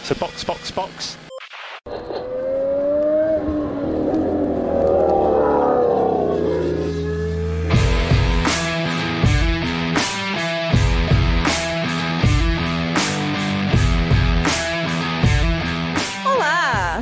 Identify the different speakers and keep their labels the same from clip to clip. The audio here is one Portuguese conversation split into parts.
Speaker 1: So box, box, box.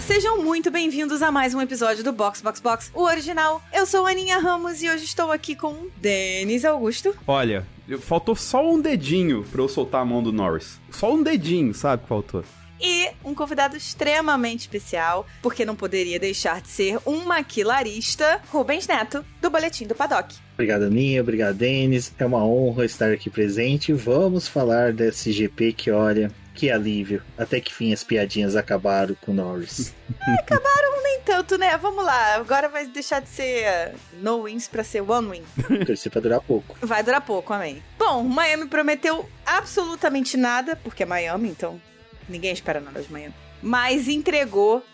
Speaker 2: Sejam muito bem-vindos a mais um episódio do Box Box Box, o original. Eu sou a Aninha Ramos e hoje estou aqui com o Denis Augusto.
Speaker 3: Olha, faltou só um dedinho pra eu soltar a mão do Norris. Só um dedinho, sabe, que faltou.
Speaker 2: E um convidado extremamente especial, porque não poderia deixar de ser um maquilarista, Rubens Neto, do Boletim do Paddock.
Speaker 4: Obrigado, Aninha. Obrigado, Denis. É uma honra estar aqui presente. Vamos falar desse GP que, olha, que alívio. Até que fim as piadinhas acabaram com o Norris.
Speaker 2: Acabaram nem tanto, né? Vamos lá. Agora vai deixar de ser no wins pra ser one win.
Speaker 4: Torcer pra durar pouco.
Speaker 2: Vai durar pouco, amém. Bom, Miami prometeu absolutamente nada, porque é Miami, então ninguém espera nada de Miami. Mas entregou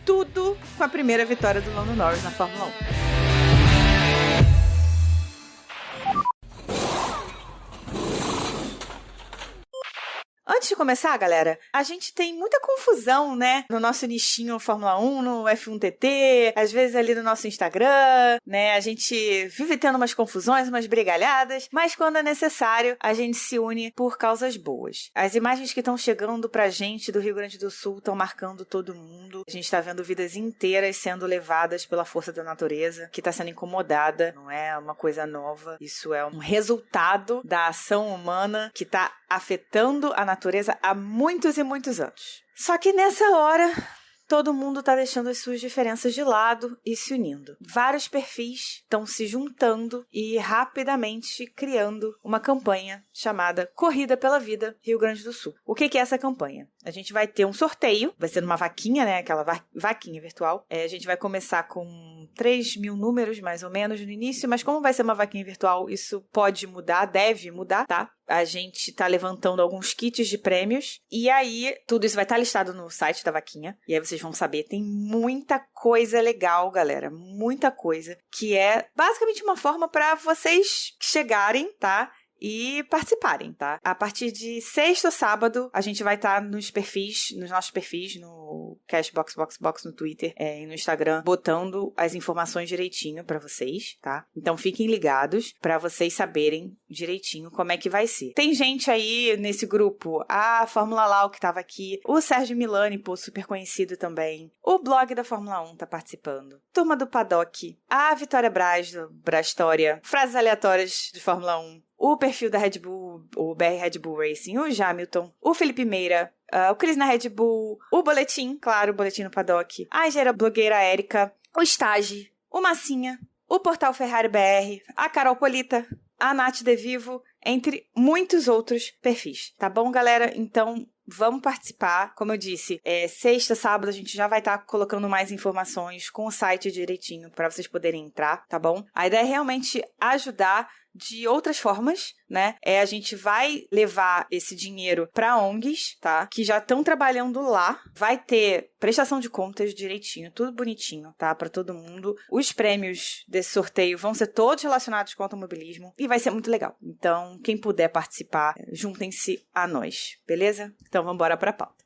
Speaker 2: tudo com a primeira vitória do Lando Norris na Fórmula 1. Antes de começar, galera, a gente tem muita confusão, né? No nosso nichinho Fórmula 1, no F1TT, às vezes ali no nosso Instagram, né? A gente vive tendo umas confusões, umas brigalhadas, mas quando é necessário, a gente se une por causas boas. As imagens que estão chegando pra gente do Rio Grande do Sul estão marcando todo mundo. A gente tá vendo vidas inteiras sendo levadas pela força da natureza, que tá sendo incomodada, não é uma coisa nova. Isso é um resultado da ação humana que tá afetando a natureza há muitos e muitos anos. Só que nessa hora, todo mundo está deixando as suas diferenças de lado e se unindo. Vários perfis estão se juntando e rapidamente criando uma campanha chamada Corrida pela Vida Rio Grande do Sul. O que é essa campanha? A gente vai ter um sorteio, vai ser numa vaquinha, né? Aquela vaquinha virtual. A gente vai começar com 3 mil números, mais ou menos, no início, mas como vai ser uma vaquinha virtual, isso pode mudar, deve mudar, tá? A gente tá levantando alguns kits de prêmios e aí tudo isso vai estar listado no site da vaquinha e aí vocês vão saber, tem muita coisa legal, galera, muita coisa, que é basicamente uma forma para vocês chegarem, tá? E participarem, tá? A partir de sexta ou sábado, a gente vai estar nos nossos perfis, no Cashbox Box Box no Twitter e no Instagram, botando as informações direitinho pra vocês, tá? Então fiquem ligados pra vocês saberem direitinho como é que vai ser. Tem gente aí nesse grupo, a Fórmula Lau que tava aqui, o Sérgio Milani, pô, super conhecido também, o blog da Fórmula 1 tá participando, Turma do Paddock, a Vitória Braz, do Brastória, frases aleatórias de Fórmula 1, o perfil da Red Bull, o BR Red Bull Racing, o Jamilton, o Felipe Meira, o Cris na Red Bull, o Boletim, claro, o Boletim no Paddock, a engenheira blogueira Érica, o Stage, o Massinha, o Portal Ferrari BR, a Carol Polita, a Nath De Vivo, entre muitos outros perfis. Tá bom, galera? Então, vamos participar. Como eu disse, sexta, sábado, a gente já vai estar colocando mais informações com o site direitinho para vocês poderem entrar, tá bom? A ideia é realmente ajudar de outras formas, né? A gente vai levar esse dinheiro para ONGs, tá? Que já estão trabalhando lá. Vai ter prestação de contas direitinho, tudo bonitinho, tá? Para todo mundo. Os prêmios desse sorteio vão ser todos relacionados com automobilismo e vai ser muito legal. Então, quem puder participar, juntem-se a nós, beleza? Então, vamos embora para a pauta.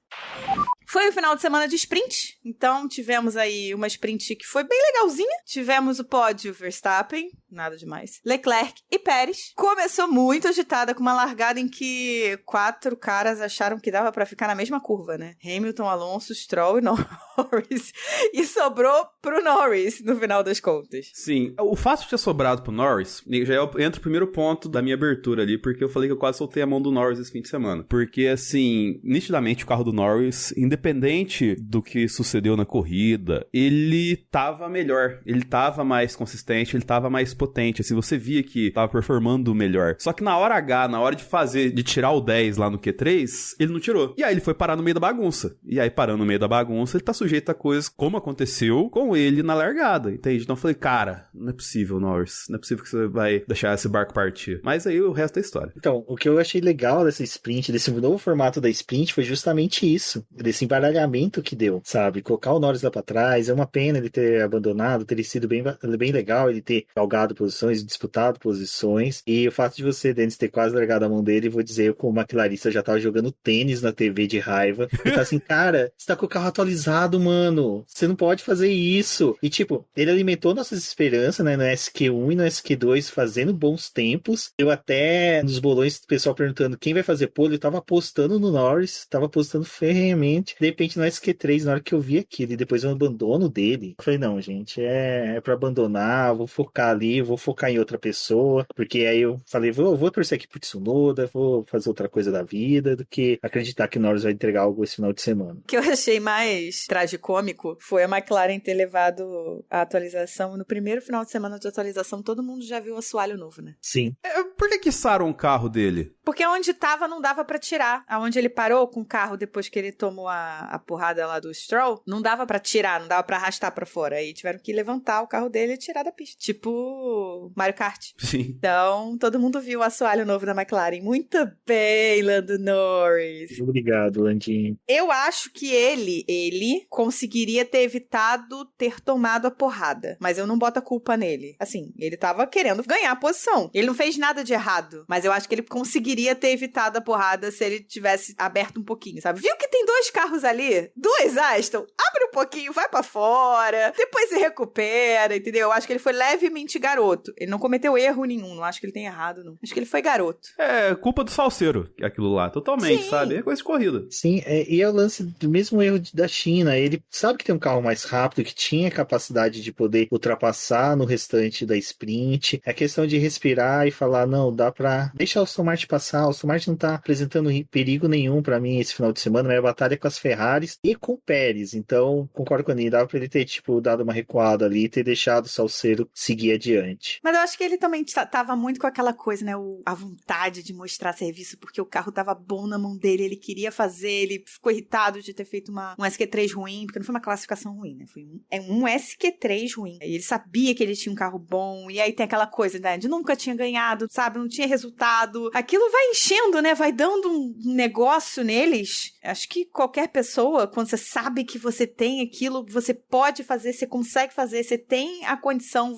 Speaker 2: Foi o final de semana de sprint, então tivemos aí uma sprint que foi bem legalzinha. Tivemos o pódio Verstappen, nada demais, Leclerc e Pérez. Começou muito agitada, com uma largada em que 4 caras acharam que dava pra ficar na mesma curva, né? Hamilton, Alonso, Stroll e Norris. E sobrou pro Norris, no final das contas.
Speaker 3: Sim, o fato de ter sobrado pro Norris, já entra o primeiro ponto da minha abertura ali, porque eu falei que eu quase soltei a mão do Norris esse fim de semana. Porque, assim, nitidamente o carro do Norris, independente do que sucedeu na corrida, ele tava melhor, ele tava mais consistente, ele tava mais potente, assim, você via que tava performando melhor. Só que na hora H, na hora de tirar o 10 lá no Q3, ele não tirou. E aí ele foi parar no meio da bagunça. E aí, parando no meio da bagunça, ele tá sujeito a coisas como aconteceu com ele na largada, entende? Então eu falei, cara, não é possível, Norris, não é possível que você vai deixar esse barco partir. Mas aí o resto é história.
Speaker 4: Então, o que eu achei legal dessa sprint, desse novo formato da sprint, foi justamente isso, desse embaralhamento que deu, sabe? Colocar o Norris lá pra trás, é uma pena ele ter abandonado, ter sido bem legal ele ter galgado ganhado posições, disputado posições, e o fato de você, Dennis, ter quase largado a mão dele, vou dizer, como uma McLarista já tava jogando tênis na TV de raiva, e tá assim, cara, você tá com o carro atualizado, mano, você não pode fazer isso. E tipo, ele alimentou nossas esperanças, né, no SQ1 e no SQ2, fazendo bons tempos. Eu até, nos bolões, o pessoal perguntando quem vai fazer pole, eu tava apostando no Norris, tava apostando ferrenhamente. De repente, no SQ3, na hora que eu vi aquilo, e depois o abandono dele, eu falei, não, gente, é pra abandonar, vou focar ali, vou focar em outra pessoa, porque aí eu falei, vou torcer aqui pro Tsunoda, vou fazer outra coisa da vida, do que acreditar que o Norris vai entregar algo esse final de semana.
Speaker 2: O que eu achei mais tragicômico foi a McLaren ter levado a atualização. No primeiro final de semana de atualização, todo mundo já viu o assoalho novo, né?
Speaker 4: Sim.
Speaker 3: Por que quiçaram o carro dele?
Speaker 2: Porque onde tava não dava pra tirar. Aonde ele parou com o carro depois que ele tomou a porrada lá do Stroll, não dava pra tirar, não dava pra arrastar pra fora. Aí tiveram que levantar o carro dele e tirar da pista. Tipo Mario Kart.
Speaker 3: Sim.
Speaker 2: Então, todo mundo viu o assoalho novo da McLaren. Muito bem, Lando Norris.
Speaker 4: Obrigado, Landinho.
Speaker 2: Eu acho que ele conseguiria ter evitado ter tomado a porrada. Mas eu não boto a culpa nele. Assim, ele tava querendo ganhar a posição. Ele não fez nada de errado. Mas eu acho que ele conseguiria ter evitado a porrada se ele tivesse aberto um pouquinho, sabe? Viu que tem 2 carros ali? 2 Aston? Abre um pouquinho, vai pra fora. Depois se recupera, entendeu? Eu acho que ele foi levemente garoto. Ele não cometeu erro nenhum. Não acho que ele tenha errado, não. Acho que ele foi garoto.
Speaker 3: É culpa do salseiro, aquilo lá. Totalmente,
Speaker 2: Sim.
Speaker 3: sabe? É coisa de corrida.
Speaker 4: Sim, e é o lance do mesmo erro da China. Ele sabe que tem um carro mais rápido, que tinha capacidade de poder ultrapassar no restante da sprint. É questão de respirar e falar, não, dá pra deixar o Aston Martin passar. O Aston Martin não tá apresentando perigo nenhum pra mim esse final de semana. Minha batalha é com as Ferraris e com o Pérez. Então, concordo com ele. Dava pra ele ter, tipo, dado uma recuada ali e ter deixado o Salceiro seguir adiante.
Speaker 2: Mas eu acho que ele também tava muito com aquela coisa, né? A vontade de mostrar serviço, porque o carro tava bom na mão dele, ele queria fazer, ele ficou irritado de ter feito um SQ3 ruim, porque não foi uma classificação ruim, né? Foi um SQ3 ruim. E ele sabia que ele tinha um carro bom, e aí tem aquela coisa, né? De nunca tinha ganhado, sabe? Não tinha resultado. Aquilo vai enchendo, né? Vai dando um negócio neles. Acho que qualquer pessoa, quando você sabe que você tem aquilo, você pode fazer, você consegue fazer, você tem a condição,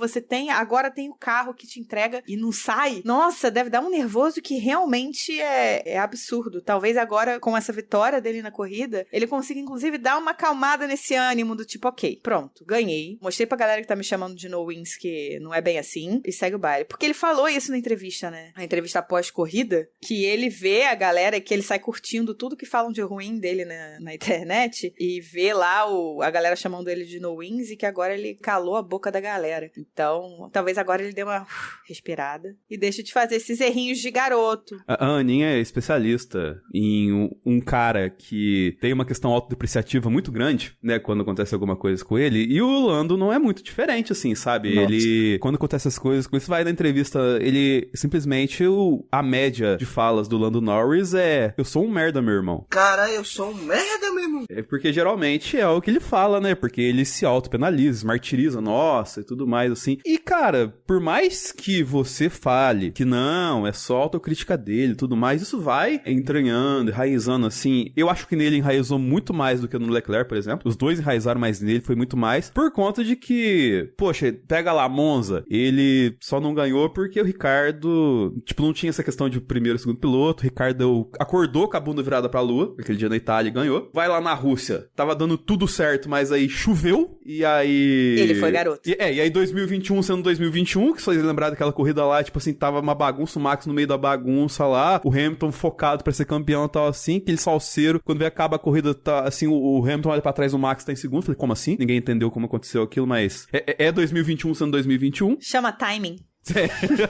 Speaker 2: agora tem o carro que te entrega e não sai. Nossa, deve dar um nervoso que realmente é absurdo. Talvez agora, com essa vitória dele na corrida, ele consiga, inclusive, dar uma acalmada nesse ânimo do tipo, ok, pronto, ganhei. Mostrei pra galera que tá me chamando de no wins que não é bem assim, e segue o baile. Porque ele falou isso na entrevista, né? Na entrevista após-corrida, que ele vê a galera, que ele sai curtindo tudo que falam de ruim dele na internet, e vê lá a galera chamando ele de no wins, e que agora ele calou a boca da galera. Então, talvez agora ele dê uma respirada e deixe de fazer esses errinhos de garoto.
Speaker 3: A Aninha é especialista em um cara que tem uma questão autodepreciativa muito grande, né, quando acontece alguma coisa com ele, e o Lando não é muito diferente, assim, sabe?
Speaker 4: Nossa.
Speaker 3: Ele, quando acontece essas coisas, quando você vai na entrevista, ele simplesmente, a média de falas do Lando Norris é, eu sou um merda, meu irmão.
Speaker 1: Caralho, eu sou um merda, meu irmão.
Speaker 3: É porque geralmente é o que ele fala, né? Porque ele se auto-penaliza, se martiriza, nossa, e tudo mais, assim. E, cara, por mais que você fale que não, é só autocrítica dele e tudo mais, isso vai entranhando, enraizando, assim. Eu acho que nele enraizou muito mais do que no Leclerc, por exemplo. Os dois enraizaram mais nele, foi muito mais. Por conta de que, poxa, pega lá, Monza, ele só não ganhou porque o Ricardo, tipo, não tinha essa questão de primeiro e segundo piloto. O Ricardo acordou com a bunda virada pra lua, aquele dia na Itália e ganhou. Vai lá na Rússia, tava dando tudo certo, mas aí choveu, e aí...
Speaker 2: Ele foi garoto.
Speaker 3: E aí 2021 sendo 2021, que vocês lembraram daquela corrida lá, tipo assim, tava uma bagunça, o Max no meio da bagunça lá, o Hamilton focado pra ser campeão e tal, assim, aquele salseiro, quando vem acaba a corrida, tá assim, o Hamilton olha pra trás, o Max tá em segundo, falei, como assim? Ninguém entendeu como aconteceu aquilo, mas é 2021 sendo 2021.
Speaker 2: Chama timing.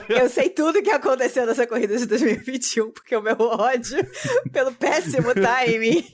Speaker 2: Eu sei tudo que aconteceu nessa corrida de 2021, porque o meu ódio pelo péssimo timing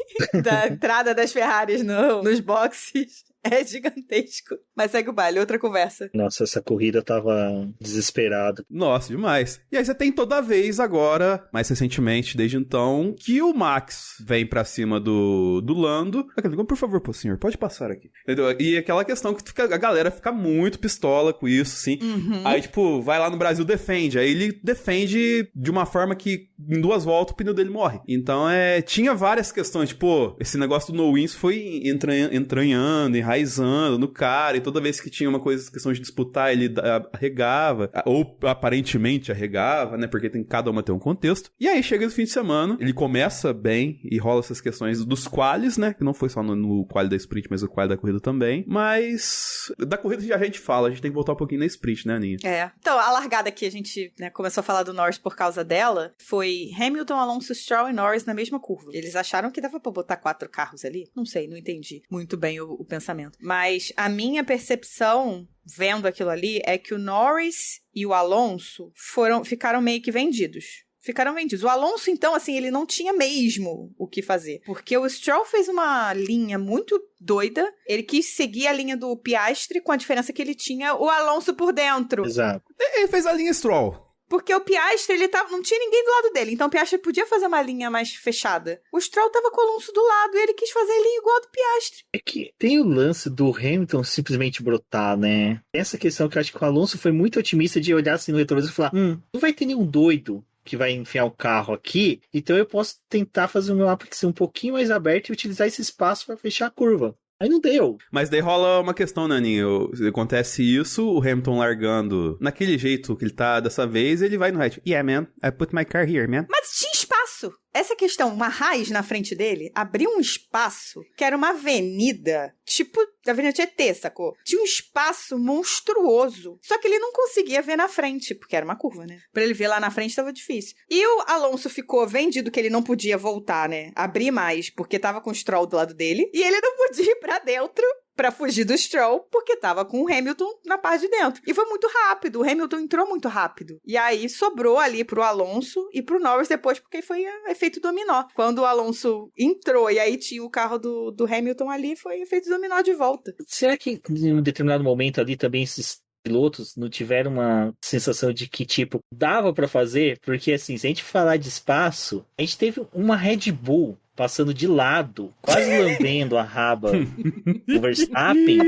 Speaker 2: da entrada das Ferraris nos boxes é gigantesco. Mas segue o baile, outra conversa.
Speaker 4: Nossa, essa corrida tava desesperado.
Speaker 3: Nossa, demais. E aí você tem toda vez agora, mais recentemente, desde então, que o Max vem pra cima do Lando. Por favor, pô, senhor, pode passar aqui. Entendeu? E aquela questão que a galera fica muito pistola com isso, assim. Aí, tipo, vai lá no Brasil, defende. Aí ele defende de uma forma que em 2 voltas o pneu dele morre. Então, tinha várias questões, tipo, esse negócio do no-wins foi entranhando, enraizando no cara, e toda vez que tinha uma questão de disputar, ele arregava, ou aparentemente arregava, né, porque cada uma tem um contexto. E aí, chega no fim de semana, ele começa bem, e rola essas questões dos qualis, né, que não foi só no quali da sprint, mas o quali da corrida também. Mas, da corrida já a gente fala, a gente tem que voltar um pouquinho na sprint, né, Aninha?
Speaker 2: Então, a largada que a gente, né, começou a falar do Norris por causa dela, foi Hamilton, Alonso, Stroll e Norris na mesma curva. Eles acharam que dava pra botar 4 carros ali? Não sei, não entendi muito bem o pensamento. Mas a minha percepção, vendo aquilo ali, é que o Norris e o Alonso ficaram meio que vendidos. O Alonso, então, assim, ele não tinha mesmo o que fazer. Porque o Stroll fez uma linha muito doida. Ele quis seguir a linha do Piastri, com a diferença que ele tinha o Alonso por dentro.
Speaker 4: Exato.
Speaker 3: Ele fez a linha Stroll.
Speaker 2: Porque o Piastri, não tinha ninguém do lado dele. Então o Piastri podia fazer uma linha mais fechada. O Stroll tava com o Alonso do lado e ele quis fazer a linha igual a do Piastri.
Speaker 4: É que tem o lance do Hamilton simplesmente brotar, né? Essa questão que eu acho que o Alonso foi muito otimista de olhar assim no retrovisor e falar, não vai ter nenhum doido que vai enfiar o carro aqui, então eu posso tentar fazer o meu apex um pouquinho mais aberto e utilizar esse espaço para fechar a curva. Aí não deu.
Speaker 3: Mas daí rola uma questão, Naninho. Acontece isso, o Hamilton largando naquele jeito que ele tá dessa vez, ele vai no reto. Yeah, man, I put my car here, man.
Speaker 2: Mas tinha espaço. Essa questão, uma raiz na frente dele, abriu um espaço que era uma avenida, tipo da Avenida Tietê, sacou? Tinha um espaço monstruoso. Só que ele não conseguia ver na frente, porque era uma curva, né? Pra ele ver lá na frente tava difícil. E o Alonso ficou vendido que ele não podia voltar, né? Abrir mais, porque tava com o Stroll do lado dele. E ele não podia ir pra dentro pra fugir do Stroll, porque tava com o Hamilton na parte de dentro. E foi muito rápido, o Hamilton entrou muito rápido. E aí sobrou ali pro Alonso e pro Norris depois, porque foi efeito dominó. Quando o Alonso entrou e aí tinha o carro do Hamilton ali, foi efeito dominó de volta.
Speaker 4: Será que em um determinado momento ali também esses pilotos não tiveram uma sensação de que, tipo, dava pra fazer? Porque, assim, se a gente falar de espaço, a gente teve uma Red Bull passando de lado, quase lambendo a raba do Verstappen.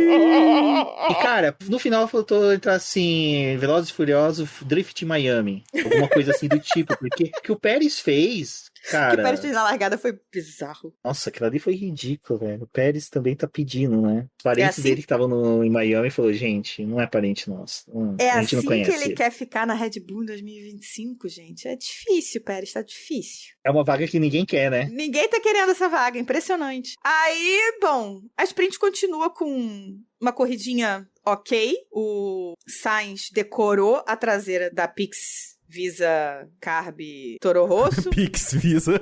Speaker 4: E, cara, no final faltou entrar assim, Velozes e Furiosos, Drift Miami. Alguma coisa assim do tipo. Porque o que o Pérez fez, cara...
Speaker 2: O que o Pérez fez na largada foi bizarro.
Speaker 4: Nossa, aquilo ali foi ridículo, velho. O Pérez também tá pedindo, né? Os parentes
Speaker 2: assim...
Speaker 4: dele que estavam em Miami falou, gente, não é parente nosso. A gente não conhece.
Speaker 2: É assim que ele quer ficar na Red Bull em 2025, gente. É difícil, Pérez, tá difícil.
Speaker 4: É uma vaga que ninguém quer, né?
Speaker 2: Ninguém tá querendo essa vaga, impressionante. Aí, bom, a sprint continua com uma corridinha ok. O Sainz decorou a traseira da Pix Visa Carb Toro Rosso.
Speaker 3: Pix Visa.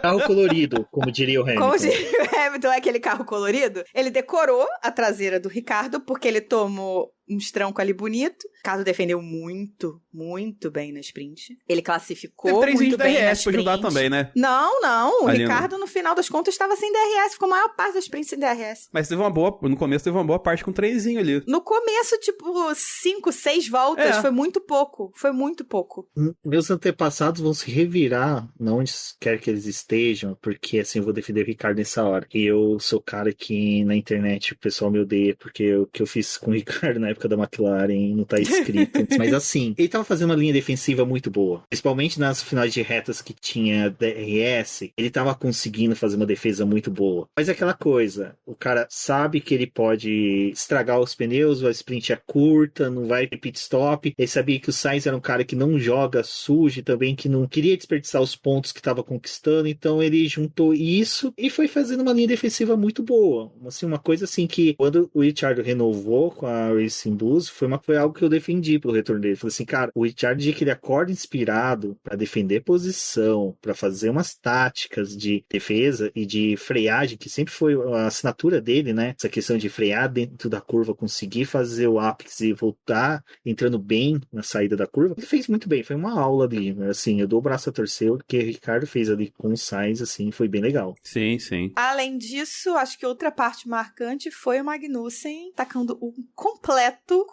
Speaker 4: Carro colorido, como diria o Hamilton.
Speaker 2: Como diria o Hamilton, é aquele carro colorido. Ele decorou a traseira do Ricardo porque ele tomou um estranco ali bonito. O Ricardo defendeu muito, muito bem na sprint. Ele classificou
Speaker 3: Teve 3
Speaker 2: muito bem na
Speaker 3: DRS pra
Speaker 2: sprint.
Speaker 3: ajudar também, né?
Speaker 2: Não. O
Speaker 3: Ali
Speaker 2: Ricardo, no final das contas, estava sem DRS. Ficou a maior parte da sprint sem DRS.
Speaker 3: Mas no começo teve uma boa parte com 3zinho ali.
Speaker 2: No começo, tipo, 5, 6 voltas, foi muito pouco. Foi muito pouco.
Speaker 4: Meus antepassados vão se revirar onde quer que eles estejam, porque assim, eu vou defender o Ricardo nessa hora. E eu sou o cara que na internet o pessoal me odeia, porque o que eu fiz com o Ricardo na época da McLaren não tá escrito. Mas assim, ele tava fazendo uma linha defensiva muito boa. Principalmente nas finais de retas que tinha DRS, ele tava conseguindo fazer uma defesa muito boa. Mas é aquela coisa, o cara sabe que ele pode estragar os pneus, a sprint é curta, não vai ter pit stop. Ele sabia que o Sainz era um cara que não joga sujo, também que não queria desperdiçar os pontos que estava conquistando, então ele juntou isso e foi fazendo uma linha defensiva muito boa. Assim, uma coisa assim que quando o Ricciardo renovou com a Racing Bulls, foi algo que eu defendi pro retorno dele. Falei assim, cara, o Ricciardo de que ele acorda inspirado para defender posição, para fazer umas táticas de defesa e de freagem, que sempre foi a assinatura dele, né? Essa questão de frear dentro da curva, conseguir fazer o apex e voltar entrando bem na saída da curva. Ele fez muito bem, foi uma aula ali, assim, eu dou o braço a torcer, o que o Ricardo fez ali com o Sainz, assim, foi bem legal.
Speaker 3: Sim, sim.
Speaker 2: Além disso, acho que outra parte marcante foi o Magnussen tacando um completo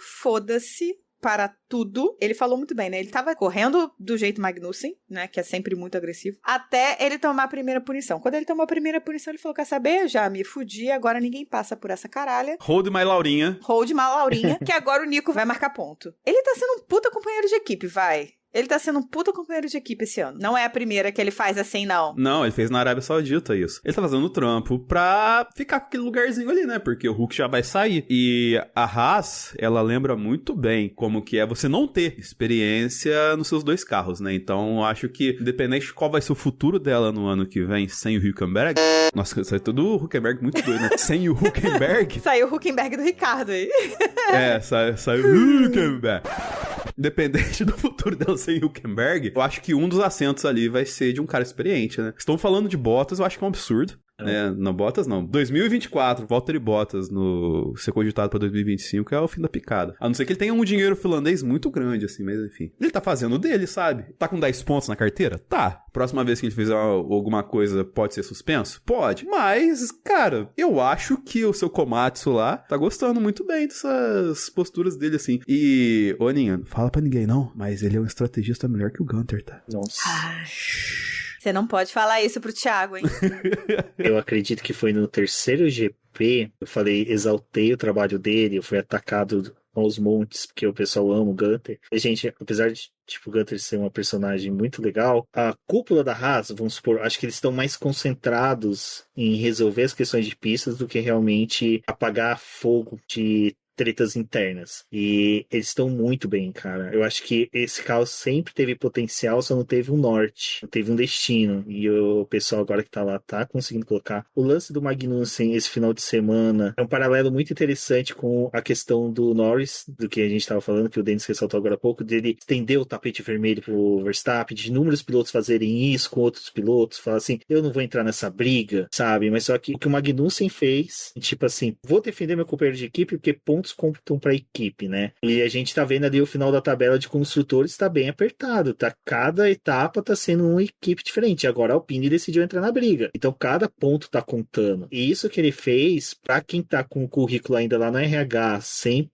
Speaker 2: foda-se para tudo. Ele falou muito bem, né? Ele tava correndo do jeito Magnussen, né? Que é sempre muito agressivo. Até ele tomar a primeira punição. Quando ele tomou a primeira punição, ele falou, quer saber? Já me fudi, agora ninguém passa por essa caralha.
Speaker 3: Hold my Laurinha.
Speaker 2: Hold my Laurinha, que agora o Nico vai marcar ponto. Ele tá sendo um puta companheiro de equipe, vai. Ele tá sendo um puta companheiro de equipe esse ano. Não é a primeira que ele faz assim, não.
Speaker 3: Não, ele fez na Arábia Saudita isso. Ele tá fazendo o trampo pra ficar com aquele lugarzinho ali, né? Porque o Hulk já vai sair. E a Haas, ela lembra muito bem como que é você não ter experiência nos seus dois carros, né? Então, eu acho que, independente de qual vai ser o futuro dela no ano que vem, sem o Hülkenberg... Nossa, sai tudo o Hülkenberg muito doido, né? Sem o Hülkenberg...
Speaker 2: Saiu o Hülkenberg do Ricardo aí.
Speaker 3: Sai o Hülkenberg. Independente do futuro dela sem Hülkenberg, eu acho que um dos assentos ali vai ser de um cara experiente, né? Estão falando de Bottas, eu acho que é um absurdo. Não, Bottas não. 2024, Valtteri Bottas ser cogitado pra 2025 é o fim da picada. A não ser que ele tenha um dinheiro finlandês muito grande, assim, mas enfim. Ele tá fazendo o dele, sabe? Tá com 10 pontos na carteira? Tá. Próxima vez que ele fizer alguma coisa, pode ser suspenso? Pode. Mas, cara, eu acho que o seu Komatsu lá tá gostando muito bem dessas posturas dele, assim. E, ô Aninha, não fala pra ninguém não, mas ele é um estrategista melhor que o Gunter, tá?
Speaker 4: Nossa.
Speaker 2: Você não pode falar isso pro Thiago, hein?
Speaker 4: Eu acredito que foi no terceiro GP, eu falei, exaltei o trabalho dele, eu fui atacado aos montes, porque o pessoal ama o Gunter. E, gente, apesar de o Gunter ser uma personagem muito legal, a cúpula da Haas, vamos supor, acho que eles estão mais concentrados em resolver as questões de pistas do que realmente apagar fogo de tretas internas. E eles estão muito bem, cara. Eu acho que esse carro sempre teve potencial, só não teve um norte, não teve um destino. E o pessoal agora que tá lá tá conseguindo colocar. O lance do Magnussen esse final de semana é um paralelo muito interessante com a questão do Norris, do que a gente tava falando, que o Dennis ressaltou agora há pouco, dele estender o tapete vermelho pro Verstappen, de inúmeros pilotos fazerem isso com outros pilotos, falar assim, eu não vou entrar nessa briga, sabe? Mas só que o que o Magnussen fez, tipo assim, vou defender meu companheiro de equipe porque pontos computam para a equipe, né? E a gente tá vendo ali o final da tabela de construtores tá bem apertado, tá? Cada etapa tá sendo uma equipe diferente. Agora a Alpine decidiu entrar na briga. Então cada ponto tá contando. E isso que ele fez, para quem tá com o currículo ainda lá no RH, sem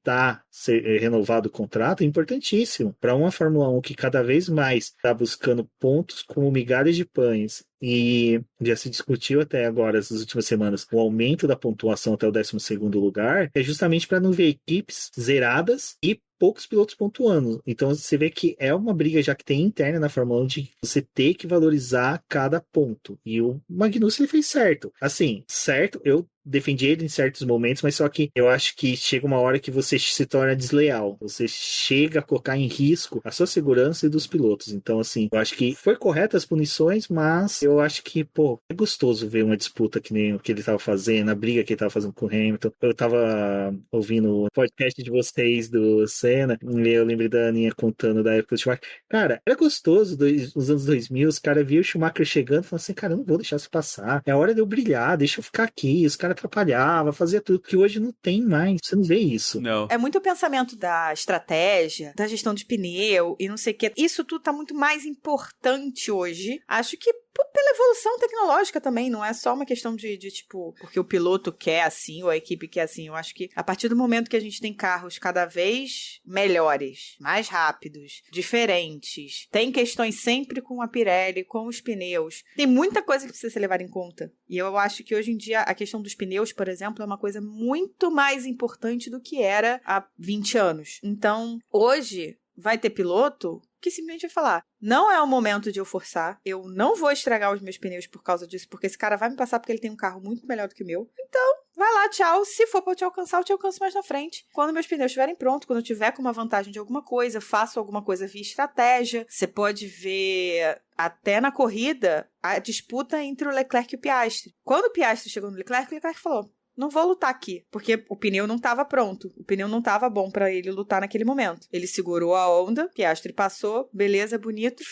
Speaker 4: ser renovado o contrato, é importantíssimo. Para uma Fórmula 1 que cada vez mais tá buscando pontos como migalhas de pães, e já se discutiu até agora, essas últimas semanas, o aumento da pontuação até o 12º lugar, é justamente para não ver equipes zeradas e poucos pilotos pontuando. Então você vê que é uma briga já que tem interna na Fórmula 1 de você ter que valorizar cada ponto. E o Magnussen fez certo. Assim, certo, eu defendi ele em certos momentos, mas só que eu acho que chega uma hora que você se torna desleal. Você chega a colocar em risco a sua segurança e dos pilotos. Então, assim, eu acho que foi correta as punições, mas eu acho que, é gostoso ver uma disputa que nem o que ele tava fazendo, a briga que ele tava fazendo com o Hamilton. Eu tava ouvindo o podcast de vocês do Senna, e eu lembrei da Aninha contando da época do Schumacher. Cara, era gostoso nos anos 2000, os caras viam o Schumacher chegando e falavam assim, cara, eu não vou deixar isso passar. É hora de eu brilhar, deixa eu ficar aqui. Os caras atrapalhava, fazia tudo, que hoje não tem mais, você não vê isso.
Speaker 3: Não.
Speaker 2: É muito o pensamento da estratégia, da gestão de pneu e não sei o que. Isso tudo tá muito mais importante hoje. Acho que pela evolução tecnológica também, não é só uma questão de tipo, porque o piloto quer assim ou a equipe quer assim. Eu acho que a partir do momento que a gente tem carros cada vez melhores, mais rápidos, diferentes, tem questões sempre com a Pirelli, com os pneus. Tem muita coisa que precisa ser levada em conta. E eu acho que hoje em dia a questão dos pneus, por exemplo, é uma coisa muito mais importante do que era há 20 anos. Então, hoje vai ter piloto que simplesmente vai falar, não é o momento de eu forçar, eu não vou estragar os meus pneus por causa disso, porque esse cara vai me passar porque ele tem um carro muito melhor do que o meu. Então, vai lá, tchau. Se for pra eu te alcançar, eu te alcanço mais na frente. Quando meus pneus estiverem prontos, quando eu tiver com uma vantagem de alguma coisa, faço alguma coisa via estratégia. Você pode ver até na corrida a disputa entre o Leclerc e o Piastri. Quando o Piastri chegou no Leclerc, o Leclerc falou, não vou lutar aqui, porque o pneu não estava pronto. O pneu não estava bom para ele lutar naquele momento. Ele segurou a onda, Piastri passou, beleza, bonito,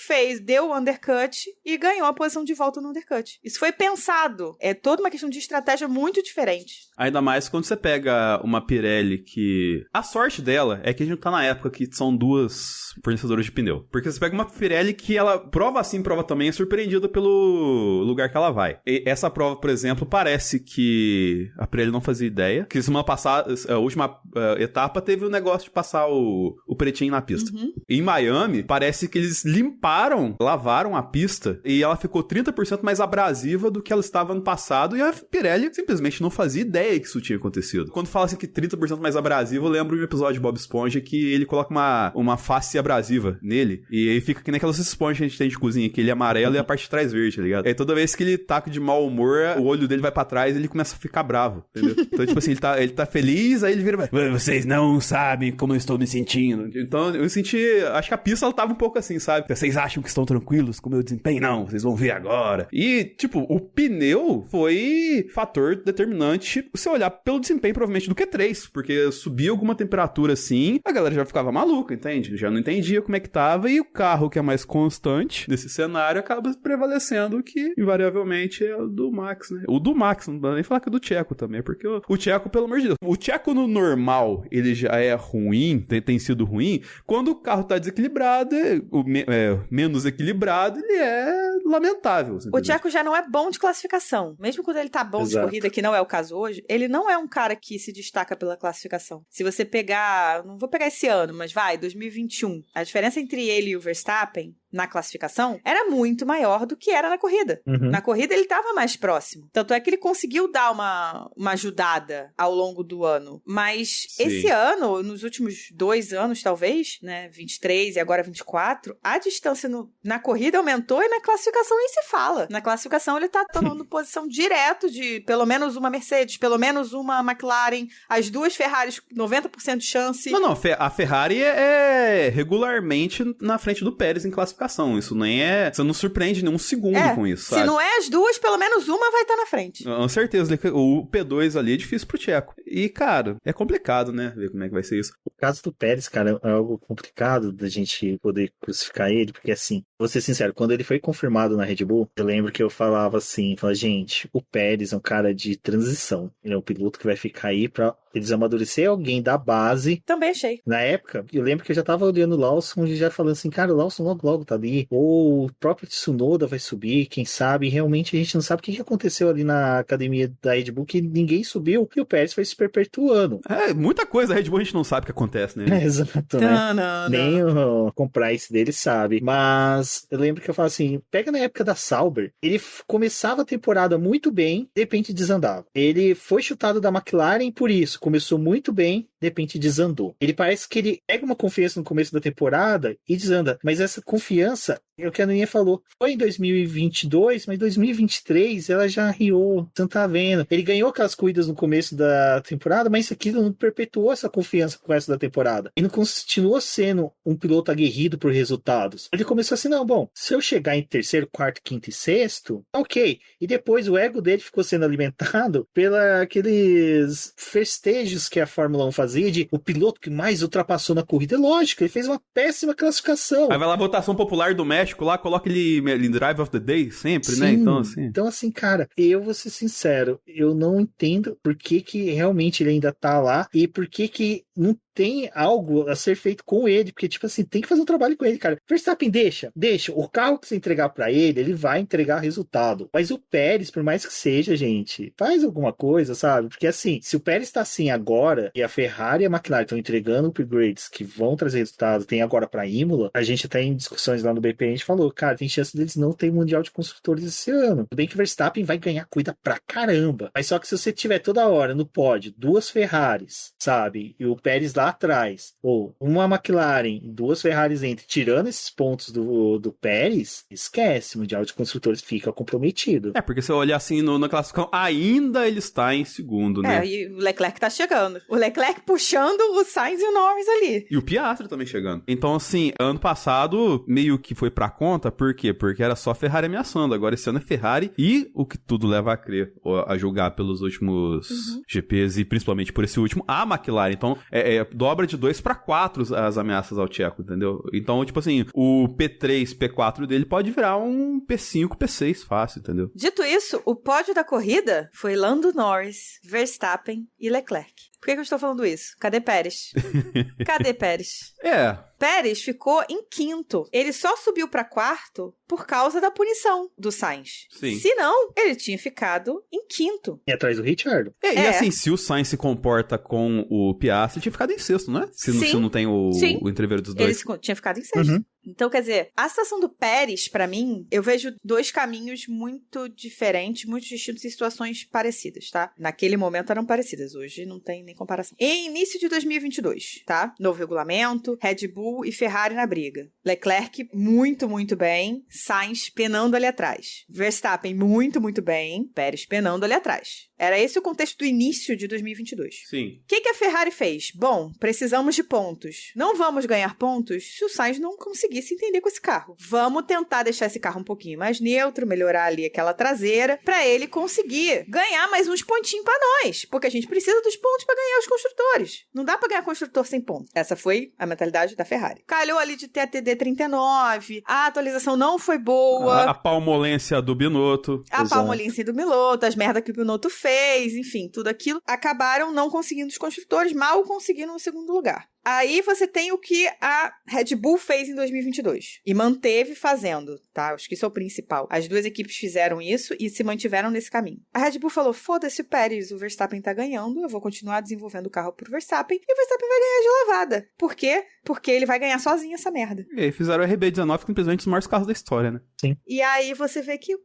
Speaker 2: deu o undercut e ganhou a posição de volta no undercut. Isso foi pensado. É toda uma questão de estratégia muito diferente.
Speaker 3: Ainda mais quando você pega uma Pirelli que... A sorte dela é que a gente tá na época que são duas fornecedoras de pneu. Porque você pega uma Pirelli que ela prova assim, prova também, é surpreendida pelo lugar que ela vai. E essa prova, por exemplo, parece que a Pirelli não fazia ideia. Que semana passada, a última etapa, teve o negócio de passar o pretinho na pista. Em Miami, parece que eles lavaram a pista e ela ficou 30% mais abrasiva do que ela estava no passado, e a Pirelli simplesmente não fazia ideia que isso tinha acontecido. Quando fala assim que 30% mais abrasivo, eu lembro de um episódio de Bob Esponja que ele coloca uma face abrasiva nele, e aí fica que nem aquelas esponjas que a gente tem de cozinha, que ele é amarelo e a parte de trás verde, tá ligado? Aí toda vez que ele tá de mau humor, o olho dele vai pra trás e ele começa a ficar bravo, entendeu? Então, tipo assim, ele tá feliz, aí ele vira, vocês não sabem como eu estou me sentindo. Então, eu senti, acho que a pista, ela tava um pouco assim, sabe? Vocês acham que estão tranquilos com o meu desempenho? Não, vocês vão ver agora. E, tipo, o pneu foi fator determinante, se olhar pelo desempenho, provavelmente, do Q3, porque subia alguma temperatura assim, a galera já ficava maluca, entende? Já não entendia como é que tava, e o carro que é mais constante nesse cenário acaba prevalecendo, que invariavelmente é o do Max, né? O do Max, não dá nem falar que é do Checo também, porque o Checo, pelo amor de Deus, o Checo no normal, ele já é ruim, tem sido ruim, quando o carro tá desequilibrado, menos equilibrado, ele é lamentável.
Speaker 2: O Checo já não é bom de classificação. Mesmo quando ele tá bom de corrida, que não é o caso hoje, ele não é um cara que se destaca pela classificação. Se você pegar, não vou pegar esse ano, mas 2021, a diferença entre ele e o Verstappen na classificação era muito maior do que era na corrida. Na corrida ele estava mais próximo. Tanto é que ele conseguiu dar uma ajudada ao longo do ano. Mas esse ano, nos últimos 2 anos talvez, né, 23 e agora 24, a distância na corrida aumentou e na classificação nem se fala. Na classificação ele tá tomando posição direto de pelo menos uma Mercedes, pelo menos uma McLaren, as 2 Ferraris 90% de chance.
Speaker 3: Não, a Ferrari é regularmente na frente do Pérez em classificação. Isso nem é... Você não surpreende nenhum segundo com isso, sabe?
Speaker 2: Se não é as 2, pelo menos uma vai estar na frente.
Speaker 3: Com certeza. O P2 ali é difícil pro Checo. E, cara, é complicado, né? Ver como é que vai ser isso.
Speaker 4: O caso do Pérez, cara, é algo complicado da gente poder crucificar ele, porque, assim, vou ser sincero, quando ele foi confirmado na Red Bull, eu lembro que eu falava assim, gente, o Pérez é um cara de transição. Ele é um piloto que vai ficar aí pra eles amadurecer alguém da base.
Speaker 2: Também achei.
Speaker 4: Na época, eu lembro que eu já tava olhando o Lawson e já falando assim, cara, o Lawson logo tá ali. Ou o próprio Tsunoda vai subir, quem sabe. E realmente a gente não sabe o que aconteceu ali na academia da Red Bull, que ninguém subiu e o Pérez foi se perpetuando.
Speaker 3: Muita coisa a Red Bull a gente não sabe o que acontece, né?
Speaker 4: Exato, né? Não. Nem o comprice dele sabe. Mas eu lembro que eu falo assim, pega na época da Sauber, ele começava a temporada muito bem, de repente desandava. Ele foi chutado da McLaren por isso. Começou muito bem, de repente desandou. Ele parece que ele pega uma confiança no começo da temporada e desanda. Mas essa confiança, é o que a Aninha falou, foi em 2022, mas 2023 ela já riou. Você não tá vendo. Ele ganhou aquelas corridas no começo da temporada, mas isso aqui não perpetuou essa confiança com o resto da temporada. E não continuou sendo um piloto aguerrido por resultados. Ele começou assim, não, bom, se eu chegar em terceiro, quarto, quinto e sexto, ok. E depois o ego dele ficou sendo alimentado pela aqueles festejos que a Fórmula 1 fazia de o piloto que mais ultrapassou na corrida. É lógico, ele fez uma péssima classificação.
Speaker 3: Aí vai lá a votação popular do México, lá coloca ele em Drive of the Day sempre,
Speaker 4: sim,
Speaker 3: né?
Speaker 4: Então assim, cara, eu vou ser sincero, eu não entendo por que realmente ele ainda tá lá e por que não tem algo a ser feito com ele, porque, tipo assim, tem que fazer um trabalho com ele, cara. Verstappen deixa. O carro que você entregar pra ele vai entregar resultado. Mas o Pérez, por mais que seja, gente, faz alguma coisa, sabe? Porque, assim, se o Pérez tá assim agora, e a Ferrari e a McLaren estão entregando upgrades que vão trazer resultados, tem agora pra Imola, a gente até em discussões lá no BP, a gente falou, cara, tem chance deles não ter Mundial de Construtores esse ano. Tudo bem que o Verstappen vai ganhar corrida pra caramba. Mas só que se você tiver toda hora no pódio 2 Ferraris, sabe? E o Pérez lá atrás, ou uma McLaren, 2 Ferraris entre, tirando esses pontos do Pérez, esquece, o Mundial de Construtores fica comprometido.
Speaker 3: Porque se eu olhar assim na classificação, ainda ele está em segundo, né?
Speaker 2: E o Leclerc tá chegando. O Leclerc puxando o Sainz e o Norris ali.
Speaker 3: E o Piastri também chegando. Então, assim, ano passado meio que foi pra conta, por quê? Porque era só Ferrari ameaçando. Agora esse ano é Ferrari e o que tudo leva a crer, a julgar pelos últimos GPs e principalmente por esse último, a McLaren. Então, dobra de 2 para 4 as ameaças ao Checo, entendeu? Então, tipo assim, o P3, P4 dele pode virar um P5, P6 fácil, entendeu?
Speaker 2: Dito isso, o pódio da corrida foi Lando Norris, Verstappen e Leclerc. Por que eu estou falando isso? Cadê Pérez? Cadê Pérez? Pérez ficou em 5º. Ele só subiu para 4º por causa da punição do Sainz.
Speaker 3: Sim.
Speaker 2: Se não, ele tinha ficado em quinto.
Speaker 4: E atrás do Ricciardo.
Speaker 3: E assim, se o Sainz se comporta com o Piastri, tinha ficado em sexto, não é? Se não tem o entreveiro dos dois.
Speaker 2: Ele tinha ficado em sexto.
Speaker 4: Uhum.
Speaker 2: Então, quer dizer, a situação do Pérez, pra mim, eu vejo dois caminhos muito diferentes, muito distintos em situações parecidas, tá? Naquele momento eram parecidas, hoje não tem nem comparação. Em início de 2022, tá? Novo regulamento, Red Bull e Ferrari na briga. Leclerc muito, muito bem, Sainz penando ali atrás. Verstappen muito, muito bem, Pérez penando ali atrás. Era esse o contexto do início de 2022.
Speaker 3: Sim.
Speaker 2: O que a Ferrari fez? Bom, precisamos de pontos. Não vamos ganhar pontos se o Sainz não conseguir se entender com esse carro. Vamos tentar deixar esse carro um pouquinho mais neutro, melhorar ali aquela traseira, pra ele conseguir ganhar mais uns pontinhos pra nós, porque a gente precisa dos pontos pra ganhar os construtores. Não dá pra ganhar construtor sem pontos. Essa foi a mentalidade da Ferrari. Calhou ali de ter a TD39, a atualização não foi boa.
Speaker 3: A palmolência do Binotto.
Speaker 2: A palmolência do Binotto, as merdas que o Binotto fez, enfim, tudo aquilo. Acabaram não conseguindo os construtores, mal conseguindo o segundo lugar. Aí você tem o que a Red Bull fez em 2022 e manteve fazendo, tá? Acho que isso é o principal. As duas equipes fizeram isso e se mantiveram nesse caminho. A Red Bull falou, foda-se o Pérez, o Verstappen tá ganhando, eu vou continuar desenvolvendo o carro pro Verstappen e o Verstappen vai ganhar de lavada. Por quê? Porque ele vai ganhar sozinho essa merda.
Speaker 3: E aí fizeram o RB19, que simplesmente um dos maiores carros da história, né?
Speaker 4: Sim.
Speaker 2: E aí você vê que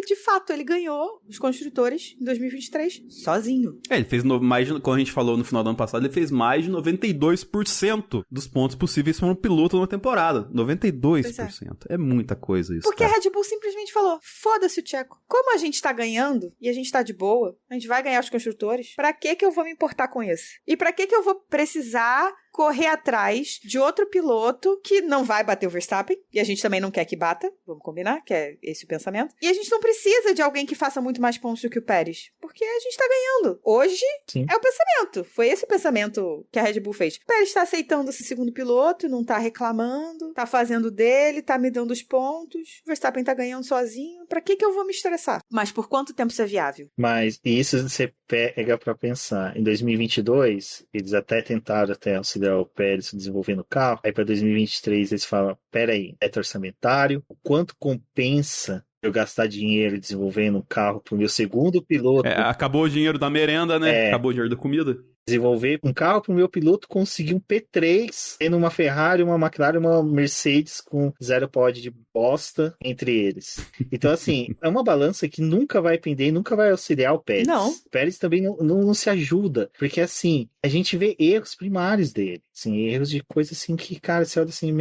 Speaker 2: de fato ele ganhou os construtores em 2023 sozinho.
Speaker 3: Ele fez mais de, como a gente falou no final do ano passado, ele fez mais de 92% dos pontos possíveis para um piloto na temporada. 92%. É muita coisa isso.
Speaker 2: Porque
Speaker 3: cara.
Speaker 2: a Red Bull simplesmente falou, foda-se o Tcheco. Como a gente tá ganhando e a gente tá de boa, a gente vai ganhar os construtores, pra que eu vou me importar com isso? E pra que eu vou precisar correr atrás de outro piloto que não vai bater o Verstappen, e a gente também não quer que bata, vamos combinar, que é esse o pensamento. E a gente não precisa de alguém que faça muito mais pontos do que o Pérez, porque a gente tá ganhando. Hoje
Speaker 4: Sim.
Speaker 2: é o pensamento. Foi esse o pensamento que a Red Bull fez. O Pérez tá aceitando esse segundo piloto, não tá reclamando, tá fazendo dele, tá me dando os pontos, o Verstappen tá ganhando sozinho, pra que eu vou me estressar? Mas por quanto tempo isso é viável?
Speaker 4: Mas isso você pega pra pensar. Em 2022, eles até tentaram auxiliar o Pérez desenvolvendo o carro. Aí para 2023 eles falam, peraí, é orçamentário? O quanto compensa eu gastar dinheiro desenvolvendo um carro pro meu segundo piloto?
Speaker 3: Acabou o dinheiro da merenda, né? Acabou o dinheiro da comida.
Speaker 4: Desenvolver um carro para o meu piloto conseguir um P3, tendo uma Ferrari, uma McLaren, uma Mercedes com zero pod de bosta entre eles. Então, assim, é uma balança que nunca vai pender, nunca vai auxiliar o Pérez.
Speaker 2: Não.
Speaker 4: O Pérez também não se ajuda, porque, assim, a gente vê erros primários dele. Assim, erros de coisa assim que, cara, você olha assim,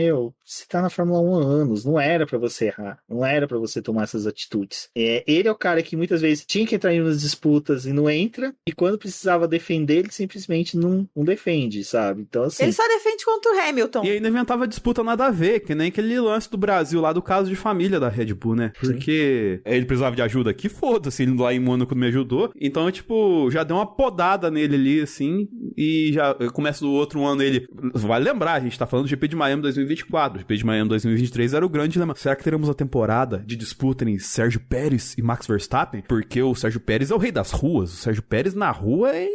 Speaker 4: você tá na Fórmula 1 há anos, não era para você errar, não era para você tomar essas atitudes. Ele é o cara que muitas vezes tinha que entrar em umas disputas e não entra, e quando precisava defender, ele simplesmente não defende, sabe? Então, assim...
Speaker 2: Ele só defende contra o Hamilton.
Speaker 3: E ainda inventava disputa nada a ver, que nem aquele lance do Brasil lá do caso de família da Red Bull, né? Porque ele precisava de ajuda aqui, foda-se, ele lá em Mônaco me ajudou. Então, tipo, já deu uma podada nele ali, assim, e já começa o outro ano ele... Vale lembrar, a gente tá falando do GP de Miami 2024. O GP de Miami 2023 era o grande dilema. Será que teremos a temporada de disputa entre Sérgio Pérez e Max Verstappen? Porque o Sérgio Pérez é o rei das ruas. O Sérgio Pérez na rua é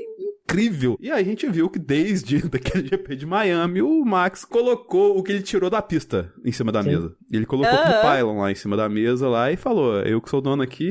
Speaker 3: incrível. E aí a gente viu que desde aquele GP de Miami, o Max colocou o que ele tirou da pista em cima da mesa. Ele colocou o pylon lá em cima da mesa lá e falou, eu que sou o dono aqui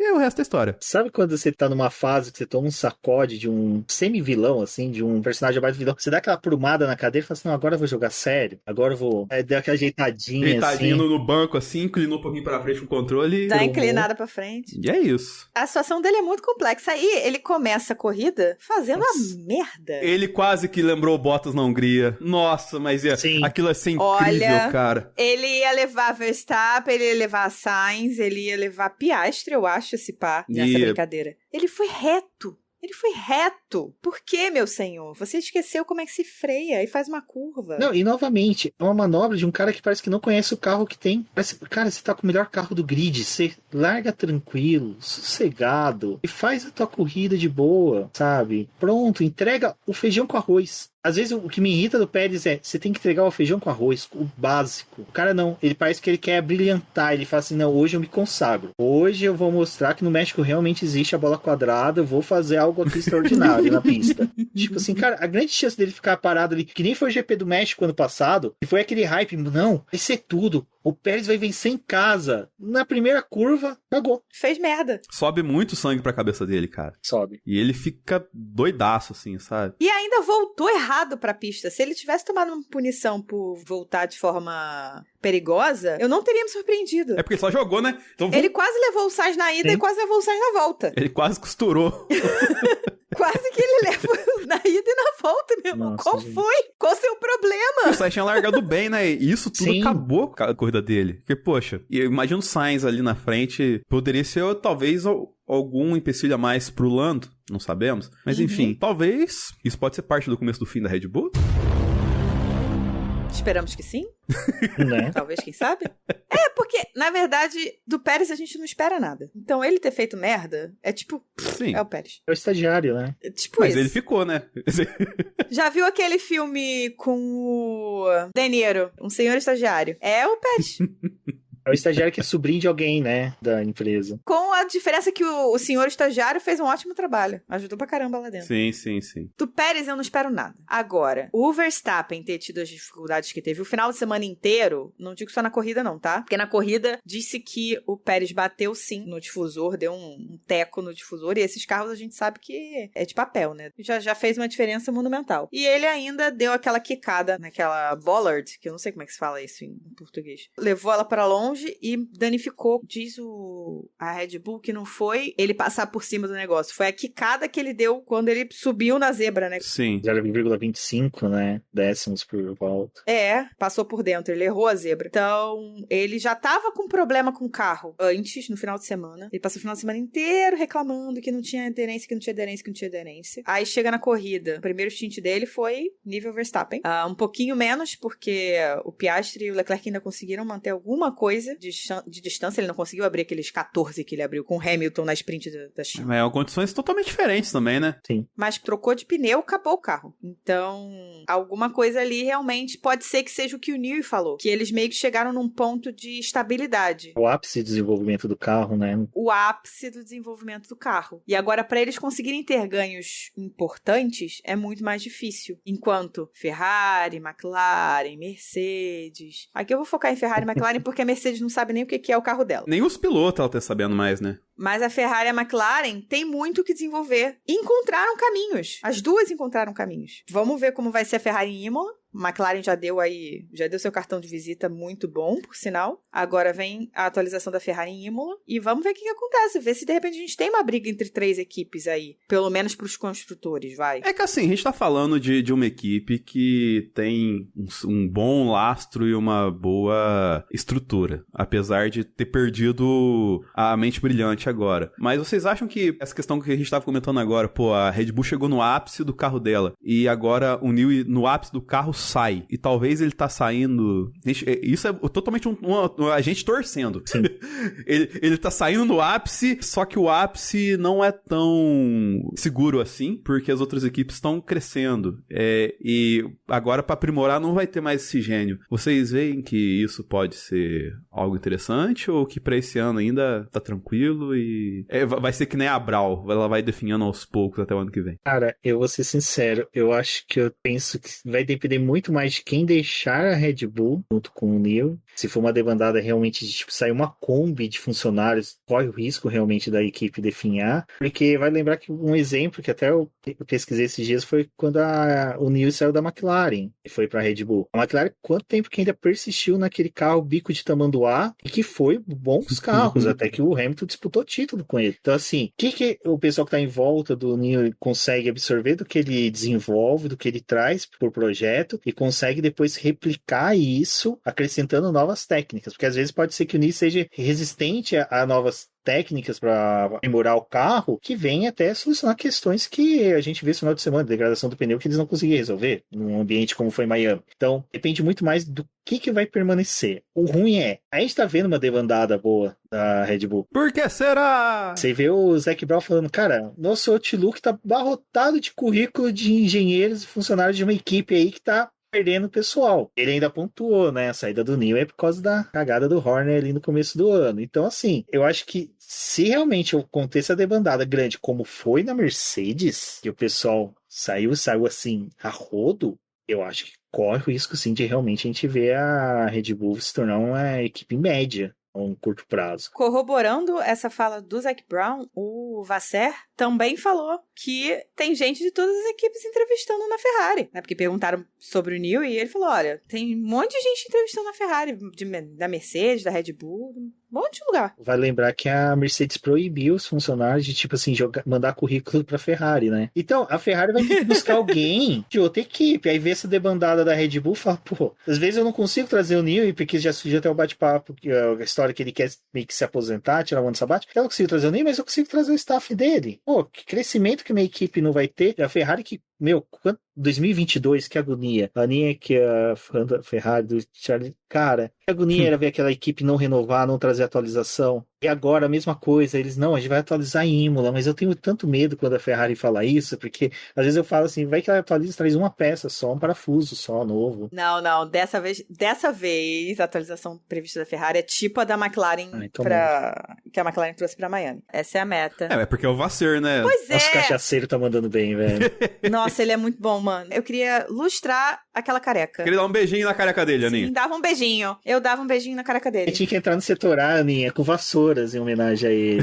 Speaker 3: e o resto é história.
Speaker 4: Sabe quando você tá numa fase que você toma um sacode de um semi-vilão, assim, de um personagem abaixo do vilão, você dá aquela prumada na cadeira e fala assim, não, agora eu vou jogar sério, agora eu vou... Aí deu aquela ajeitadinha assim.
Speaker 3: No banco, assim, inclinou um pouquinho pra frente com o controle.
Speaker 2: Dá inclinada pra frente.
Speaker 3: E é isso.
Speaker 2: A situação dele é muito complexa. Aí ele começa a corrida fazendo a merda.
Speaker 3: Ele quase que lembrou o Bottas na Hungria. Nossa, mas aquilo ia ser incrível, cara.
Speaker 2: Ele ia levar Verstappen, ele ia levar Sainz, ele ia levar Piastri, eu acho, esse pá, nessa brincadeira. Ele foi reto. Ele foi reto. Por quê, meu senhor? Você esqueceu como é que se freia e faz uma curva.
Speaker 4: Não, e novamente, é uma manobra de um cara que parece que não conhece o carro que tem. Parece, cara, você tá com o melhor carro do grid. Você larga tranquilo, sossegado e faz a tua corrida de boa, sabe? Pronto, entrega o feijão com arroz. Às vezes o que me irrita do Pérez é, você tem que entregar o feijão com arroz, o básico. O cara não, ele parece que ele quer brilhantar, ele fala assim, não, hoje eu me consagro. Hoje eu vou mostrar que no México realmente existe a bola quadrada, eu vou fazer algo aqui extraordinário na pista. Tipo assim, cara, a grande chance dele ficar parado ali, que nem foi o GP do México ano passado, e foi aquele hype, não, vai ser tudo. O Pérez vai vencer em casa. Na primeira curva, cagou.
Speaker 2: Fez merda.
Speaker 3: Sobe muito sangue pra cabeça dele, cara.
Speaker 4: Sobe.
Speaker 3: E ele fica doidaço, assim, sabe?
Speaker 2: E ainda voltou errado pra pista. Se ele tivesse tomado uma punição por voltar de forma perigosa, eu não teria me surpreendido.
Speaker 3: É porque ele só jogou, né? Então,
Speaker 2: Ele quase levou o Sainz na ida e quase levou o Sainz na volta.
Speaker 3: ele quase costurou.
Speaker 2: Quase que ele levou na ida e na volta, meu irmão.
Speaker 4: Nossa,
Speaker 2: Qual
Speaker 4: gente.
Speaker 2: foi? Qual o seu problema?
Speaker 3: O Sainz tinha largado bem, né? E isso tudo
Speaker 4: Sim.
Speaker 3: acabou com a corrida dele. Porque, poxa, imagina o Sainz ali na frente. Poderia ser, talvez, algum empecilho a mais pro Lando. Não sabemos. Mas, enfim, talvez isso pode ser parte do começo do fim da Red Bull.
Speaker 2: Esperamos que sim.
Speaker 4: Né?
Speaker 2: Talvez, quem sabe? É, porque, na verdade, do Pérez a gente não espera nada. Então, ele ter feito merda é tipo...
Speaker 3: Sim.
Speaker 2: É o Pérez.
Speaker 4: É o estagiário, né?
Speaker 2: É tipo
Speaker 3: Mas
Speaker 2: isso.
Speaker 3: ele ficou, né?
Speaker 2: Já viu aquele filme com o De Niro, um senhor estagiário? É o Pérez.
Speaker 4: É o estagiário que é sobrinho de alguém, né? Da empresa.
Speaker 2: Com a diferença que o senhor estagiário fez um ótimo trabalho. Ajudou pra caramba lá dentro.
Speaker 3: Sim, sim, sim.
Speaker 2: Do Pérez eu não espero nada. Agora, o Verstappen ter tido as dificuldades que teve o final de semana inteiro, não digo só na corrida não, tá? Porque na corrida disse que o Pérez bateu sim no difusor, deu um teco no difusor, e esses carros a gente sabe que é de papel, né? Já fez uma diferença monumental. E ele ainda deu aquela quicada naquela bollard, que eu não sei como é que se fala isso em português. Levou ela pra longe e danificou, diz a Red Bull, que não foi ele passar por cima do negócio, foi a quicada que ele deu quando ele subiu na zebra, né?
Speaker 3: Sim.
Speaker 4: 0,25, né? Décimos por volta.
Speaker 2: É, passou por dentro, ele errou a zebra. Então, ele já tava com problema com o carro antes, no final de semana. Ele passou o final de semana inteiro reclamando que não tinha aderência, que não tinha aderência, que não tinha aderência. Aí chega na corrida, o primeiro stint dele foi nível Verstappen. Um pouquinho menos, porque o Piastri e o Leclerc ainda conseguiram manter alguma coisa de distância. Ele não conseguiu abrir aqueles 14 que ele abriu com o Hamilton na sprint da China.
Speaker 3: É, condições totalmente diferentes também, né?
Speaker 4: Sim.
Speaker 2: Mas trocou de pneu, acabou o carro. Então, alguma coisa ali realmente pode ser que seja o que o Newey falou, que eles meio que chegaram num ponto de estabilidade.
Speaker 4: O ápice de desenvolvimento do carro, né?
Speaker 2: O ápice do desenvolvimento do carro. E agora, para eles conseguirem ter ganhos importantes, é muito mais difícil. Enquanto Ferrari, McLaren, Mercedes... Aqui eu vou focar em Ferrari e McLaren porque a Mercedes não sabe nem o que é o carro dela.
Speaker 3: Nem os pilotos ela tá sabendo mais, né?
Speaker 2: Mas a Ferrari e a McLaren têm muito o que desenvolver. E encontraram caminhos. As duas encontraram caminhos. Vamos ver como vai ser a Ferrari em Imola. McLaren já deu seu cartão de visita muito bom, por sinal. Agora vem a atualização da Ferrari em Imola. E vamos ver o que acontece. Ver se de repente a gente tem uma briga entre 3 equipes aí. Pelo menos pros construtores, vai.
Speaker 3: É que assim, a gente tá falando de uma equipe que tem um bom lastro e uma boa estrutura. Apesar de ter perdido a mente brilhante agora. Mas vocês acham que essa questão que a gente tava comentando agora, pô, a Red Bull chegou no ápice do carro dela. E agora o Newey no ápice do carro sai. E talvez ele tá saindo... Isso é totalmente a gente torcendo. ele tá saindo no ápice, só que o ápice não é tão seguro assim, porque as outras equipes estão crescendo. E agora, pra aprimorar, não vai ter mais esse gênio. Vocês veem que isso pode ser algo interessante ou que pra esse ano ainda tá tranquilo e... vai ser que nem a Brau, ela vai definhando aos poucos até o ano que vem.
Speaker 4: Cara, eu vou ser sincero, eu acho que eu penso que vai depender muito mais de quem deixar a Red Bull junto com o Newey. Se for uma demandada realmente de sair uma Kombi de funcionários, corre o risco realmente da equipe definhar, porque vai lembrar que um exemplo que até eu pesquisei esses dias foi quando o Newey saiu da McLaren e foi pra Red Bull. A McLaren, quanto tempo que ainda persistiu naquele carro bico de tamanduá e que foi bons carros, até que o Hamilton disputou título com ele. Então assim, o que o pessoal que tá em volta do Newey consegue absorver do que ele desenvolve, do que ele traz por projeto e consegue depois replicar isso, acrescentando novas técnicas, porque às vezes pode ser que o NIO seja resistente a novas técnicas para aprimorar o carro, que vem até solucionar questões que a gente vê esse final de semana, degradação do pneu, que eles não conseguiam resolver num ambiente como foi Miami. Então, depende muito mais do que vai permanecer. O ruim é, a gente tá vendo uma debandada boa da Red Bull.
Speaker 3: Por que será?
Speaker 4: Você vê o Zac Brown falando, cara, nosso Outlook tá abarrotado de currículo de engenheiros e funcionários de uma equipe aí que tá perdendo o pessoal. Ele ainda pontuou, né? A saída do Neil é por causa da cagada do Horner ali no começo do ano. Então, assim, eu acho que se realmente acontecer a debandada grande como foi na Mercedes, que o pessoal saiu assim a rodo, eu acho que corre o risco, sim, de realmente a gente ver a Red Bull se tornar uma equipe média a um curto prazo.
Speaker 2: Corroborando essa fala do Zac Brown, o Vasser também falou que tem gente de todas as equipes entrevistando na Ferrari, né? Porque perguntaram sobre o Neil e ele falou, olha, tem um monte de gente entrevistando na Ferrari, da Mercedes, da Red Bull, um monte de lugar.
Speaker 4: Vai lembrar que a Mercedes proibiu os funcionários de, tipo assim, mandar currículo pra Ferrari, né? Então, a Ferrari vai ter que buscar alguém de outra equipe. Aí vê essa debandada da Red Bull e fala, pô, às vezes eu não consigo trazer o Neil, porque já surgiu até o bate-papo, a história que ele quer meio que se aposentar, tirar um ano sabático. Eu não consigo trazer o Neil, mas eu consigo trazer o staff dele. Pô, que crescimento que minha equipe não vai ter. A Ferrari que, 2022, que agonia. A agonia que a Ferrari do Charlie... Cara, que agonia era ver aquela equipe não renovar, não trazer atualização. E agora a mesma coisa, eles, não, a gente vai atualizar em Imola, mas eu tenho tanto medo quando a Ferrari fala isso, porque às vezes eu falo assim, vai que ela atualiza, traz uma peça só, um parafuso só, novo.
Speaker 2: Não, dessa vez a atualização prevista da Ferrari é tipo a da McLaren que a McLaren trouxe pra Miami. Essa é a meta.
Speaker 3: É porque é o Vasser, né?
Speaker 2: Pois é!
Speaker 4: Nosso cachaceiro tá mandando bem, velho.
Speaker 2: Nossa, ele é muito bom, mano. Eu queria lustrar aquela careca.
Speaker 3: Queria dar um beijinho na careca dele, Aninha.
Speaker 2: Sim, dava um beijinho. Eu dava um beijinho na careca dele.
Speaker 4: A gente tinha que entrar no setor A, Aninha, com vassouras em homenagem a ele.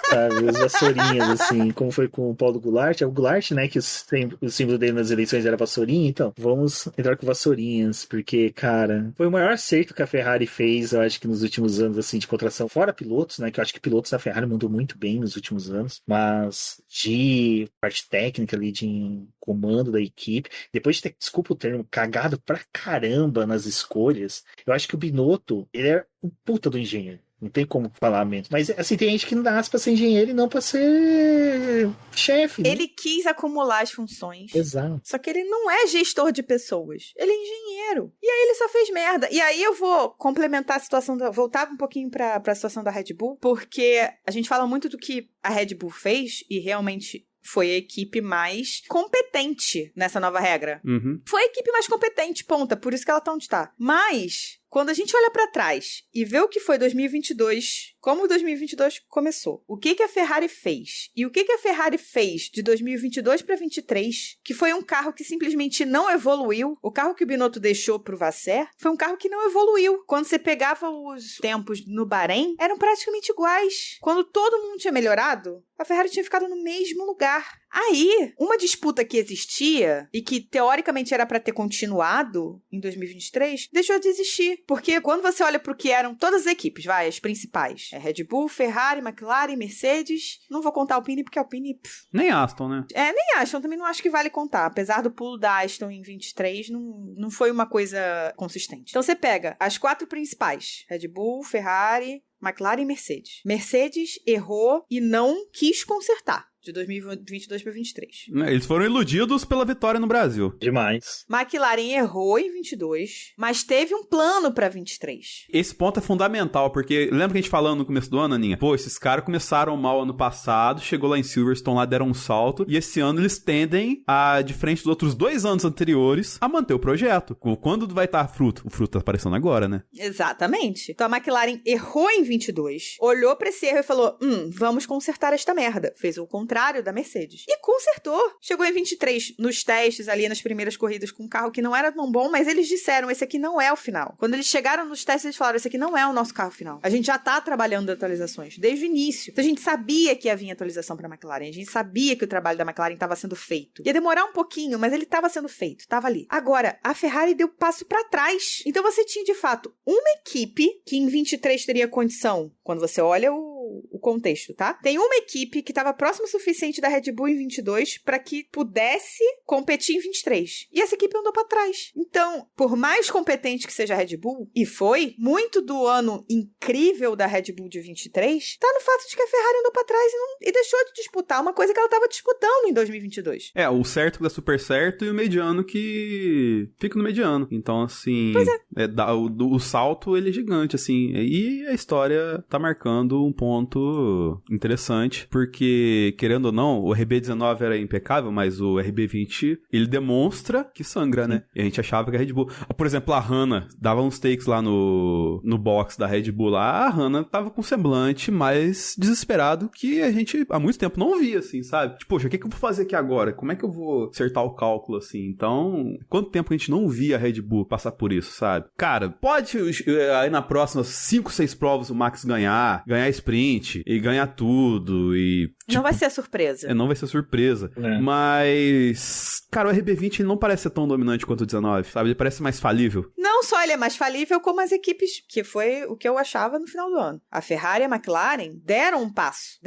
Speaker 4: Sabe, os vassourinhas, assim, como foi com o Paulo Goulart. É o Goulart, né, que o símbolo dele nas eleições era vassourinha. Então, vamos entrar com vassourinhas, porque, cara, foi o maior acerto que a Ferrari fez, eu acho que nos últimos anos, assim, de contratação. Fora pilotos, né, que eu acho que pilotos da Ferrari mandou muito bem nos últimos anos, mas de parte técnica ali, de comando da equipe, depois de ter, desculpa o termo, cagado pra caramba nas escolhas, eu acho que o Binotto, ele é um puta do engenheiro. Não tem como falar mesmo. Mas, assim, tem gente que não nasce pra ser engenheiro e não pra ser chefe, né?
Speaker 2: Ele quis acumular as funções.
Speaker 4: Exato.
Speaker 2: Só que ele não é gestor de pessoas. Ele é engenheiro. E aí ele só fez merda. E aí eu vou complementar a situação, voltar um pouquinho pra situação da Red Bull, porque a gente fala muito do que a Red Bull fez e realmente foi a equipe mais competente nessa nova regra.
Speaker 3: Uhum.
Speaker 2: Foi a equipe mais competente, ponta. Por isso que ela tá onde tá. Mas, quando a gente olha pra trás e vê o que foi 2022, como 2022 começou, o que a Ferrari fez e o que a Ferrari fez de 2022 para 2023, que foi um carro que simplesmente não evoluiu. O carro que o Binotto deixou pro Vasser foi um carro que não evoluiu. Quando você pegava os tempos no Bahrein, eram praticamente iguais. Quando todo mundo tinha melhorado, a Ferrari tinha ficado no mesmo lugar. Aí, uma disputa que existia e que teoricamente era para ter continuado em 2023, deixou de existir. Porque quando você olha pro que eram todas as equipes, as principais, Red Bull, Ferrari, McLaren, Mercedes, não vou contar a Alpine porque a Alpine...
Speaker 3: Nem Aston, né?
Speaker 2: Nem Aston, também não acho que vale contar. Apesar do pulo da Aston em 23, não foi uma coisa consistente. Então você pega as 4 principais, Red Bull, Ferrari, McLaren e Mercedes. Mercedes errou e não quis consertar de 2022 para 2023.
Speaker 3: Eles foram iludidos pela vitória no Brasil.
Speaker 4: Demais.
Speaker 2: McLaren errou em 22, mas teve um plano para 23.
Speaker 3: Esse ponto é fundamental, porque lembra que a gente falando no começo do ano, Aninha? Pô, esses caras começaram mal ano passado, chegou lá em Silverstone, lá deram um salto, e esse ano eles tendem a, de frente dos outros 2 anos anteriores, a manter o projeto. Quando vai estar fruto? O fruto tá aparecendo agora, né?
Speaker 2: Exatamente. Então a McLaren errou em 22, olhou para esse erro e falou, vamos consertar esta merda. Fez o contrário da Mercedes. E consertou. Chegou em 23 nos testes ali, nas primeiras corridas, com um carro que não era tão bom, mas eles disseram, esse aqui não é o final. Quando eles chegaram nos testes, eles falaram, esse aqui não é o nosso carro final. A gente já tá trabalhando em atualizações, desde o início. Então a gente sabia que ia vir atualização pra McLaren, a gente sabia que o trabalho da McLaren estava sendo feito. Ia demorar um pouquinho, mas ele estava sendo feito, estava ali. Agora, a Ferrari deu passo pra trás. Então você tinha, de fato, uma equipe que em 23 teria condição, quando você olha o contexto, tá? Tem uma equipe que estava próxima o suficiente da Red Bull em 22 para que pudesse competir em 23. E essa equipe andou para trás. Então, por mais competente que seja a Red Bull, e foi, muito do ano incrível da Red Bull de 23 tá no fato de que a Ferrari andou para trás e deixou de disputar uma coisa que ela estava disputando em 2022.
Speaker 3: O certo que dá super certo e o mediano que fica no mediano. Então, assim, o salto ele é gigante, assim. E a história tá marcando um ponto interessante, porque, querendo ou não, o RB19 era impecável, mas o RB20, ele demonstra que sangra, né? E a gente achava que a Red Bull... Por exemplo, a Hannah dava uns takes lá no box da Red Bull lá, a Hannah tava com um semblante mais desesperado que a gente há muito tempo não via, assim, sabe? Tipo, poxa, o que eu vou fazer aqui agora? Como é que eu vou acertar o cálculo, assim? Então, quanto tempo a gente não via a Red Bull passar por isso, sabe? Cara, pode aí na próxima 5, 6 provas o Max ganhar sprint e ganhar tudo e...
Speaker 2: Não vai ser surpresa.
Speaker 3: Não vai ser surpresa. Mas, cara, o RB20 ele não parece ser tão dominante quanto o 19, sabe? Ele parece mais falível.
Speaker 2: Não só ele é mais falível, como as equipes, que foi o que eu achava no final do ano. A Ferrari e a McLaren deram um passo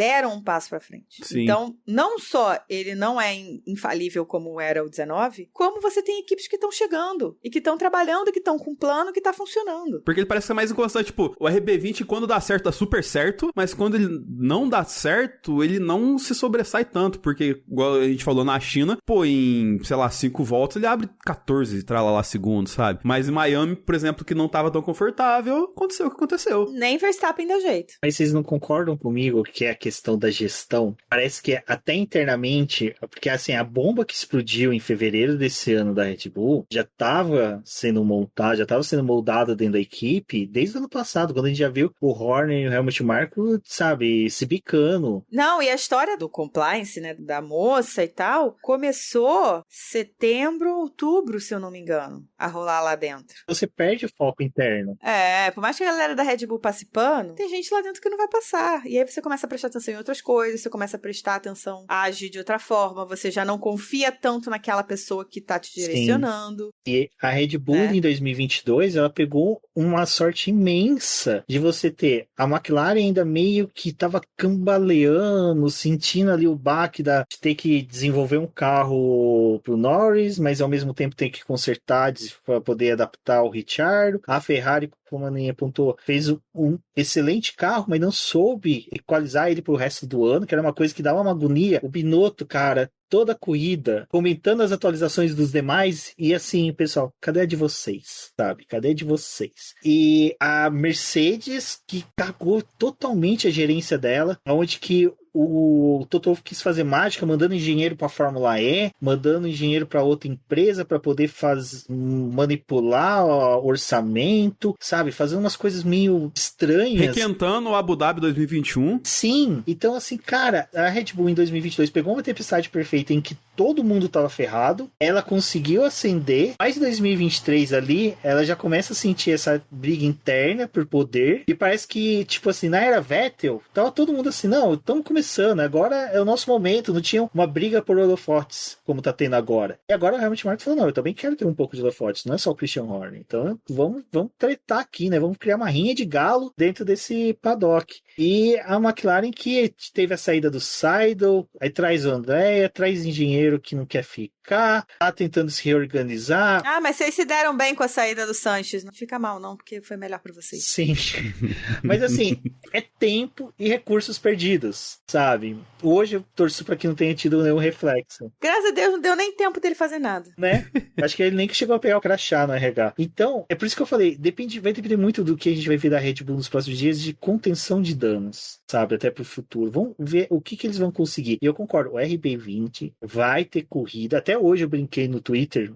Speaker 2: pra frente.
Speaker 3: Sim.
Speaker 2: Então, não só ele não é infalível como era o 19, como você tem equipes que estão chegando e que estão trabalhando e que estão com um plano que tá funcionando.
Speaker 3: Porque ele parece ser mais inconstante. Tipo, o RB20, quando dá certo, dá super certo, mas quando ele não dá certo, ele não se sobressai tanto, porque, igual a gente falou na China, em, sei lá, 5 voltas, ele abre 14 tralala segundos, sabe? Mas em Miami, por exemplo, que não tava tão confortável, aconteceu o que aconteceu.
Speaker 2: Nem Verstappen deu jeito.
Speaker 4: Mas vocês não concordam comigo que é a questão da gestão? Parece que até internamente, porque assim, a bomba que explodiu em fevereiro desse ano da Red Bull já estava sendo montada, já estava sendo moldada dentro da equipe desde o ano passado, quando a gente já viu o Horner e o Helmut Marko, sabe, se bicando.
Speaker 2: Não, e a história do compliance, né, da moça e tal, começou setembro, outubro, se eu não me engano, a rolar lá dentro.
Speaker 4: Você perde o foco interno.
Speaker 2: Por mais que a galera da Red Bull passe pano, tem gente lá dentro que não vai passar. E aí você começa a prestar atenção em outras coisas, você começa a prestar atenção a agir de outra forma, você já não confia tanto naquela pessoa que tá te direcionando.
Speaker 4: Sim. E a Red Bull em 2022, ela pegou uma sorte imensa de você ter a McLaren ainda meio que tava cambaleando, sentindo ali o baque de ter que desenvolver um carro pro Norris, mas ao mesmo tempo ter que consertar para poder adaptar o Ricciardo. A Ferrari, como a Aninha apontou, fez um excelente carro, mas não soube equalizar ele pro resto do ano, que era uma coisa que dava uma agonia. O Binotto, cara, toda a corrida, comentando as atualizações dos demais, e assim, pessoal, cadê a de vocês? Sabe? Cadê a de vocês? E a Mercedes, que cagou totalmente a gerência dela, onde que o Toto quis fazer mágica, mandando engenheiro para a Fórmula E, mandando engenheiro para outra empresa para poder manipular o orçamento, sabe? Fazendo umas coisas meio estranhas.
Speaker 3: Requentando o Abu Dhabi 2021.
Speaker 4: Sim. Então, assim, cara, a Red Bull em 2022 pegou uma tempestade perfeita em que todo mundo tava ferrado, ela conseguiu ascender, mas em 2023 ali, ela já começa a sentir essa briga interna por poder, e parece que, tipo assim, na era Vettel, tava todo mundo assim, não, estamos começando, agora é o nosso momento, não tinha uma briga por holofotes, como tá tendo agora. E agora o Helmut Marko falou, não, eu também quero ter um pouco de holofotes, não é só o Christian Horner, então vamos tretar aqui, né, vamos criar uma rinha de galo dentro desse paddock. E a McLaren que teve a saída do Seidel, aí traz o Andrea, traz engenheiro que não quer ficar, tá tentando se reorganizar.
Speaker 2: Mas vocês se deram bem com a saída do Sanches, não fica mal não, porque foi melhor pra vocês.
Speaker 4: Sim, mas assim, é tempo e recursos perdidos, sabe? Hoje eu torço pra que não tenha tido nenhum reflexo.
Speaker 2: Graças a Deus não deu nem tempo dele fazer nada.
Speaker 4: Né? Acho que ele nem que chegou a pegar o crachá no RH. Então, é por isso que eu falei, vai depender muito do que a gente vai ver da Red Bull nos próximos dias de contenção de danos, sabe? Até pro futuro. Vamos ver o que eles vão conseguir. E eu concordo, o RB20 vai ter corrida. Até hoje eu brinquei no Twitter,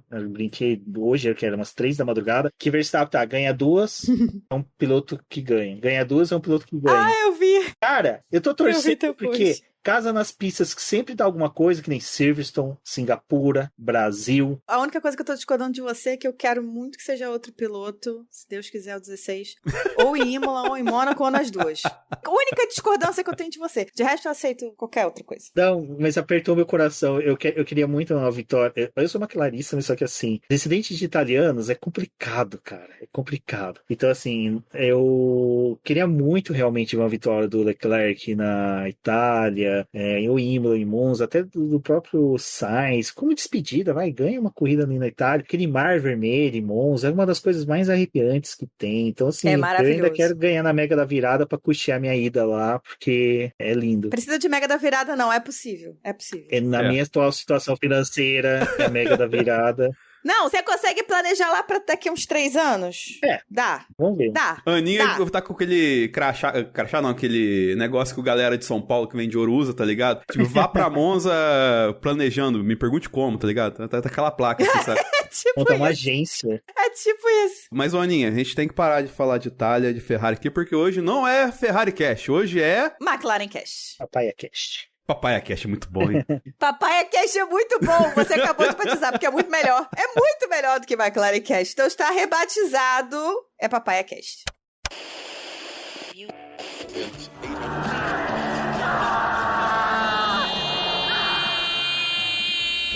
Speaker 4: hoje, que era umas 3 da madrugada, que Verstappen ganha 2, é um piloto que ganha. Ganha 2 é um piloto que ganha.
Speaker 2: Eu vi.
Speaker 4: Cara, eu tô torcendo porque casa nas pistas que sempre dá alguma coisa, que nem Silverstone, Singapura, Brasil.
Speaker 2: A única coisa que eu tô discordando de você é que eu quero muito que seja outro piloto, se Deus quiser, o 16, ou em Imola, ou em Mônaco, ou nas duas. A única discordância que eu tenho de você. De resto, eu aceito qualquer outra coisa.
Speaker 4: Não, mas apertou meu coração. Eu queria muito uma vitória. Eu sou uma clarissa, mas só que assim, descendente de italianos é complicado, cara. É complicado. Então, assim, eu queria muito realmente uma vitória do Leclerc na Itália, em Imola, em Monza, até do próprio Sainz. Como despedida, vai, ganha uma corrida ali na Itália. Aquele mar vermelho em Monza é uma das coisas mais arrepiantes que tem. Então, assim, eu ainda quero ganhar na Mega da Virada pra custear minha ida lá, porque é lindo.
Speaker 2: Precisa de Mega da Virada, não. É possível. É possível.
Speaker 4: Na minha atual situação financeira, é a Mega da Virada.
Speaker 2: Não, você consegue planejar lá pra daqui a uns 3 anos? Dá.
Speaker 4: Vamos ver.
Speaker 2: Dá.
Speaker 3: Aninha tá com aquele crachá não, aquele negócio que o galera de São Paulo que vende ouro usa, tá ligado? Tipo, vá pra Monza planejando, me pergunte como, tá ligado? Tá aquela placa assim, sabe?
Speaker 2: É tipo
Speaker 4: Monta uma agência.
Speaker 2: É tipo isso.
Speaker 3: Mas, Aninha, a gente tem que parar de falar de Itália, de Ferrari aqui, porque hoje não é Ferrari Cash, hoje é...
Speaker 2: McLaren Cash.
Speaker 4: Papaya Cast.
Speaker 3: Papaya Cash é muito bom, hein?
Speaker 2: Papaya Cash é muito bom. Você acabou de batizar, porque é muito melhor. É muito melhor do que McLaren Cash. Então está rebatizado. É Papaya Cash.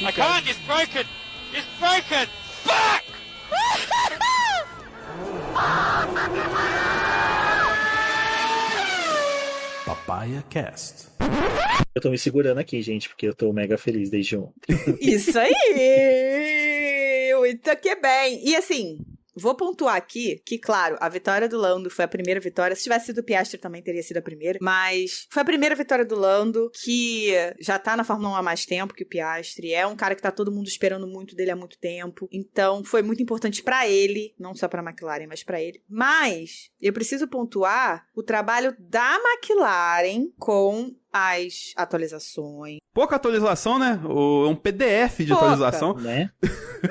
Speaker 5: I can't, it's broken! It's broken! Fuck!
Speaker 6: Papaya Cast.
Speaker 4: Eu tô me segurando aqui, gente, porque eu tô mega feliz desde ontem.
Speaker 2: Isso aí! Muito que bem. E assim, vou pontuar aqui que, claro, a vitória do Lando foi a primeira vitória. Se tivesse sido o Piastri, também teria sido a primeira. Mas foi a primeira vitória do Lando, que já tá na Fórmula 1 há mais tempo que o Piastri. É um cara que tá todo mundo esperando muito dele há muito tempo. Então, foi muito importante pra ele, não só pra McLaren, mas pra ele. Mas, eu preciso pontuar o trabalho da McLaren com as atualizações.
Speaker 3: Pouca atualização, né? É um PDF de atualização.
Speaker 4: Né?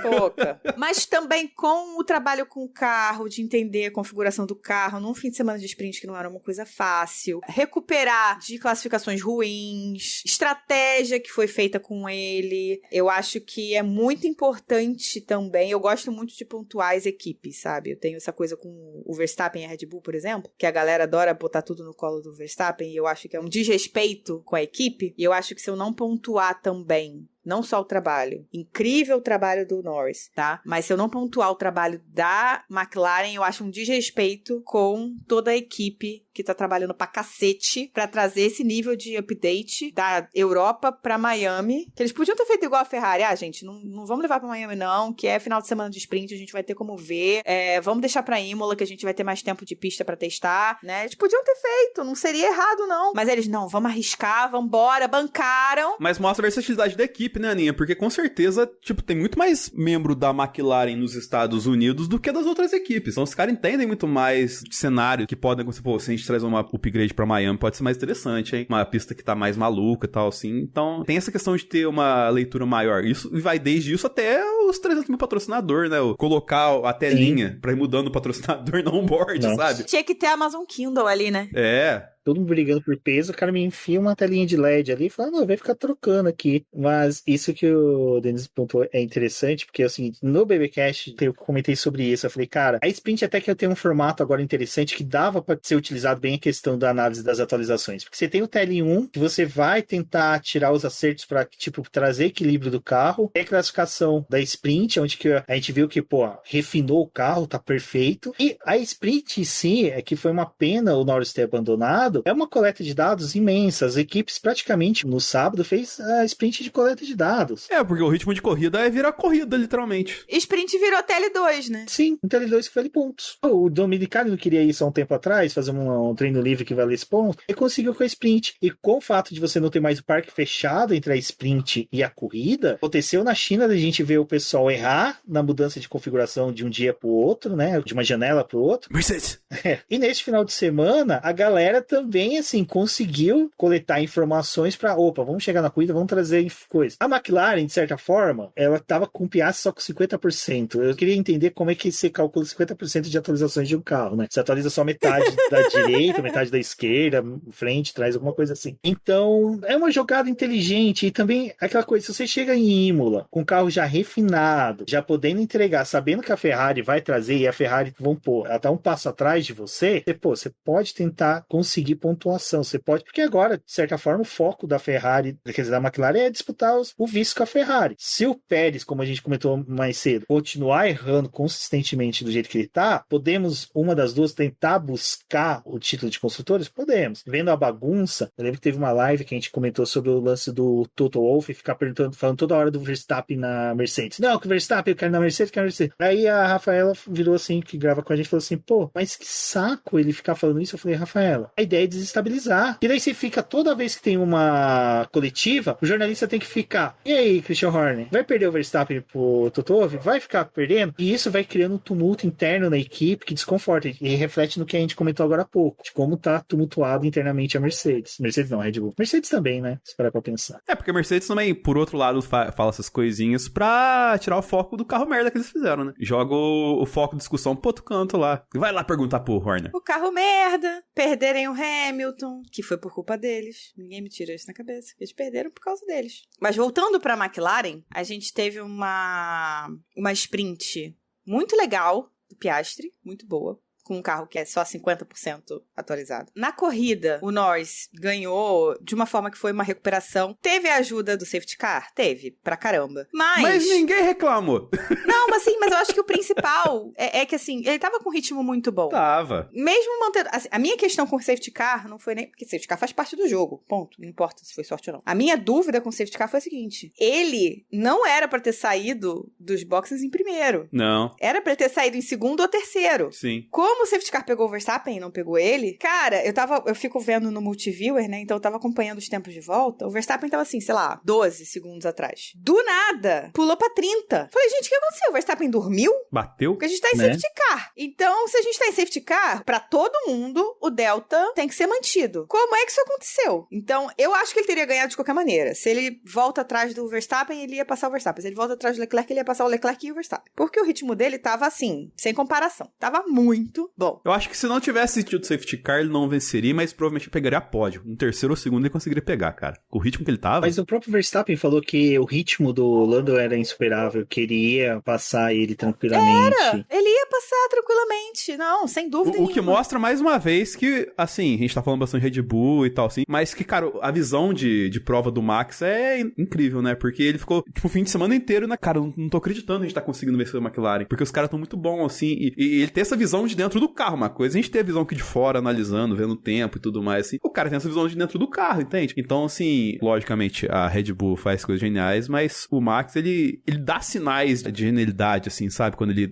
Speaker 2: Pouca. Mas também com o trabalho com o carro, de entender a configuração do carro, num fim de semana de sprint que não era uma coisa fácil. Recuperar de classificações ruins. Estratégia que foi feita com ele. Eu acho que é muito importante também. Eu gosto muito de pontuar as equipes, sabe? Eu tenho essa coisa com o Verstappen e a Red Bull, por exemplo, que a galera adora botar tudo no colo do Verstappen, e eu acho que é um desrespeito com a equipe, e eu acho que se eu não pontuar também, não só o trabalho, incrível o trabalho do Norris, tá? Mas se eu não pontuar o trabalho da McLaren, eu acho um desrespeito com toda a equipe que tá trabalhando pra cacete pra trazer esse nível de update da Europa pra Miami, que eles podiam ter feito igual a Ferrari. Gente, não vamos levar pra Miami não, que é final de semana de sprint, a gente vai ter como ver, vamos deixar pra Imola, que a gente vai ter mais tempo de pista pra testar, né? Eles podiam ter feito, não seria errado não. Mas eles, não, vamos arriscar, vambora, bancaram.
Speaker 3: Mas mostra a versatilidade da equipe, né, Aninha? Porque com certeza, tipo, tem muito mais membro da McLaren nos Estados Unidos do que das outras equipes. Então os caras entendem muito mais de cenário que podem acontecer. Pô, se a gente traz uma upgrade pra Miami, pode ser mais interessante, hein? Uma pista que tá mais maluca e tal, assim. Então tem essa questão de ter uma leitura maior. Isso vai desde isso até os 300 mil patrocinadores, né? Colocar a telinha pra ir mudando o patrocinador no onboard, sabe?
Speaker 2: Tinha que ter a Amazon Kindle ali, né?
Speaker 3: É.
Speaker 4: Todo mundo brigando por peso, o cara me enfia uma telinha de LED ali e fala, não, vai ficar trocando aqui. Mas isso que o Denis pontuou é interessante, porque é o seguinte, no BBcast eu comentei sobre isso, eu falei, cara, a Sprint até que tem um formato agora interessante que dava para ser utilizado bem a questão da análise das atualizações, porque você tem o TL1, que você vai tentar tirar os acertos para, tipo, trazer equilíbrio do carro, tem a classificação da Sprint, onde que a gente viu que, pô, refinou o carro, tá perfeito, e a Sprint em si, é que foi uma pena o Norris ter abandonado, é uma coleta de dados imensa. As equipes praticamente no sábado fez a sprint de coleta de dados.
Speaker 3: É, porque o ritmo de corrida é virar corrida, literalmente.
Speaker 2: Sprint virou TL2, né?
Speaker 4: Sim, um TL2 que vale pontos. O Dominicali não queria isso há um tempo atrás, fazer um treino livre que valesse pontos, e conseguiu com a sprint. E com o fato de você não ter mais o parque fechado entre a sprint e a corrida, aconteceu na China da gente ver pessoal errar na mudança de configuração de um dia pro outro, né? De uma janela pro outro.
Speaker 3: Mercedes!
Speaker 4: E neste final de semana, a galera também, assim, conseguiu coletar informações pra, vamos chegar na corrida, vamos trazer coisas. A McLaren, de certa forma, ela tava com piaças só com 50%. Eu queria entender como é que você calcula 50% de atualizações de um carro, né? Você atualiza só metade da direita, metade da esquerda, frente, trás, alguma coisa assim. Então, é uma jogada inteligente e também aquela coisa, se você chega em Imola com o carro já refinado, já podendo entregar, sabendo que a Ferrari vai trazer e a Ferrari, vamos pôr, ela tá um passo atrás de você, você pode tentar conseguir pontuação, você pode, porque agora, de certa forma, o foco da Ferrari, quer dizer, da McLaren é disputar o vice com a Ferrari. Se o Pérez, como a gente comentou mais cedo, continuar errando consistentemente do jeito que ele tá, podemos, uma das duas, tentar buscar o título de construtores? Podemos. Vendo a bagunça, eu lembro que teve uma live que a gente comentou sobre o lance do Toto Wolff ficar perguntando, falando toda hora do Verstappen na Mercedes. Não, que o Verstappen, eu quero na Mercedes, quero na Mercedes. Aí a Rafaela virou assim, que grava com a gente, falou assim, mas que saco ele ficar falando isso. Eu falei, Rafaela, a ideia é desestabilizar. E daí você fica, toda vez que tem uma coletiva, o jornalista tem que ficar, e aí, Christian Horner, vai perder o Verstappen pro Toto Wolff? Vai ficar perdendo? E isso vai criando um tumulto interno na equipe que desconforta e reflete no que a gente comentou agora há pouco, de como tá tumultuado internamente a Mercedes. Mercedes não, Red Bull. Mercedes também, né? Se parar pra pensar.
Speaker 3: Porque a Mercedes também, por outro lado, fala essas coisinhas pra tirar o foco do carro merda que eles fizeram, né? Joga o foco de discussão pro outro canto lá. Vai lá perguntar pro Horner.
Speaker 2: O carro merda, perderem o Hamilton, que foi por culpa deles. Ninguém me tira isso na cabeça. Eles perderam por causa deles. Mas voltando pra McLaren, a gente teve uma sprint muito legal do Piastri, muito boa, com um carro que é só 50% atualizado. Na corrida, o Norris ganhou de uma forma que foi uma recuperação. Teve a ajuda do safety car? Teve, pra caramba.
Speaker 3: Mas ninguém reclamou.
Speaker 2: Não, mas eu acho que o principal é que, assim, ele tava com um ritmo muito bom.
Speaker 3: Tava.
Speaker 2: Mesmo mantendo... Assim, a minha questão com o safety car não foi nem... Porque safety car faz parte do jogo, ponto. Não importa se foi sorte ou não. A minha dúvida com o safety car foi a seguinte. Ele não era pra ter saído dos boxes em primeiro.
Speaker 3: Não.
Speaker 2: Era pra ter saído em segundo ou terceiro.
Speaker 3: Sim.
Speaker 2: Como o safety car pegou o Verstappen e não pegou ele, cara, eu fico vendo no multiviewer, né? Então eu tava acompanhando os tempos de volta. O Verstappen tava assim, sei lá, 12 segundos atrás. Do nada, pulou pra 30. Falei, gente, o que aconteceu? O Verstappen dormiu?
Speaker 3: Bateu?
Speaker 2: Porque a gente tá em safety car. Então, se a gente tá em safety car, pra todo mundo, o Delta tem que ser mantido. Como é que isso aconteceu? Então, eu acho que ele teria ganhado de qualquer maneira. Se ele volta atrás do Verstappen, ele ia passar o Verstappen. Se ele volta atrás do Leclerc, ele ia passar o Leclerc e o Verstappen. Porque o ritmo dele tava assim, sem comparação. Tava muito bom.
Speaker 3: Eu acho que se não tivesse tido safety car, ele não venceria, mas provavelmente pegaria pódio. Um terceiro ou segundo ele conseguiria pegar, cara. Com o ritmo que ele tava.
Speaker 4: Mas o próprio Verstappen falou que o ritmo do Lando era insuperável, que ele ia passar ele tranquilamente.
Speaker 2: Ele ia passar tranquilamente. Não, sem dúvida nenhuma.
Speaker 3: O que mostra mais uma vez que, assim, a gente tá falando bastante de Red Bull e tal, assim, mas que, cara, a visão de prova do Max é incrível, né? Porque ele ficou, tipo, o fim de semana inteiro, né? Cara, não tô acreditando que a gente tá conseguindo vencer o McLaren. Porque os caras tão muito bons, assim, e ele tem essa visão de dentro do carro, uma coisa. A gente tem a visão aqui de fora, analisando, vendo o tempo e tudo mais, assim. O cara tem essa visão de dentro do carro, entende? Então, assim, logicamente, a Red Bull faz coisas geniais, mas o Max, ele dá sinais de genialidade, assim, sabe? Quando ele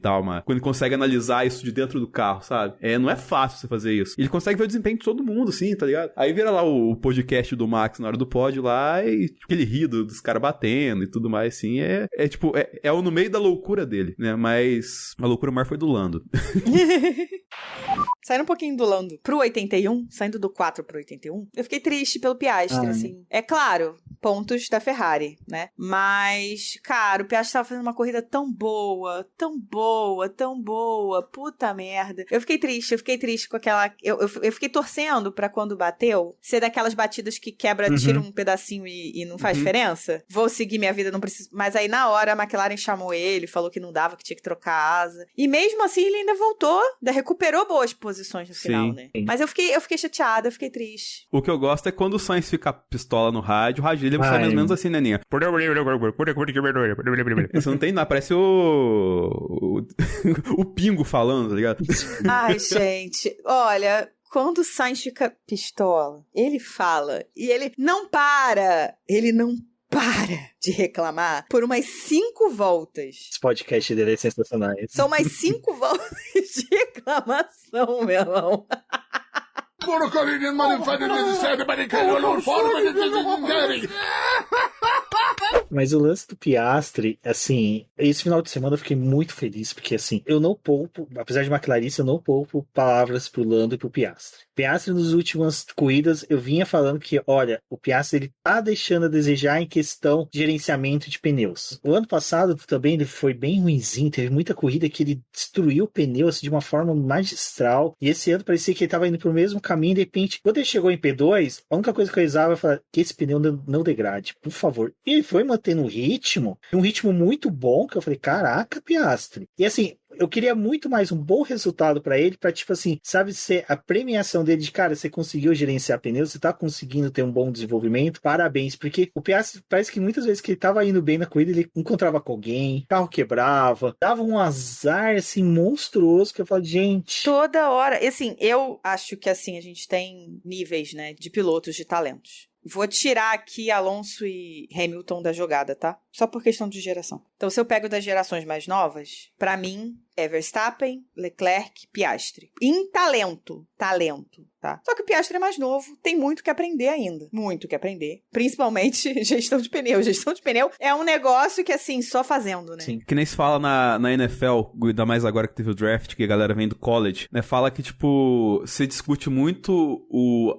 Speaker 3: consegue analisar isso de dentro do carro, sabe? Não é fácil você fazer isso. Ele consegue ver o desempenho de todo mundo, assim, tá ligado? Aí vira lá o podcast do Max na hora do pódio lá e tipo, ele ri dos caras batendo e tudo mais, assim. É no meio da loucura dele, né? Mas a loucura maior foi do Lando.
Speaker 2: Saindo um pouquinho do Lando pro 81, saindo do 4 pro 81, eu fiquei triste pelo Piastri, assim. É claro, pontos da Ferrari, né? Mas, cara, o Piastri tava fazendo uma corrida tão boa, tão boa, tão boa, puta merda. Eu fiquei triste com aquela... Eu fiquei torcendo pra quando bateu, ser daquelas batidas que quebra, tira um pedacinho e não faz diferença. Vou seguir minha vida, não preciso... Mas aí, na hora, a McLaren chamou ele, falou que não dava, que tinha que trocar a asa. E mesmo assim, ele ainda voltou, ainda recuperou boas posições no final, né? Mas eu fiquei chateada, eu fiquei triste.
Speaker 3: O que eu gosto é quando o Sainz fica pistola no rádio, o rádio dele sai mais ou menos assim, neninha. Você não tem nada, parece o Pingo falando, tá ligado?
Speaker 2: Ai, gente, olha... Quando o Sainz fica pistola, ele fala e ele não para de reclamar por umas 5 voltas.
Speaker 4: Esse podcast dele é sensacional.
Speaker 2: São mais 5 voltas de reclamação, meu irmão.
Speaker 4: Mas o lance do Piastri, assim, esse final de semana eu fiquei muito feliz, porque assim, eu não poupo, apesar de McLarice, eu não poupo palavras pro Lando e pro Piastri. Piastri, nas últimas corridas, eu vinha falando que, olha, o Piastri, ele tá deixando a desejar em questão de gerenciamento de pneus. O ano passado também ele foi bem ruinzinho, teve muita corrida que ele destruiu o pneu, assim, de uma forma magistral, e esse ano parecia que ele tava indo pro mesmo caminho, de repente, quando ele chegou em P2, a única coisa que eu rezava é falar que esse pneu não degrade, por favor. E ele foi mantendo um ritmo muito bom, que eu falei, caraca, Piastri. E assim, eu queria muito mais um bom resultado pra ele, pra tipo assim, sabe, ser a premiação dele de, cara, você conseguiu gerenciar pneus, você tá conseguindo ter um bom desenvolvimento, parabéns, porque o Piastri parece que muitas vezes que ele tava indo bem na corrida, ele encontrava com alguém, o carro quebrava, dava um azar, assim, monstruoso, que eu falo, gente...
Speaker 2: Toda hora, e assim, eu acho que assim, a gente tem níveis, né, de pilotos, de talentos. Vou tirar aqui Alonso e Hamilton da jogada, tá? Só por questão de geração. Então, se eu pego das gerações mais novas, pra mim, é Verstappen, Leclerc, Piastri. Em talento, tá? Só que o Piastri é mais novo, tem muito que aprender ainda. Muito que aprender. Principalmente gestão de pneu. Gestão de pneu é um negócio que, assim, só fazendo, né?
Speaker 3: Sim. Que nem se fala na NFL, ainda mais agora que teve o draft, que a galera vem do college, né? Fala que, tipo, se discute muito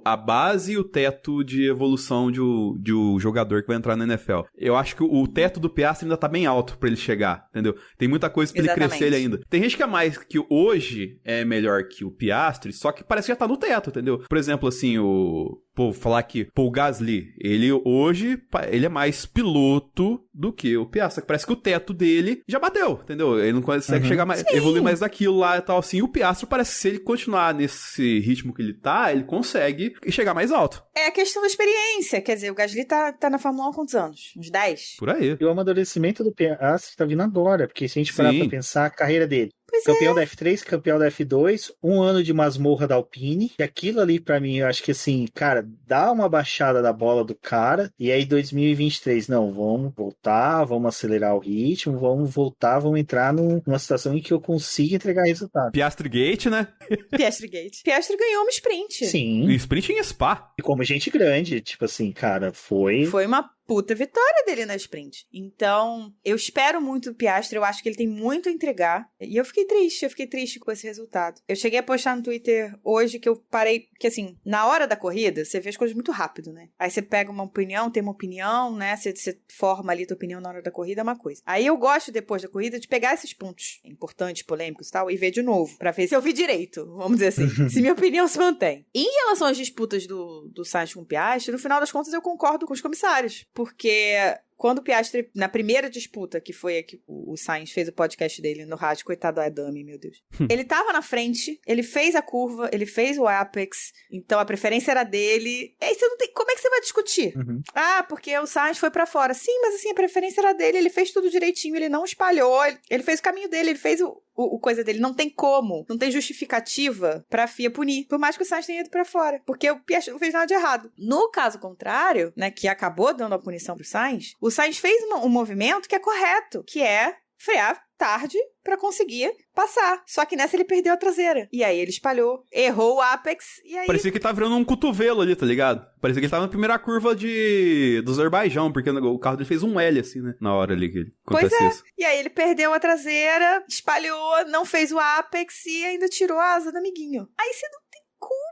Speaker 3: a base e o teto de evolução de um jogador que vai entrar na NFL. Eu acho que o teto do Piastri ainda tá bem alto pra ele chegar, entendeu? Tem muita coisa pra ele crescer ele ainda. Tem gente que é mais que hoje é melhor que o Piastri, só que parece que já tá no teto, entendeu? Por exemplo, assim, vou falar aqui, o Gasly, ele hoje, ele é mais piloto do que o Piastri. Parece que o teto dele já bateu, entendeu? Ele não consegue chegar mais, evoluir mais daquilo lá e tal, assim. O Piastri parece que se ele continuar nesse ritmo que ele tá, ele consegue chegar mais alto.
Speaker 2: É a questão da experiência, quer dizer, o Gasly tá na Fórmula 1 há quantos anos? Uns 10?
Speaker 3: Por aí.
Speaker 4: E o amadurecimento do Piastri tá vindo agora, porque se a gente parar pra pensar a carreira dele, campeão da F3, campeão da F2, um ano de masmorra da Alpine, e aquilo ali pra mim, eu acho que assim, cara, dá uma baixada da bola do cara, e aí 2023, não, vamos voltar, vamos acelerar o ritmo, vamos voltar, vamos entrar numa situação em que eu consiga entregar resultado.
Speaker 3: Piastri Gate, né?
Speaker 2: Piastri Gate. Piastri ganhou uma sprint.
Speaker 4: Sim.
Speaker 3: E sprint em Spa.
Speaker 4: E como gente grande, tipo assim, cara, foi
Speaker 2: uma puta vitória dele na sprint. Então, eu espero muito do Piastri, eu acho que ele tem muito a entregar. E eu fiquei triste com esse resultado. Eu cheguei a postar no Twitter hoje que eu parei, que assim, na hora da corrida, você vê as coisas muito rápido, né? Aí você pega uma opinião, tem uma opinião, né? Você forma ali a tua opinião na hora da corrida, é uma coisa. Aí eu gosto, depois da corrida, de pegar esses pontos importantes, polêmicos e tal, e ver de novo, pra ver se eu vi direito, vamos dizer assim, se minha opinião se mantém. Em relação às disputas do Sainz com o Piastri, no final das contas eu concordo com os comissários, porque quando o Piastri, na primeira disputa, que foi a que o Sainz fez o podcast dele no rádio, coitado do Adami, meu Deus. Ele tava na frente, ele fez a curva, ele fez o apex, então a preferência era dele. E aí você não tem... Como é que você vai discutir? Ah, porque o Sainz foi pra fora. Sim, mas assim, a preferência era dele, ele fez tudo direitinho, ele não espalhou, ele fez o caminho dele, ele fez o coisa dele. Não tem como, não tem justificativa pra FIA punir, por mais que o Sainz tenha ido pra fora, porque o Piastri não fez nada de errado. No caso contrário, né, que acabou dando a punição pro Sainz, o Sainz fez um movimento que é correto, que é frear tarde pra conseguir passar. Só que nessa ele perdeu a traseira. E aí ele espalhou, errou o apex, e aí...
Speaker 3: Parecia que ele tava virando um cotovelo ali, tá ligado? Parecia que ele tava na primeira curva do Azerbaijão, porque o carro dele fez um L, assim, né? Na hora ali que aconteceu isso.
Speaker 2: E aí ele perdeu a traseira, espalhou, não fez o apex e ainda tirou a asa do amiguinho. Aí você não tem como.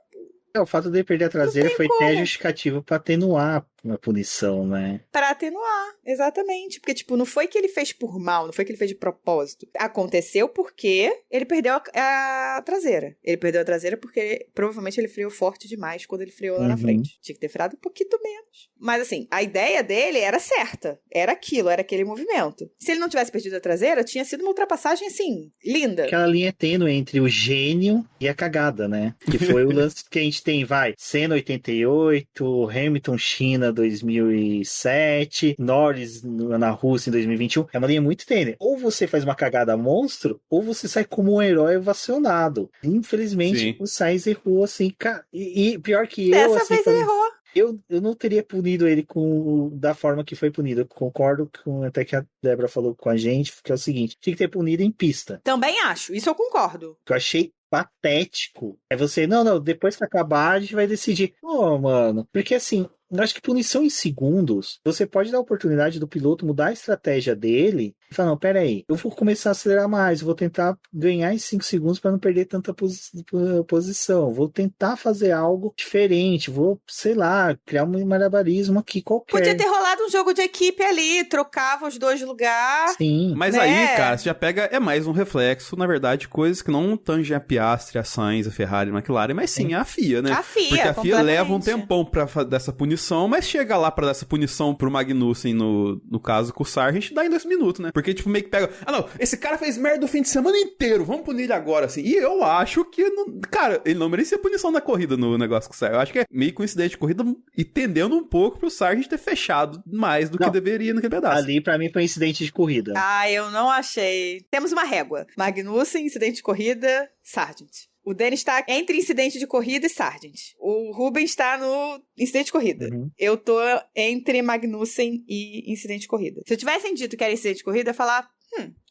Speaker 4: O fato de ele perder a traseira foi até justificativo pra atenuar a punição, né?
Speaker 2: Pra atenuar, exatamente. Porque, tipo, não foi que ele fez por mal, não foi que ele fez de propósito. Aconteceu porque ele perdeu a traseira. Ele perdeu a traseira porque provavelmente ele freou forte demais quando ele freou lá na frente. Tinha que ter freado um pouquinho menos. Mas, assim, a ideia dele era certa. Era aquilo, era aquele movimento. Se ele não tivesse perdido a traseira, tinha sido uma ultrapassagem, assim, linda.
Speaker 4: Aquela linha tênue entre o gênio e a cagada, né? Que foi o lance que a gente tem, Senna 88, Hamilton China 2007, Norris na Rússia em 2021. É uma linha muito tênue. Ou você faz uma cagada monstro, ou você sai como um herói ovacionado. Infelizmente, o Sainz errou, assim, cara. E pior que eu,
Speaker 2: Dessa
Speaker 4: assim...
Speaker 2: vez ele errou.
Speaker 4: Eu não teria punido ele da forma que foi punido. Eu concordo com até que a Débora falou com a gente, que é o seguinte, tinha que ter punido em pista.
Speaker 2: Também acho, isso eu concordo.
Speaker 4: O que eu achei patético é você, não, depois que acabar a gente vai decidir. Mano, porque assim, Eu acho que punição em segundos, você pode dar a oportunidade do piloto mudar a estratégia dele e falar, não, pera aí, eu vou começar a acelerar mais, eu vou tentar ganhar em 5 segundos para não perder tanta posição, vou tentar fazer algo diferente, vou, sei lá, criar um malabarismo aqui qualquer.
Speaker 2: Podia ter rolado um jogo de equipe ali, trocava os dois lugares.
Speaker 4: Sim.
Speaker 3: Mas
Speaker 2: né?
Speaker 3: aí, cara, você já pega, é mais um reflexo, na verdade, coisas que não tangem a Piastri, a Sainz, a Ferrari, a McLaren, mas sim a FIA, né?
Speaker 2: A FIA,
Speaker 3: porque a FIA leva um
Speaker 2: completamente.
Speaker 3: tempão pra dar essa punição, mas chega lá pra dar essa punição pro Magnussen, no caso com o Sargent, dá em 2 minutos, né? Porque, tipo, meio que pega, não, esse cara fez merda o fim de semana inteiro, vamos punir ele agora, assim. E eu acho que, cara, ele não merecia punição na corrida no negócio que saiu. Eu acho que é meio coincidente de corrida e tendendo um pouco pro Sargent ter fechado mais do que deveria naquele pedaço.
Speaker 4: Ali, pra mim, foi um incidente de corrida.
Speaker 2: Ah, eu não achei. Temos uma régua. Magnussen, incidente de corrida, Sargent. O Dennis está entre incidente de corrida e Sargent. O Rubens está no incidente de corrida.
Speaker 4: Uhum.
Speaker 2: Eu tô entre Magnussen e incidente de corrida. Se eu tivessem dito que era incidente de corrida, eu ia falar,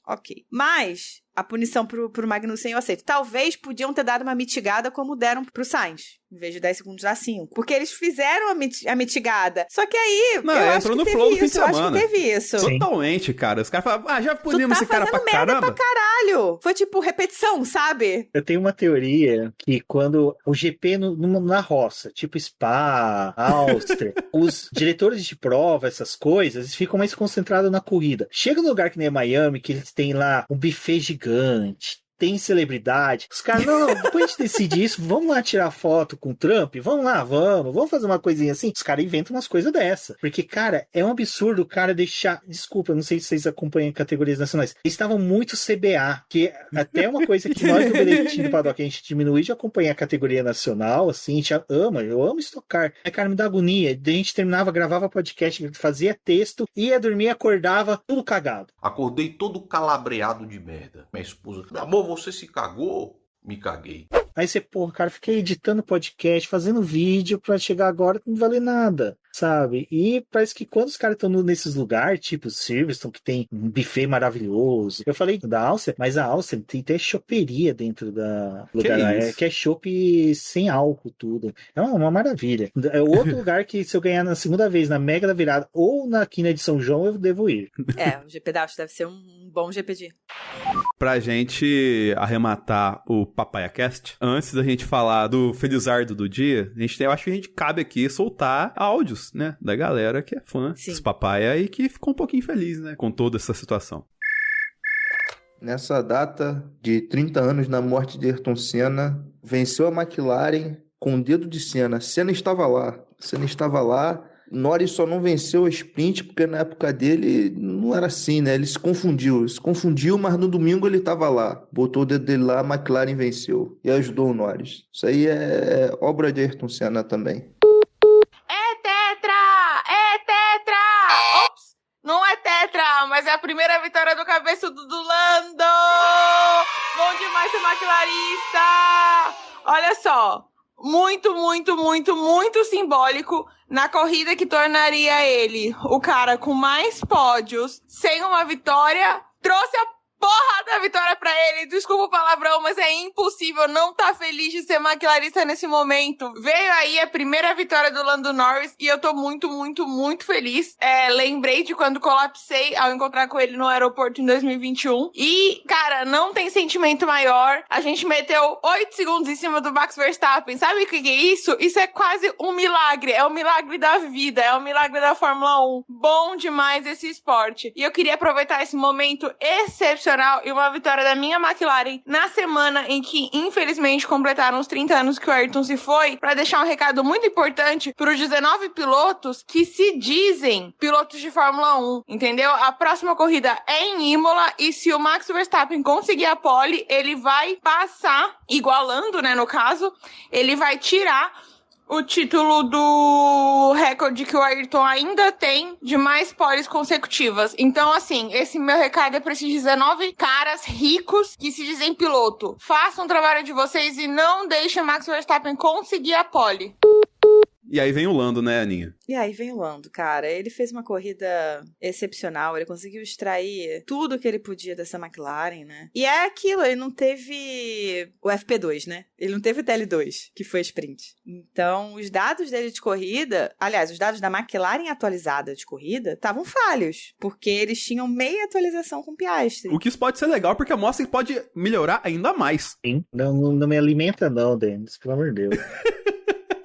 Speaker 2: ok. Mas a punição pro Magnussen eu aceito. Talvez podiam ter dado uma mitigada como deram pro Sainz. Em vez de 10 segundos, dá 5. Porque eles fizeram a mitigada. Só que aí,
Speaker 3: Não,
Speaker 2: eu acho
Speaker 3: entrou
Speaker 2: que
Speaker 3: no flow do
Speaker 2: teve
Speaker 3: fim de
Speaker 2: isso. Eu acho
Speaker 3: semana.
Speaker 2: que teve isso.
Speaker 4: Sim.
Speaker 3: Totalmente, cara. Os caras falam, já punimos esse cara pra
Speaker 2: Tu tá fazendo merda
Speaker 3: caramba.
Speaker 2: pra caralho. Foi tipo repetição, sabe?
Speaker 4: Eu tenho uma teoria que quando o GP na roça, tipo Spa, Áustria, os diretores de prova, essas coisas, eles ficam mais concentrados na corrida. Chega no lugar que nem Miami, que eles têm lá um buffet gigante, tem celebridade. Os caras, não, depois a gente decide isso, vamos lá tirar foto com o Trump? Vamos lá, vamos fazer uma coisinha assim. Os caras inventam umas coisas dessa. Porque, cara, é um absurdo o cara deixar... Desculpa, eu não sei se vocês acompanham categorias nacionais. Eles estavam muito CBA, que até uma coisa que nós do Boletim do Paddock, a gente diminuiu de acompanhar a categoria nacional, assim, a gente eu amo estocar. Aí, cara, me dá agonia. A gente terminava, gravava podcast, fazia texto, ia dormir, acordava, tudo cagado.
Speaker 7: Acordei todo calabreado de merda. Minha esposa, amor, você se cagou? Me caguei.
Speaker 4: Aí você, porra, cara, fiquei editando podcast, fazendo vídeo pra chegar agora não valer nada, sabe? E parece que quando os caras estão nesses lugares, tipo Silverstone, que tem um buffet maravilhoso. Eu falei da Áustria, mas a Áustria tem até choperia dentro da lugar, que é chopp sem álcool, tudo. É uma maravilha. É outro lugar que se eu ganhar na segunda vez, na Mega da Virada ou na Quina de São João, eu devo ir.
Speaker 2: O GP da Áustria deve ser um bom GP de...
Speaker 3: Pra gente arrematar o Papaya Cast, antes da gente falar do Felizardo do dia, eu acho que a gente cabe aqui soltar áudios, né, da galera que é fã dos Papaya e que ficou um pouquinho feliz, né, com toda essa situação.
Speaker 8: Nessa data de 30 anos na morte de Ayrton Senna, venceu a McLaren com o dedo de Senna. Senna estava lá. Norris só não venceu o sprint porque na época dele não era assim, né? Ele se confundiu, mas no domingo ele estava lá. Botou o dedo dele lá, a McLaren venceu e ajudou o Norris. Isso aí é obra de Ayrton Senna também.
Speaker 9: É tetra! Ops! Não é tetra, mas é a primeira vitória do cabeçudo do Lando! Bom demais ser McLarista! Olha só, muito simbólico na corrida que tornaria ele o cara com mais pódios sem uma vitória. Trouxe a porra da vitória pra ele. Desculpa o palavrão, mas é impossível não estar feliz de ser McLarista nesse momento. Veio aí a primeira vitória do Lando Norris e eu tô muito feliz. Lembrei de quando colapsei ao encontrar com ele no aeroporto em 2021. E, cara, não tem sentimento maior. A gente meteu 8 segundos em cima do Max Verstappen. Sabe o que é isso? Isso é quase um milagre. É o milagre da vida. É o milagre da Fórmula 1. Bom demais esse esporte. E eu queria aproveitar esse momento excepcional e uma vitória da minha McLaren na semana em que, infelizmente, completaram os 30 anos que o Ayrton se foi, para deixar um recado muito importante para os 19 pilotos que se dizem pilotos de Fórmula 1, entendeu? A próxima corrida é em Imola e se o Max Verstappen conseguir a pole, ele vai passar, igualando, né, no caso, ele vai tirar o título do recorde que o Ayrton ainda tem de mais poles consecutivas. Então, assim, esse meu recado é para esses 19 caras ricos que se dizem piloto. Façam o trabalho de vocês e não deixem Max Verstappen conseguir a pole.
Speaker 3: E aí vem o Lando, né, Aninha?
Speaker 2: E aí vem o Lando, cara. Ele fez uma corrida excepcional, ele conseguiu extrair tudo que ele podia dessa McLaren, né? E é aquilo, ele não teve o FP2, né? Ele não teve o TL2, que foi sprint. Então, os dados dele de corrida, aliás, os dados da McLaren atualizada de corrida, estavam falhos, porque eles tinham meia atualização com Piastri.
Speaker 3: O que isso pode ser legal, porque mostra que pode melhorar ainda mais.
Speaker 4: Sim. Não me alimenta não, Denis, pelo amor de Deus.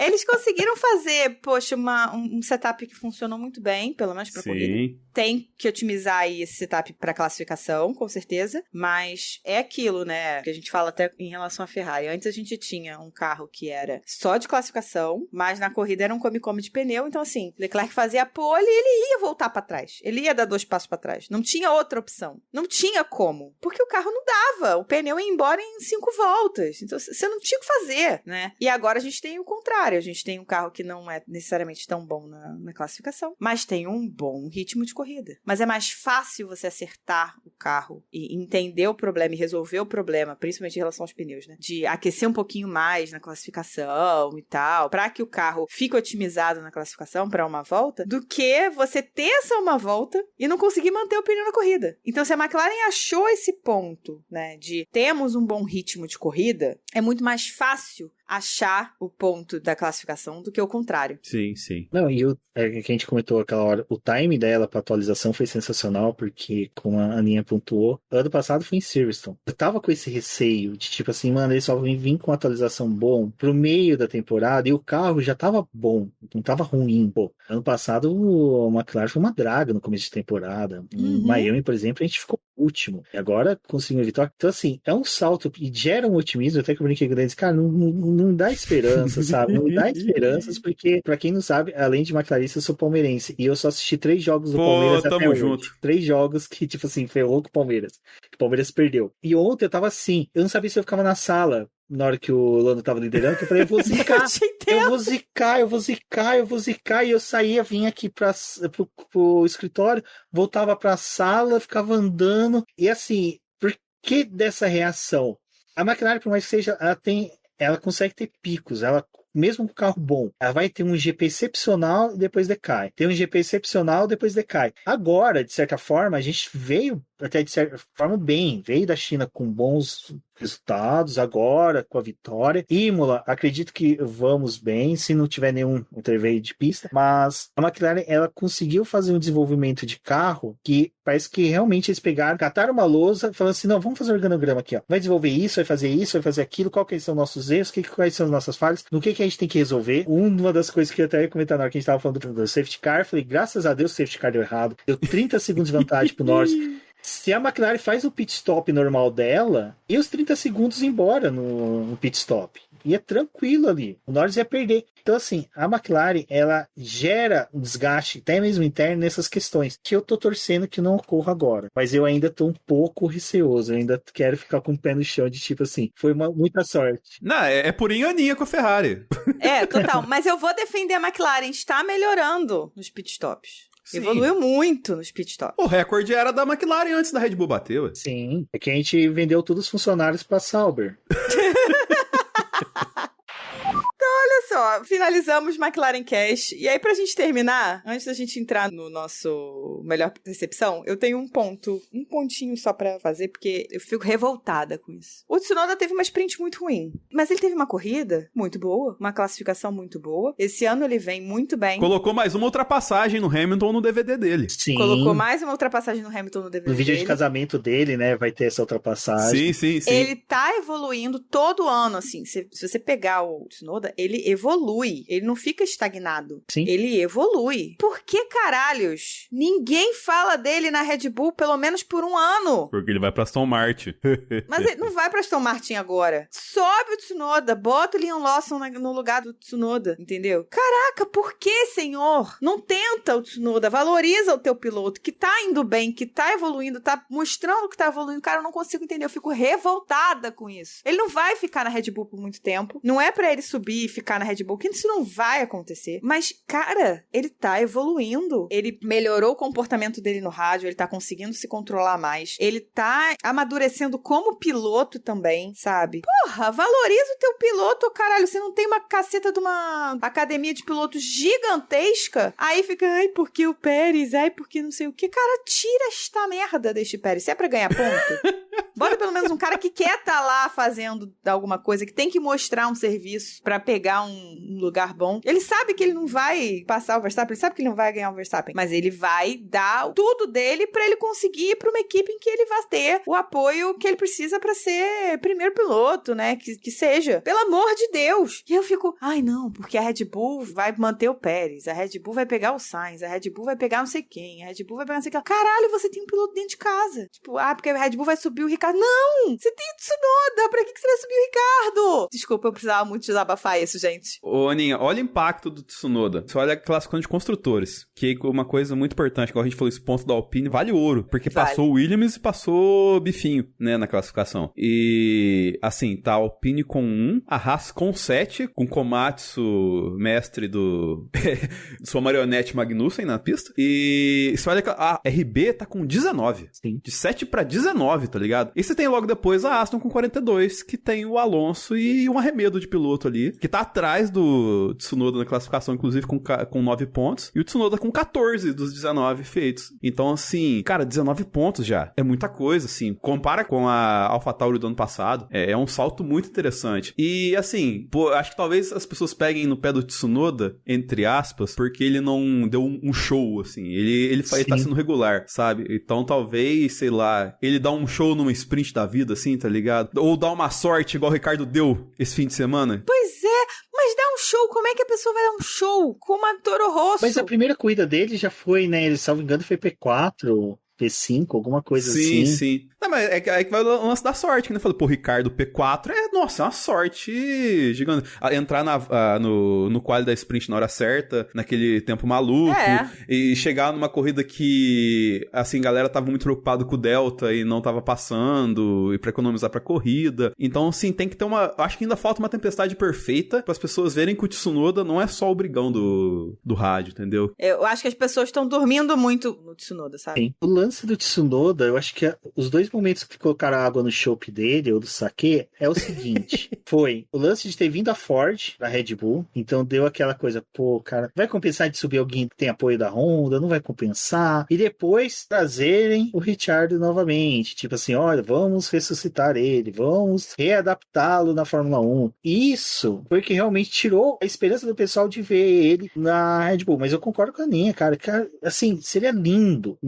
Speaker 2: Eles conseguiram fazer, poxa, um setup que funcionou muito bem, pelo menos pra corrida. Tem que otimizar aí esse setup pra classificação, com certeza. Mas é aquilo, né? Que a gente fala até em relação à Ferrari. Antes a gente tinha um carro que era só de classificação, mas na corrida era um come-come de pneu. Então, assim, Leclerc fazia a pole e ele ia voltar pra trás. Ele ia dar 2 passos pra trás. Não tinha outra opção. Não tinha como. Porque o carro não dava. O pneu ia embora em 5 voltas. Então, você não tinha o que fazer, né? E agora a gente tem o contrário. A gente tem um carro que não é necessariamente tão bom na classificação, mas tem um bom ritmo de corrida. Mas é mais fácil você acertar o carro e entender o problema e resolver o problema, principalmente em relação aos pneus, né? De aquecer um pouquinho mais na classificação e tal, para que o carro fique otimizado na classificação para uma volta, do que você ter essa uma volta e não conseguir manter o pneu na corrida. Então, se a McLaren achou esse ponto, né, de temos um bom ritmo de corrida, é muito mais fácil achar o ponto da classificação do que o contrário.
Speaker 3: Sim, sim.
Speaker 4: Não, e que a gente comentou aquela hora, o time dela pra atualização foi sensacional, porque, como a Aninha pontuou, ano passado foi em Silverstone. Eu tava com esse receio de, tipo assim, mano, eles só vão vir com atualização bom pro meio da temporada, e o carro já tava bom, não tava ruim. Pô, ano passado o McLaren foi uma draga no começo de temporada. Em Miami, por exemplo, a gente ficou último. E agora conseguiu a vitória. Então, assim, é um salto e gera um otimismo, até que eu brinquei com eles, cara, não dá esperança, sabe? Não dá esperanças, porque, pra quem não sabe, além de McLarista, eu sou palmeirense. E eu só assisti 3 jogos do Palmeiras até hoje.
Speaker 3: Junto.
Speaker 4: 3 jogos que, tipo assim, ferrou com o Palmeiras. O Palmeiras perdeu. E ontem eu tava assim, eu não sabia se eu ficava na sala na hora que o Lando tava liderando, que eu falei, eu vou zicar, e eu saía, vinha aqui pro escritório, voltava pra sala, ficava andando, e assim, por que dessa reação? A McLaren, por mais que seja, ela consegue ter picos, mesmo com carro bom, ela vai ter um GP excepcional e depois decai. Tem um GP excepcional e depois decai. Agora, de certa forma, a gente veio até de certa forma bem, veio da China com bons resultados, agora com a vitória. Imola, acredito que vamos bem, se não tiver nenhum interveio de pista, mas a McLaren, ela conseguiu fazer um desenvolvimento de carro que parece que realmente eles cataram uma lousa, falando assim, não, vamos fazer um organograma aqui, ó. Vai desenvolver isso, vai fazer aquilo, quais são nossos erros, quais são as nossas falhas, no que a gente tem que resolver. Uma das coisas que eu até ia comentar na hora que a gente tava falando do safety car, falei, graças a Deus o safety car deu errado, deu 30 segundos de vantagem pro Norris. Se a McLaren faz o pit stop normal dela, e os 30 segundos embora no pit stop. Ia tranquilo ali. O Norris ia perder. Então, assim, a McLaren, ela gera um desgaste, até mesmo interno, nessas questões, que eu tô torcendo que não ocorra agora. Mas eu ainda tô um pouco receoso. Eu ainda quero ficar com o pé no chão de tipo assim, foi muita sorte.
Speaker 3: Não, é por enganinha com a Ferrari.
Speaker 2: É, total. Mas eu vou defender a McLaren. Está melhorando nos pitstops. Sim. Evoluiu muito nos pitstops.
Speaker 3: O recorde era da McLaren antes da Red Bull bater, ué.
Speaker 4: Sim, é que a gente vendeu todos os funcionários pra Sauber.
Speaker 2: Olha só, finalizamos McLaren Cash. E aí, pra gente terminar, antes da gente entrar no nosso melhor percepção, eu tenho um pontinho só pra fazer, porque eu fico revoltada com isso. O Tsunoda teve uma sprint muito ruim, mas ele teve uma corrida muito boa, uma classificação muito boa. Esse ano ele vem muito bem.
Speaker 3: Colocou mais uma ultrapassagem no Hamilton no DVD dele.
Speaker 4: Sim.
Speaker 2: Colocou mais uma ultrapassagem no Hamilton no DVD
Speaker 4: dele. No vídeo
Speaker 2: de
Speaker 4: casamento dele, né, vai ter essa ultrapassagem.
Speaker 3: Sim.
Speaker 2: Ele tá evoluindo todo ano, assim. Se você pegar o Tsunoda, ele evolui. Ele não fica estagnado.
Speaker 4: Sim.
Speaker 2: Ele evolui. Por que caralhos ninguém fala dele na Red Bull pelo menos por um ano?
Speaker 3: Porque ele vai pra Aston Martin.
Speaker 2: Mas ele não vai pra Aston Martin agora. Sobe o Tsunoda, bota o Liam Lawson no lugar do Tsunoda, entendeu? Caraca, por que, senhor? Não tenta o Tsunoda, valoriza o teu piloto que tá indo bem, que tá evoluindo, tá mostrando que tá evoluindo. Cara, eu não consigo entender, eu fico revoltada com isso. Ele não vai ficar na Red Bull por muito tempo. Não é pra ele subir e ficar na Red Bull que isso não vai acontecer. Mas, cara, ele tá evoluindo. Ele melhorou o comportamento dele no rádio, ele tá conseguindo se controlar mais. Ele tá amadurecendo como piloto também, sabe? Porra, valoriza o teu piloto, caralho. Você não tem uma caceta de uma academia de pilotos gigantesca? Aí fica, ai, porque o Pérez? Ai, porque não sei o que. Cara, tira esta merda deste Pérez. Se é pra ganhar ponto, bota pelo menos um cara que quer tá lá fazendo alguma coisa, que tem que mostrar um serviço pra pegar um lugar bom. Ele sabe que ele não vai passar o Verstappen, ele sabe que ele não vai ganhar o Verstappen, mas ele vai dar tudo dele pra ele conseguir ir pra uma equipe em que ele vai ter o apoio que ele precisa pra ser primeiro piloto, né? Que seja. Pelo amor de Deus! E eu fico, ai não, porque a Red Bull vai manter o Pérez, a Red Bull vai pegar o Sainz, a Red Bull vai pegar não sei quem, a Red Bull vai pegar não sei quem. Caralho, você tem um piloto dentro de casa. Tipo, porque a Red Bull vai subir o Ricardo. Não! Você tem o Tsunoda, pra que você vai subir o Ricardo? Desculpa, eu precisava muito desabafar isso, gente.
Speaker 3: Ô, Aninha, olha o impacto do Tsunoda. Você olha a classificação de construtores, que é uma coisa muito importante, como a gente falou, esse ponto da Alpine vale ouro, porque passou o Williams e passou Bifinho, né, na classificação. E, assim, tá a Alpine com 1, a Haas com 7, com Komatsu, mestre do sua marionete Magnussen na pista, e você olha que a RB tá com 19.
Speaker 4: Sim.
Speaker 3: De 7 pra 19, tá ligado? E você tem logo depois a Aston com 42, que tem o Alonso e um arremedo de piloto ali, que tá atrás do Tsunoda na classificação, inclusive com 9 pontos, e o Tsunoda com 14 dos 19 feitos. Então, assim, cara, 19 pontos já. É muita coisa, assim. Compara com a AlphaTauri do ano passado, é um salto muito interessante. E, assim, acho que talvez as pessoas peguem no pé do Tsunoda, entre aspas, porque ele não deu um show, assim. Ele tá sendo regular, sabe? Então, talvez, sei lá, ele dá um show numa sprint da vida, assim, tá ligado? Ou dá uma sorte igual o Ricardo deu esse fim de semana.
Speaker 2: Pois é, mas dá um show, como é que a pessoa vai dar um show com uma Toro Rosso?
Speaker 4: Mas a primeira corrida dele já foi, né, ele, salvo engano, foi P4... P5, alguma coisa assim.
Speaker 3: Sim. Não, mas é que vai o lance da sorte, que eu falei, pô, Ricardo P4 é uma sorte gigante. Entrar no quali da sprint na hora certa, naquele tempo maluco, e chegar numa corrida que, assim, a galera tava muito preocupada com o Delta e não tava passando, e pra economizar pra corrida. Então, assim, tem que ter acho que ainda falta uma tempestade perfeita para as pessoas verem que o Tsunoda não é só o brigão do rádio, entendeu?
Speaker 2: Eu acho que as pessoas estão dormindo muito no Tsunoda, sabe?
Speaker 4: Sim. O lance do Tsunoda, eu acho que os dois momentos que colocaram água no chopp dele, ou do saquê, é o seguinte. Foi o lance de ter vindo a Ford, da Red Bull, então deu aquela coisa, pô, cara, vai compensar de subir alguém que tem apoio da Honda? Não vai compensar. E depois trazerem o Ricciardo novamente. Tipo assim, olha, vamos ressuscitar ele, vamos readaptá-lo na Fórmula 1. Isso foi que realmente tirou a esperança do pessoal de ver ele na Red Bull. Mas eu concordo com a Aninha, cara, assim, seria lindo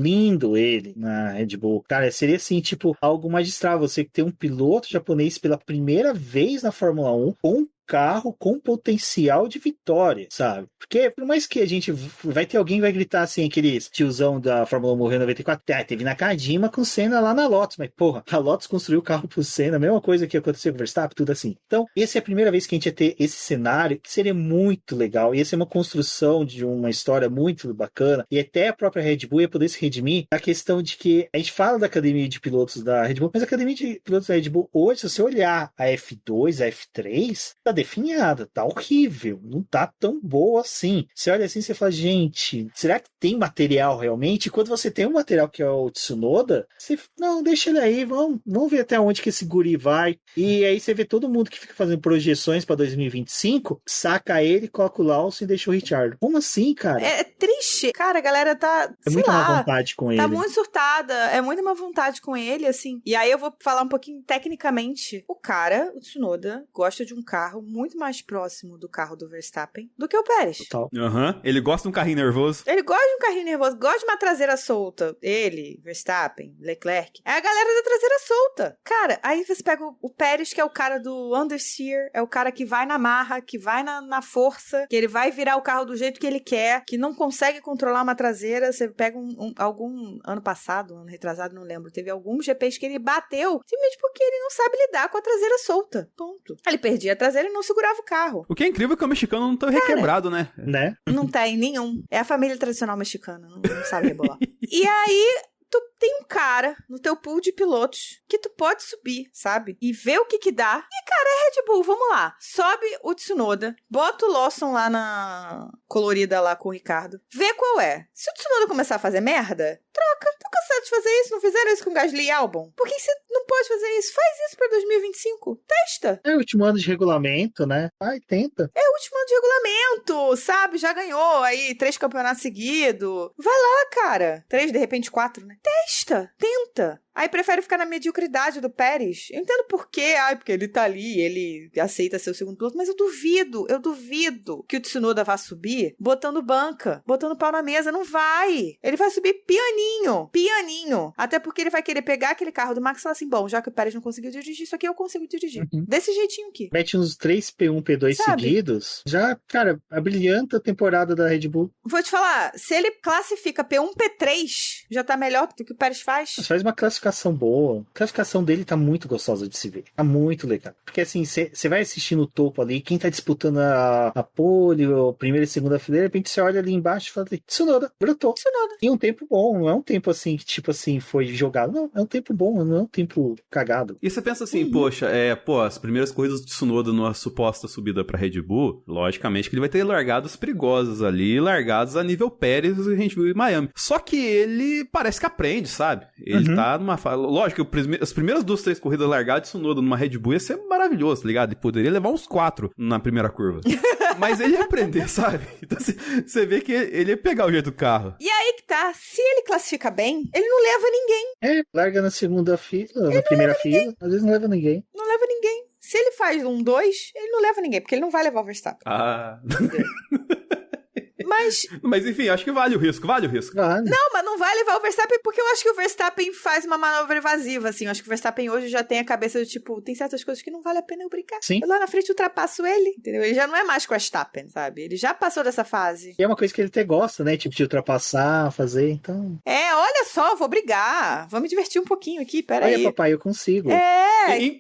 Speaker 4: ele na Red Bull. Cara, seria assim, tipo, algo magistral. Você ter um piloto japonês pela primeira vez na Fórmula 1 com carro com potencial de vitória, sabe? Porque por mais que a gente vai ter alguém que vai gritar assim, aquele tiozão da Fórmula 1 morreu em 94, teve Nakajima com o Senna lá na Lotus, mas porra, a Lotus construiu o carro pro Senna, a mesma coisa que aconteceu com o Verstappen, tudo assim. Então, essa é a primeira vez que a gente ia ter esse cenário, que seria muito legal, ia ser uma construção de uma história muito bacana, e até a própria Red Bull ia poder se redimir a questão de que a gente fala da academia de pilotos da Red Bull, mas a academia de pilotos da Red Bull hoje, se você olhar a F2, a F3, tá definhada, tá horrível, não tá tão boa assim. Você olha assim e você fala, gente, será que tem material realmente? E quando você tem um material que é o Tsunoda, você, não, deixa ele aí, vamos ver até onde que esse guri vai. E aí você vê todo mundo que fica fazendo projeções pra 2025, saca ele, coloca o Lawson e deixa o Ricciardo. Como assim, cara?
Speaker 2: É triste. Cara, a galera tá,
Speaker 4: é muito má vontade com ele.
Speaker 2: Tá muito surtada, é muito má vontade com ele, assim. E aí eu vou falar um pouquinho tecnicamente. O cara, o Tsunoda, gosta de um carro muito mais próximo do carro do Verstappen do que o Pérez.
Speaker 4: Total.
Speaker 3: Ele gosta de um carrinho nervoso.
Speaker 2: Ele gosta de um carrinho nervoso, gosta de uma traseira solta. Ele, Verstappen, Leclerc. É a galera da traseira solta. Cara, aí você pega o Pérez, que é o cara do understeer, é o cara que vai na marra, que vai na força, que ele vai virar o carro do jeito que ele quer, que não consegue controlar uma traseira. Você pega algum ano passado, ano retrasado, não lembro, teve alguns GPs que ele bateu simplesmente porque ele não sabe lidar com a traseira solta. Ponto. Ele perdia a traseira e não segurava o carro.
Speaker 3: O que é incrível é que o mexicano não tá requebrado, né?
Speaker 4: Né?
Speaker 2: Não tem nenhum. É a família tradicional mexicana, não sabe rebolar. E aí, tu tem um cara no teu pool de pilotos que tu pode subir, sabe? E ver o que dá. E, cara, é Red Bull, vamos lá. Sobe o Tsunoda, bota o Lawson lá na colorida lá com o Ricardo. Vê qual é. Se o Tsunoda começar a fazer merda, troca. Tô cansado de fazer isso. Não fizeram isso com o Gasly e Albon? Por que você não pode fazer isso? Faz isso pra 2025. Testa.
Speaker 4: É o último ano de regulamento, né? Vai, tenta.
Speaker 2: É o último ano de regulamento, sabe? Já ganhou aí 3 campeonatos seguidos. Vai lá, cara. 3, de repente 4, né? Testa. Tenta. Aí prefere ficar na mediocridade do Pérez. Eu entendo por quê. Porque ele tá ali, ele aceita ser o segundo piloto. Mas eu duvido que o Tsunoda vá subir botando banca, botando pau na mesa. Não vai. Ele vai subir pianinho. Até porque ele vai querer pegar aquele carro do Max e falar assim, bom, já que o Pérez não conseguiu dirigir, isso aqui eu consigo dirigir. Desse jeitinho aqui.
Speaker 4: Mete uns 3 P1, P2
Speaker 2: sabe?
Speaker 4: Seguidos. Já, cara, a brilhante temporada da Red Bull.
Speaker 2: Vou te falar, se ele classifica P1, P3, já tá melhor do que o Pérez faz.
Speaker 4: Mas faz uma classificação boa. A classificação dele tá muito gostosa de se ver. Tá muito legal. Porque assim, você vai assistindo o topo ali, quem tá disputando a pole, a primeira e segunda fileira, de repente você olha ali embaixo e fala, Tsunoda, brotou.
Speaker 2: Tsunoda.
Speaker 4: E um tempo bom, não é um tempo assim, que tipo assim, foi jogado. Não, é um tempo bom, não é um tempo cagado.
Speaker 3: E você pensa assim, poxa, as primeiras corridas do Tsunoda numa suposta subida pra Red Bull, logicamente que ele vai ter largadas perigosas ali, largadas a nível Pérez, que a gente viu em Miami. Só que ele parece que aprende, sabe? Ele tá numa fase... Lógico que as primeiras 2, 3 corridas largadas de Tsunoda numa Red Bull ia ser maravilhoso, tá ligado? Ele poderia levar uns 4 na primeira curva. Mas ele ia aprender, sabe? Então você vê que ele ia pegar o jeito do carro.
Speaker 2: E aí que tá, se ele classifica bem, ele não leva ninguém.
Speaker 4: Larga na segunda fila, na primeira fila, às vezes não leva ninguém.
Speaker 2: Não leva ninguém. Se ele faz 1, 2, ele não leva ninguém, porque ele não vai levar o Verstappen.
Speaker 3: Mas enfim, acho que vale o risco.
Speaker 4: Vale.
Speaker 2: Não, mas não vai levar o Verstappen porque eu acho que o Verstappen faz uma manobra evasiva, assim. Eu acho que o Verstappen hoje já tem a cabeça do tipo, tem certas coisas que não vale a pena eu brincar.
Speaker 4: Sim.
Speaker 2: Eu lá na frente ultrapasso ele, entendeu? Ele já não é mais Verstappen, sabe? Ele já passou dessa fase.
Speaker 4: E é uma coisa que ele até gosta, né? Tipo, de ultrapassar, fazer, então...
Speaker 2: Olha só, vou brigar. Vamos me divertir um pouquinho aqui, peraí.
Speaker 4: Olha, papai, eu consigo.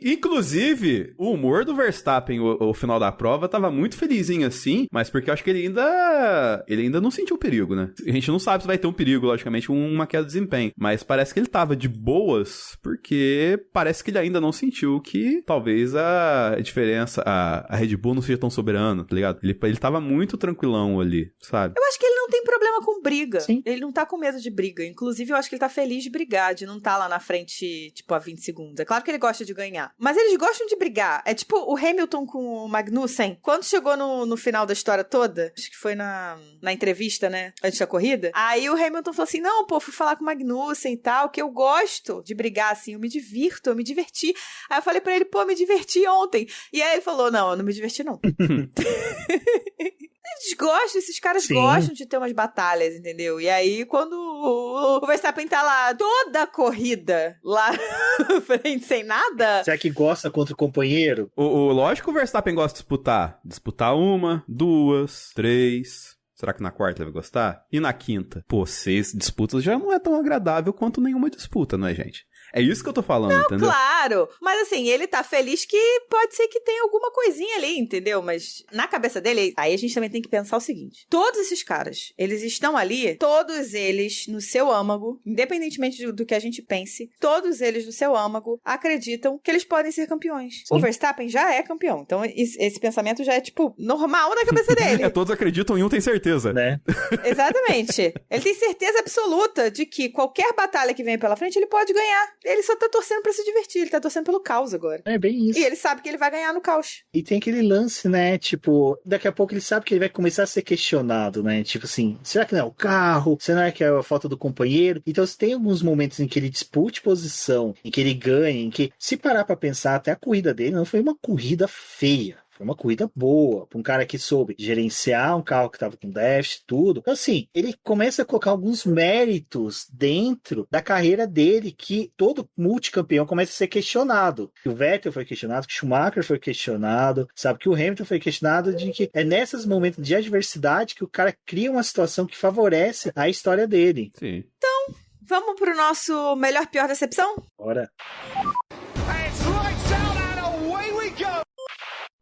Speaker 3: Inclusive, o humor do Verstappen, o final da prova, tava muito felizinho assim, mas porque eu acho que ele ainda não sentiu perigo, né? A gente não sabe se vai ter um perigo, logicamente, uma queda de desempenho, mas parece que ele tava de boas, porque parece que ele ainda não sentiu que talvez a diferença, a Red Bull não seja tão soberana, tá ligado? Ele tava muito tranquilão ali, sabe?
Speaker 2: Eu acho que ele não tem problema com briga.
Speaker 4: Sim.
Speaker 2: Ele não tá com medo de briga. Inclusive, eu acho que ele tá feliz de brigar, de não tá lá na frente, tipo, a 20 segundos. É claro que ele gosta de ganhar. Mas eles gostam de brigar. É tipo o Hamilton com o Magnussen. Quando chegou no final da história toda, acho que foi na entrevista, né? Antes da corrida. Aí o Hamilton falou assim, não, pô, fui falar com o Magnussen e tal, que eu gosto de brigar, assim, eu me divirto, eu me diverti. Aí eu falei pra ele, pô, me diverti ontem. E aí ele falou, não, eu não me diverti, não. Eles gostam, esses caras gostam de ter umas batalhas, entendeu? E aí, quando o Verstappen tá lá toda a corrida lá na frente, sem nada...
Speaker 4: Será que gosta contra o companheiro?
Speaker 3: Lógico que o Verstappen gosta de disputar. Disputar 1, 2, 3... Será que na quarta ele vai gostar? E na quinta? Pô, 6 disputas já não é tão agradável quanto nenhuma disputa, não é, gente? É isso que eu tô falando,
Speaker 2: não,
Speaker 3: entendeu?
Speaker 2: Claro, mas assim, ele tá feliz que pode ser que tenha alguma coisinha ali, entendeu? Mas na cabeça dele, aí a gente também tem que pensar o seguinte, todos esses caras, eles estão ali, todos eles no seu âmago, independentemente do que a gente pense, todos eles no seu âmago acreditam que eles podem ser campeões. Sim. O Verstappen já é campeão, então esse pensamento já é, tipo, normal na cabeça dele.
Speaker 3: Todos acreditam em um, tem certeza.
Speaker 4: Né?
Speaker 2: Exatamente. Ele tem certeza absoluta de que qualquer batalha que vem pela frente, ele pode ganhar. Ele só tá torcendo pra se divertir, ele tá torcendo pelo caos agora.
Speaker 4: É bem isso.
Speaker 2: E ele sabe que ele vai ganhar no caos.
Speaker 4: E tem aquele lance, né, tipo, daqui a pouco ele sabe que ele vai começar a ser questionado, né, tipo assim, será que não é o carro? Será que é a falta do companheiro? Então se tem alguns momentos em que ele dispute posição, em que ele ganha, em que, se parar pra pensar, até a corrida dele não foi uma corrida feia. Foi uma corrida boa, para um cara que soube gerenciar um carro que estava com déficit, tudo. Então, assim, ele começa a colocar alguns méritos dentro da carreira dele, que todo multicampeão começa a ser questionado. Que o Vettel foi questionado, que o Schumacher foi questionado, sabe? Que o Hamilton foi questionado, de que é nesses momentos de adversidade que o cara cria uma situação que favorece a história dele.
Speaker 3: Sim.
Speaker 2: Então, vamos pro nosso melhor pior decepção?
Speaker 4: Bora.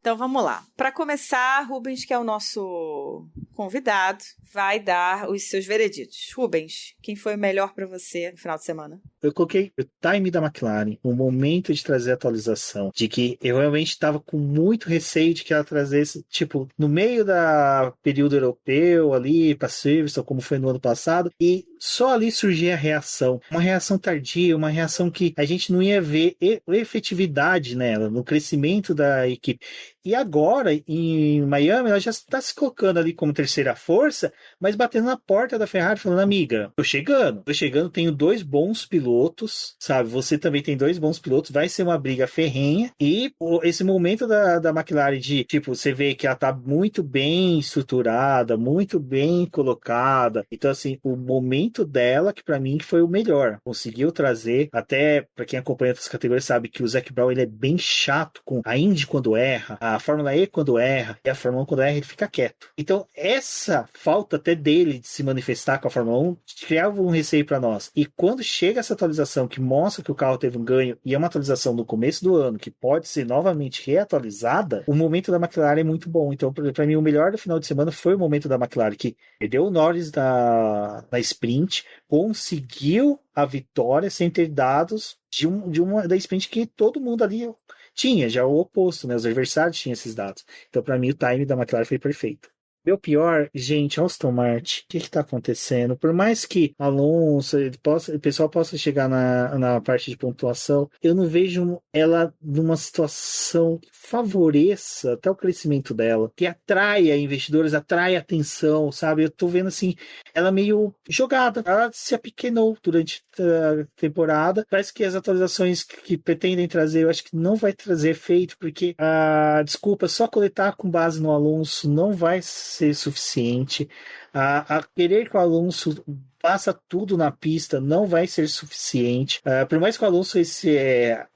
Speaker 2: Então vamos lá. Para começar, Rubens, que é o nosso convidado, vai dar os seus vereditos. Rubens, quem foi o melhor pra você no final de semana?
Speaker 4: Eu coloquei o time da McLaren, o momento de trazer a atualização, de que eu realmente estava com muito receio de que ela trazesse, tipo, no meio da período europeu ali, para Silverstone, como foi no ano passado, e só ali surgia a reação. Uma reação tardia, uma reação que a gente não ia ver efetividade nela, no crescimento da equipe. E agora, em Miami, ela já está se colocando ali como terceira força, mas batendo na porta da Ferrari, falando, amiga, tô chegando, tenho 2 bons pilotos, sabe? Você também tem 2 bons pilotos, vai ser uma briga ferrenha, e esse momento da McLaren de, tipo, você vê que ela tá muito bem estruturada, muito bem colocada, então, assim, o momento dela, que pra mim foi o melhor, conseguiu trazer, até pra quem acompanha outras categorias sabe que o Zac Brown, ele é bem chato com a Indy quando erra, a Fórmula E quando erra, e a Fórmula 1 quando erra, ele fica quieto. Então, essa falta até dele de se manifestar com a Fórmula 1 criava um receio para nós. E quando chega essa atualização que mostra que o carro teve um ganho, e é uma atualização no começo do ano, que pode ser novamente reatualizada, o momento da McLaren é muito bom. Então, para mim, o melhor do final de semana foi o momento da McLaren, que perdeu o Norris na sprint, conseguiu a vitória sem ter dados da sprint que todo mundo ali tinha, já o oposto, né? Os adversários tinham esses dados. Então, para mim, o time da McLaren foi perfeito. Meu pior, gente, Aston Martin, o que está acontecendo? Por mais que Alonso, o pessoal possa chegar na parte de pontuação, eu não vejo ela numa situação que favoreça até o crescimento dela, que atraia investidores, atraia atenção, sabe? Eu tô vendo assim, ela meio jogada, ela se apequenou durante a temporada. Parece que as atualizações que pretendem trazer, eu acho que não vai trazer efeito, porque desculpa, só coletar com base no Alonso não vai ser suficiente. A querer que o Alonso faça tudo na pista não vai ser suficiente. Por mais que o Alonso,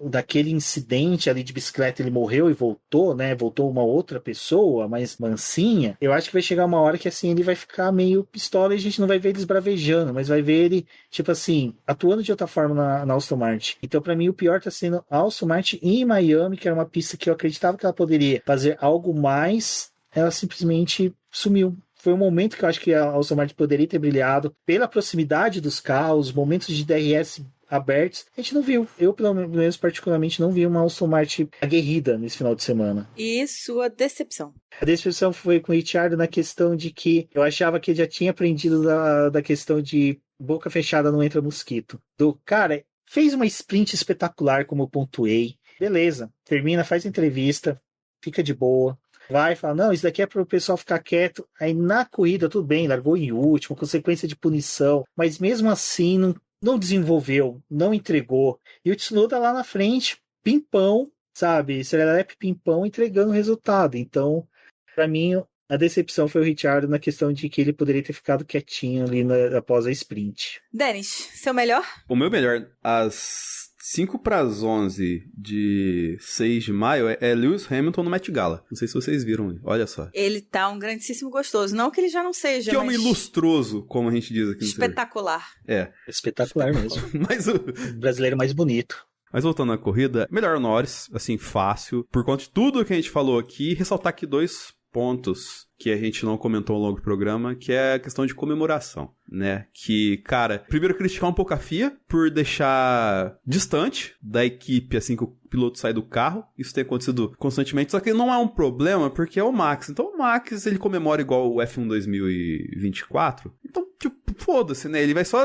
Speaker 4: daquele incidente ali de bicicleta, ele morreu e voltou, né? Voltou uma outra pessoa, mais mansinha. Eu acho que vai chegar uma hora que assim ele vai ficar meio pistola e a gente não vai ver ele esbravejando, mas vai ver ele, tipo assim, atuando de outra forma na Aston Martin. Então, pra mim, o pior tá sendo a Aston Martin em Miami, que era uma pista que eu acreditava que ela poderia fazer algo mais. Ela simplesmente sumiu. Foi um momento que eu acho que a Aston Martin poderia ter brilhado pela proximidade dos carros, momentos de DRS abertos. A gente não viu. Eu, pelo menos, particularmente, não vi uma Aston Martin aguerrida nesse final de semana.
Speaker 2: E sua decepção?
Speaker 4: A decepção foi com o Ricciardo na questão de que eu achava que ele já tinha aprendido da questão de boca fechada não entra mosquito. Cara, fez uma sprint espetacular, como eu pontuei. Beleza. Termina, faz entrevista, fica de boa. Vai falar, não, isso daqui é para o pessoal ficar quieto. Aí na corrida, tudo bem, largou em último, consequência de punição, mas mesmo assim não desenvolveu, não entregou. E o Tsunoda lá na frente, pimpão, sabe? Serelepe pimpão, entregando o resultado. Então, para mim, a decepção foi o Ricciardo na questão de que ele poderia ter ficado quietinho ali após a sprint.
Speaker 2: Denis, seu melhor?
Speaker 3: O meu melhor, às 5 para as 11 de 6 de maio, é Lewis Hamilton no Met Gala. Não sei se vocês viram, olha só.
Speaker 2: Ele tá um grandíssimo gostoso. Não que ele já não seja,
Speaker 3: que homem lustroso, como a gente diz aqui no
Speaker 2: espetacular.
Speaker 4: Espetacular mesmo.
Speaker 3: Mas
Speaker 4: o brasileiro mais bonito.
Speaker 3: Mas voltando à corrida, melhor o Norris, assim, fácil. Por conta de tudo que a gente falou aqui, ressaltar aqui 2 pontos que a gente não comentou ao longo do programa, que é a questão de comemoração, né? Que, cara, primeiro criticar um pouco a FIA por deixar distante da equipe assim que o piloto sai do carro. Isso tem acontecido constantemente, só que não é um problema porque é o Max. Então o Max, ele comemora igual o F1 2024. Então, tipo, foda-se, né? Ele vai só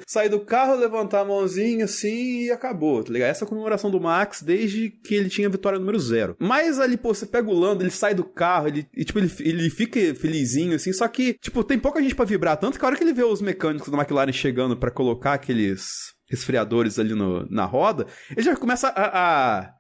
Speaker 3: sair do carro, levantar a mãozinha assim e acabou, tá ligado? Essa é a comemoração do Max desde que ele tinha a vitória número 0. Mas ali, pô, você pega o Lando, ele sai do carro, ele fica felizinho, assim, só que, tipo, tem pouca gente pra vibrar, tanto que a hora que ele vê os mecânicos da McLaren chegando pra colocar aqueles resfriadores ali na roda, ele já começa a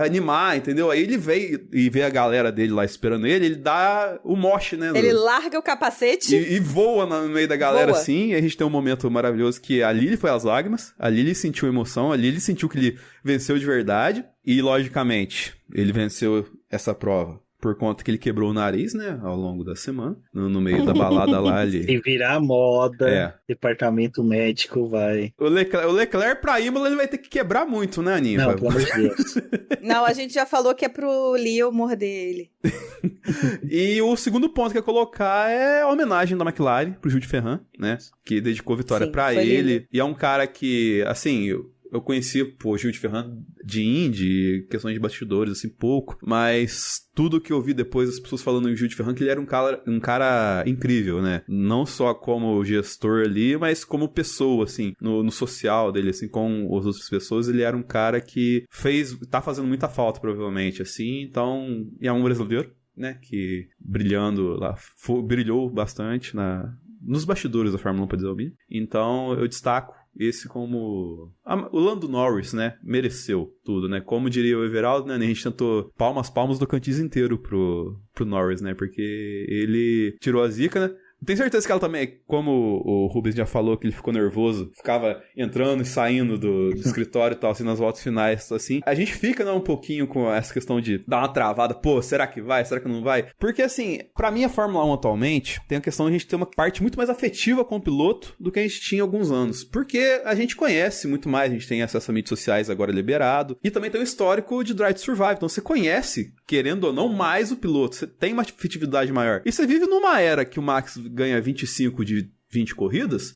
Speaker 3: animar, entendeu? Aí ele vê a galera dele lá esperando ele dá o mosh, né?
Speaker 2: Ele larga o capacete
Speaker 3: e voa no meio da galera, assim, e a gente tem um momento maravilhoso que ali ele foi às lágrimas, ali ele sentiu emoção, ali ele sentiu que ele venceu de verdade, e logicamente, ele venceu essa prova por conta que ele quebrou o nariz, né, ao longo da semana, no meio da balada lá.
Speaker 4: Se virar moda, departamento médico vai...
Speaker 3: O Leclerc pra Imola ele vai ter que quebrar muito, né, Aninha?
Speaker 4: Não, pelo amor de Deus.
Speaker 2: Não, a gente já falou que é pro Leo morder ele.
Speaker 3: E o segundo ponto que eu ia colocar é a homenagem da McLaren pro Jules Ferrand, né, que dedicou a vitória pra ele. Lindo. E é um cara que, assim... Eu conheci, o Gil de Ferrand de Indy, questões de bastidores, assim, pouco. Mas tudo que eu vi depois das pessoas falando em Gil de Ferrand, que ele era um cara incrível, né? Não só como gestor ali, mas como pessoa, assim, no social dele, assim, com as outras pessoas. Ele era um cara que tá fazendo muita falta, provavelmente, assim. Então, e é um brasileiro, né? Que brilhando lá, brilhou bastante nos bastidores da Fórmula 1, pra dizer o mínimo. Então, eu destaco esse como... O Lando Norris, né? Mereceu tudo, né? Como diria o Everaldo, né? A gente tentou palmas do Cantis inteiro pro Norris, né? Porque ele tirou a zica, né? Tenho certeza que ela também, como o Rubens já falou, que ele ficou nervoso, ficava entrando e saindo do escritório e tal, assim, nas voltas finais, assim. A gente fica, né, um pouquinho com essa questão de dar uma travada, pô, será que vai? Será que não vai? Porque, assim, pra mim a Fórmula 1 atualmente tem a questão de a gente ter uma parte muito mais afetiva com o piloto do que a gente tinha há alguns anos. Porque a gente conhece muito mais, a gente tem acesso a mídias sociais agora liberado, e também tem um histórico de Drive to Survive, então você conhece, querendo ou não, mais o piloto, você tem uma afetividade maior. E você vive numa era que o Max ganha 25 de 20 corridas,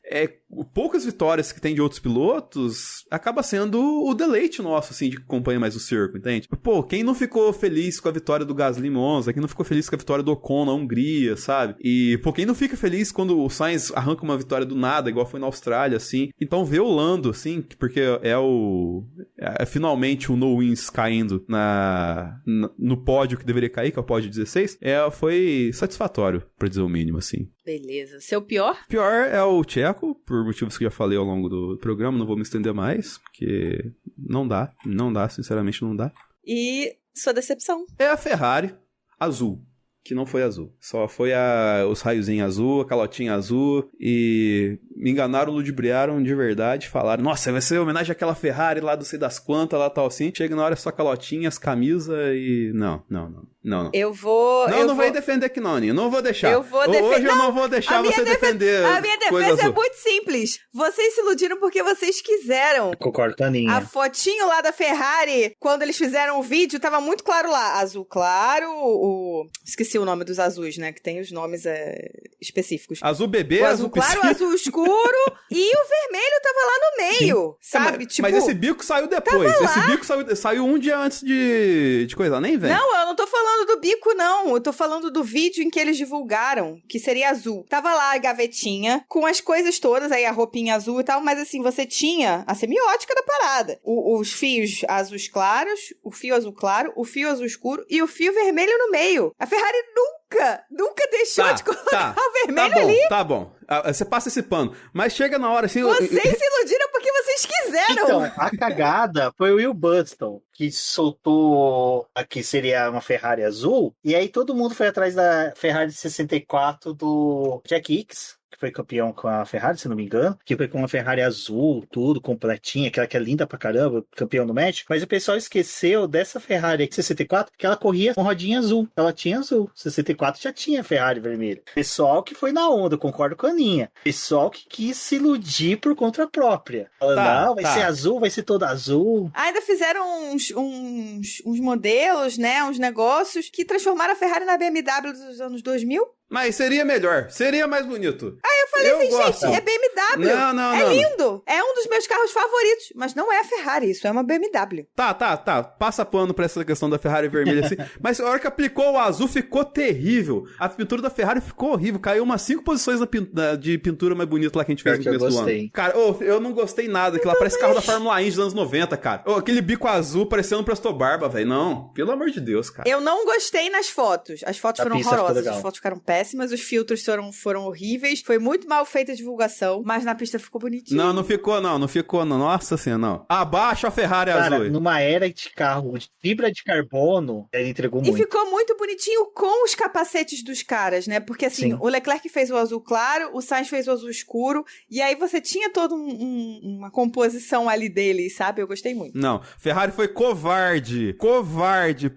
Speaker 3: poucas vitórias que tem de outros pilotos, acaba sendo o deleite nosso, assim, de acompanhar mais o circo, entende? Pô, quem não ficou feliz com a vitória do Gasly em Monza, quem não ficou feliz com a vitória do Ocon na Hungria, sabe? E, pô, quem não fica feliz quando o Sainz arranca uma vitória do nada, igual foi na Austrália, assim. Então, ver o Lando, assim, porque é finalmente o no-wins caindo no pódio que deveria cair, que é o pódio 16, foi satisfatório, pra dizer o mínimo, assim.
Speaker 2: Beleza. Seu pior?
Speaker 3: Pior é o Checo, por motivos que eu já falei ao longo do programa, não vou me estender mais, porque não dá, sinceramente não dá.
Speaker 2: E sua decepção?
Speaker 3: É a Ferrari azul, que não foi azul. Só foi os raiozinhos azul, a calotinha azul, e me enganaram, ludibriaram de verdade, falaram, nossa, vai ser homenagem àquela Ferrari lá do sei das quantas, lá tal assim. Chega na hora só calotinha, as camisas e... Não.
Speaker 2: Eu vou...
Speaker 3: Não vai defender aqui não, Aninha. Não vou deixar.
Speaker 2: Eu vou defender.
Speaker 3: Hoje eu não vou deixar você defender.
Speaker 2: A minha defesa é muito simples. Vocês se iludiram porque vocês quiseram.
Speaker 4: Concordo com a Aninha.
Speaker 2: A fotinho lá da Ferrari, quando eles fizeram o vídeo, tava muito claro lá. Azul claro, esqueci o nome dos azuis, né? Que tem os nomes específicos.
Speaker 3: Azul bebê,
Speaker 2: o azul claro, o azul escuro e o vermelho tava lá no meio, sabe?
Speaker 3: Mas esse bico saiu depois. Esse bico saiu um dia antes de coisa, nem vem.
Speaker 2: Não, eu não tô falando do bico, não. Eu tô falando do vídeo em que eles divulgaram, que seria azul. Tava lá a gavetinha, com as coisas todas, aí a roupinha azul e tal, mas assim, você tinha a semiótica da parada. Os fios azuis claros, o fio azul claro, o fio azul escuro e o fio vermelho no meio. A Ferrari nunca deixou de colocar o vermelho ali.
Speaker 3: Tá bom. Você passa esse pano. Mas chega na hora assim...
Speaker 2: Vocês se iludiram porque vocês quiseram.
Speaker 4: Então, a cagada foi o Will Buxton, que soltou a que seria uma Ferrari azul, e aí todo mundo foi atrás da Ferrari 64 do Jack Hicks, que foi campeão com a Ferrari, se não me engano, que foi com uma Ferrari azul, tudo, completinha, aquela que é linda pra caramba, campeão no México, mas o pessoal esqueceu dessa Ferrari 64, que ela corria com rodinha azul, ela tinha azul, 64 já tinha Ferrari vermelha. Pessoal que foi na onda, concordo com a Aninha, pessoal que quis se iludir por conta própria. Não, vai ser azul, vai ser toda azul.
Speaker 2: Ainda fizeram uns modelos, né, uns negócios que transformaram a Ferrari na BMW dos anos 2000.
Speaker 3: Mas seria melhor, seria mais bonito.
Speaker 2: Eu falei gente, é BMW.
Speaker 3: Não.
Speaker 2: É lindo. É um dos meus carros favoritos, mas não é a Ferrari, isso é uma BMW.
Speaker 3: Tá. Passa pano pra essa questão da Ferrari vermelha assim. Mas a hora que aplicou o azul ficou terrível. A pintura da Ferrari ficou horrível. Caiu umas 5 posições de pintura mais bonita lá que a gente fez no começo do ano. Cara, eu não gostei nada. Aquilo lá parece carro da Fórmula 1 dos anos 90, cara. Aquele bico azul parecendo um Presto Barba, velho. Não, pelo amor de Deus, cara.
Speaker 2: Eu não gostei nas fotos. As fotos foram horrorosas. As fotos ficaram péssimas. péssimas, os filtros foram horríveis, foi muito mal feita a divulgação, mas na pista ficou bonitinho.
Speaker 3: Não ficou não. Nossa senhora, não. Abaixo a Ferrari
Speaker 4: Cara,
Speaker 3: azul.
Speaker 4: numa era de carro de fibra de carbono, ele entregou muito.
Speaker 2: E ficou muito bonitinho com os capacetes dos caras, né? Porque assim, o Leclerc fez o azul claro, o Sainz fez o azul escuro, e aí você tinha toda uma composição ali deles, sabe? Eu gostei muito.
Speaker 3: Não, Ferrari foi covarde.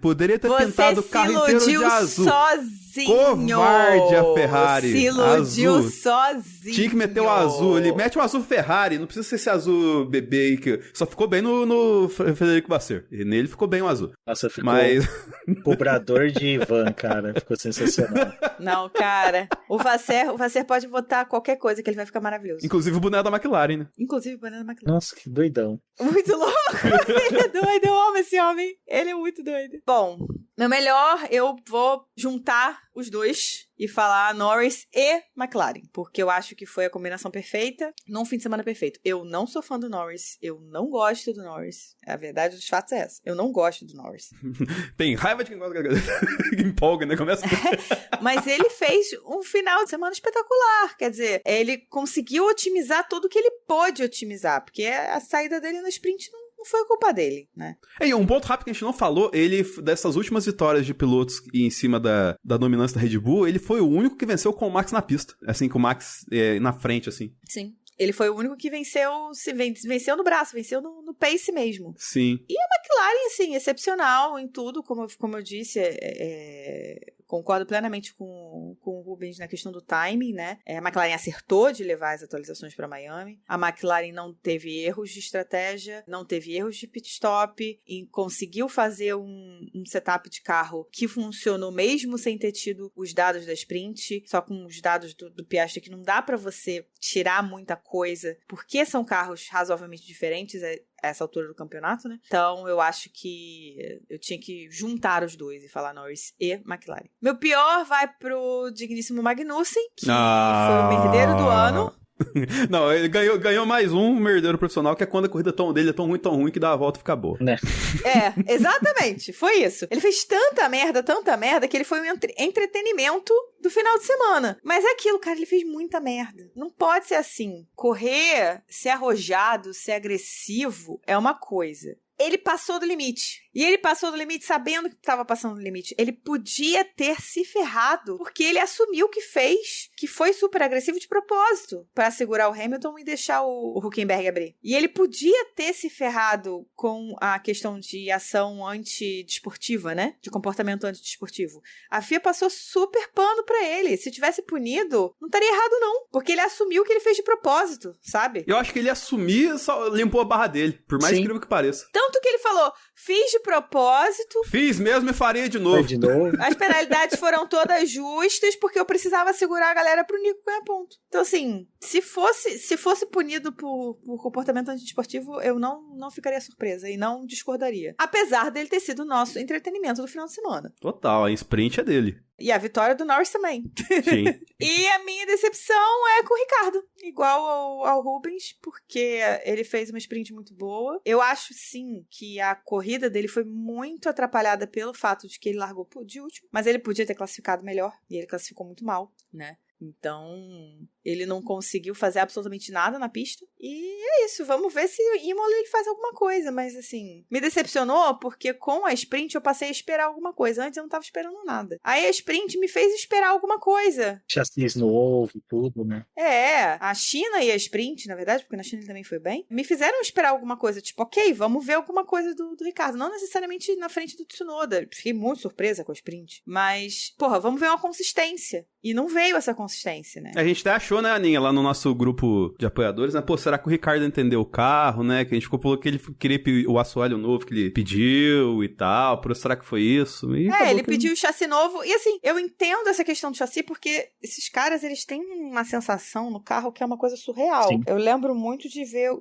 Speaker 3: Poderia ter pintado o carro inteiro de azul.
Speaker 2: Sozinho.
Speaker 3: Covarde a Ferrari.
Speaker 2: Se iludiu
Speaker 3: azul.
Speaker 2: sozinho.
Speaker 3: Tinha que meter o azul. Ele mete o azul Ferrari. Não precisa ser esse azul bebê aí que só ficou bem no Frederico Vasseur. E nele ficou bem o azul.
Speaker 4: Nossa, ficou cobrador de van, cara. Ficou sensacional.
Speaker 2: Não, cara. O Vasseur pode votar qualquer coisa que ele vai ficar maravilhoso.
Speaker 3: Inclusive o boné da McLaren, né?
Speaker 2: Inclusive o boné da McLaren.
Speaker 4: Nossa, que doidão.
Speaker 2: Muito louco. Ele é doido. Eu amo esse homem. Ele é muito doido. Bom, meu melhor, eu vou juntar os dois e falar Norris e McLaren, porque eu acho que foi a combinação perfeita num fim de semana perfeito. Eu não sou fã do Norris, eu não gosto do Norris. A verdade dos fatos é essa. Eu não gosto do Norris.
Speaker 3: Tem raiva de quem gosta que empolga, né? Começa...
Speaker 2: Mas ele fez um final de semana espetacular. Quer dizer, ele conseguiu otimizar tudo que ele pôde otimizar, porque a saída dele no sprint não foi culpa dele, né?
Speaker 3: E um ponto rápido que a gente não falou, ele, dessas últimas vitórias de pilotos em cima da dominância da Red Bull, ele foi o único que venceu com o Max na pista. Assim, com o Max na frente, assim.
Speaker 2: Sim. Ele foi o único que venceu no braço, venceu no pace mesmo.
Speaker 3: Sim.
Speaker 2: E a McLaren, assim, excepcional em tudo, como eu disse, concordo plenamente com o Rubens na questão do timing, né? A McLaren acertou de levar as atualizações para Miami. A McLaren não teve erros de estratégia, não teve erros de pit stop, e conseguiu fazer um setup de carro que funcionou mesmo sem ter tido os dados da sprint, só com os dados do Piastri, que não dá para você tirar muita coisa, porque são carros razoavelmente diferentes a essa altura do campeonato, né? Então, eu acho que eu tinha que juntar os dois e falar Norris e McLaren. Meu pior vai pro digníssimo Magnussen, que foi o merdeiro do ano.
Speaker 3: Não, ele ganhou mais um merdeiro profissional, que é quando a corrida dele é tão ruim que dá a volta e fica boa.
Speaker 4: Né?
Speaker 2: Exatamente, foi isso. Ele fez tanta merda, que ele foi um entretenimento do final de semana. Mas é aquilo, cara, ele fez muita merda. Não pode ser assim. Correr, ser arrojado, ser agressivo é uma coisa. Ele passou do limite. E ele passou do limite sabendo que estava passando do limite. Ele podia ter se ferrado, porque ele assumiu que fez, que foi super agressivo de propósito, para segurar o Hamilton e deixar o Hülkenberg abrir. E ele podia ter se ferrado com a questão de ação antidesportiva, né? De comportamento antidesportivo. A FIA passou super pano pra ele. Se tivesse punido, não estaria errado não, porque ele assumiu que ele fez de propósito, sabe?
Speaker 3: Eu acho que ele assumir só limpou a barra dele, por mais incrível que pareça.
Speaker 2: Tanto que ele falou, fiz de propósito.
Speaker 3: Fiz mesmo e faria de novo.
Speaker 2: As penalidades foram todas justas, porque eu precisava segurar a galera pro Nico ganhar ponto. Então, assim, se fosse punido por comportamento antidesportivo, eu não ficaria surpresa e não discordaria. Apesar dele ter sido o nosso entretenimento do final de semana.
Speaker 3: Total, a sprint é dele.
Speaker 2: E a vitória do Norris também.
Speaker 3: Sim.
Speaker 2: E a minha decepção é com o Ricardo, igual ao Rubens, porque ele fez uma sprint muito boa. Eu acho, sim, que a corrida dele foi muito atrapalhada pelo fato de que ele largou de último, mas ele podia ter classificado melhor, e ele classificou muito mal, né? Então, ele não conseguiu fazer absolutamente nada na pista. E é isso, vamos ver se Imola ele faz alguma coisa. Mas, assim, me decepcionou porque com a sprint eu passei a esperar alguma coisa. Antes eu não tava esperando nada. Aí a sprint me fez esperar alguma coisa.
Speaker 4: Chassis novo, tudo, né?
Speaker 2: A China e a sprint, na verdade, porque na China ele também foi bem, me fizeram esperar alguma coisa. Tipo, ok, vamos ver alguma coisa do Ricardo. Não necessariamente na frente do Tsunoda. Fiquei muito surpresa com a sprint. Mas, porra, vamos ver uma consistência. E não veio essa consistência, né?
Speaker 3: A gente até achou, né, Aninha, lá no nosso grupo de apoiadores, né? Pô, será que o Ricardo entendeu o carro, né? Que a gente falou que ele queria o assoalho novo que ele pediu e tal. Será que foi isso? E
Speaker 2: ele pediu o chassi novo. E assim, eu entendo essa questão do chassi porque esses caras, eles têm uma sensação no carro que é uma coisa surreal. Sim. Eu lembro muito de ver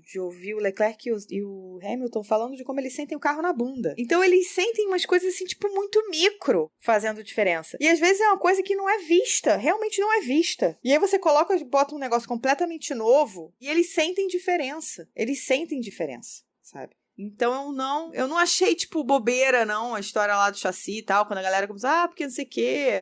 Speaker 2: de ouvir o Leclerc e o Hamilton falando de como eles sentem o carro na bunda. Então eles sentem umas coisas assim, tipo, muito micro fazendo diferença. E às vezes é uma coisa que não é vista, realmente não é vista. E aí você bota um negócio completamente novo e eles sentem diferença. Eles sentem diferença, sabe? Então eu não achei, tipo, bobeira, não, a história lá do chassi e tal, quando a galera começou, porque não sei o quê,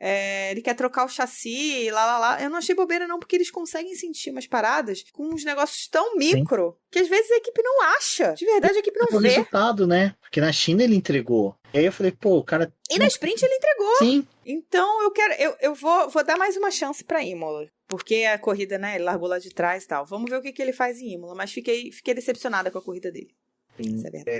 Speaker 2: ele quer trocar o chassi, lá. Eu não achei bobeira, não, porque eles conseguem sentir umas paradas com uns negócios tão micro, que às vezes a equipe não acha. De verdade, a equipe não vê.
Speaker 4: O resultado, né? Porque na China ele entregou. E aí eu falei, pô, o cara...
Speaker 2: E na sprint ele entregou.
Speaker 4: Sim.
Speaker 2: Então eu vou dar mais uma chance pra Imola. Porque a corrida, né, ele largou lá de trás e tal. Vamos ver o que ele faz em Imola. Mas fiquei decepcionada com a corrida dele.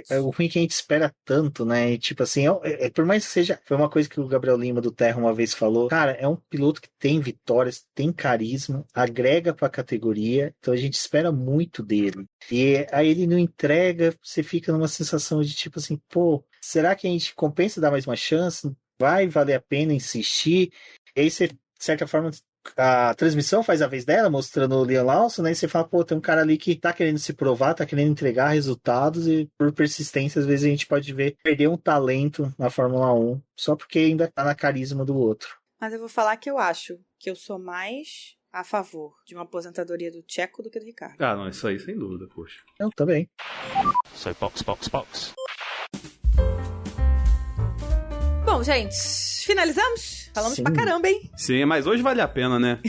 Speaker 4: É o ruim que a gente espera tanto, né? E, tipo assim, por mais que seja... Foi uma coisa que o Gabriel Lima do Terra uma vez falou. Cara, é um piloto que tem vitórias, tem carisma, agrega pra categoria. Então a gente espera muito dele. E aí ele não entrega, você fica numa sensação de tipo assim, pô, será que a gente compensa dar mais uma chance? Vai valer a pena insistir? E aí você, de certa forma... A transmissão faz a vez dela, mostrando o Liam Lawson, né? E você fala, pô, tem um cara ali que tá querendo se provar, tá querendo entregar resultados e por persistência, às vezes a gente pode ver perder um talento na Fórmula 1 só porque ainda tá na carisma do outro.
Speaker 2: Mas eu vou falar que eu acho que eu sou mais a favor de uma aposentadoria do Checo do que do Ricardo.
Speaker 3: Ah, não, isso aí sem dúvida, poxa.
Speaker 4: Eu também.
Speaker 6: So, box.
Speaker 2: Bom, gente, finalizamos? Falamos pra caramba, hein?
Speaker 3: Sim, mas hoje vale a pena, né?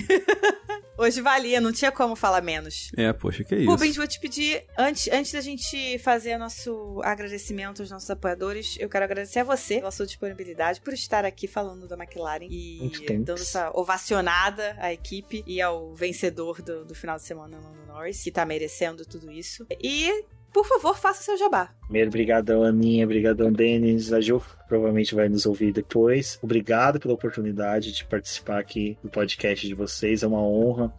Speaker 2: Hoje valia, não tinha como falar menos.
Speaker 3: Poxa, que isso.
Speaker 2: Rubens, vou te pedir, antes da gente fazer nosso agradecimento aos nossos apoiadores, eu quero agradecer a você pela sua disponibilidade, por estar aqui falando da McLaren e dando essa ovacionada à equipe e ao vencedor do final de semana no Norris, que tá merecendo tudo isso. E... por favor, faça o seu jabá.
Speaker 4: Primeiro, obrigadão, Aninha, obrigadão, Denis. A Ju provavelmente vai nos ouvir depois. Obrigado pela oportunidade de participar aqui do podcast de vocês, é uma honra.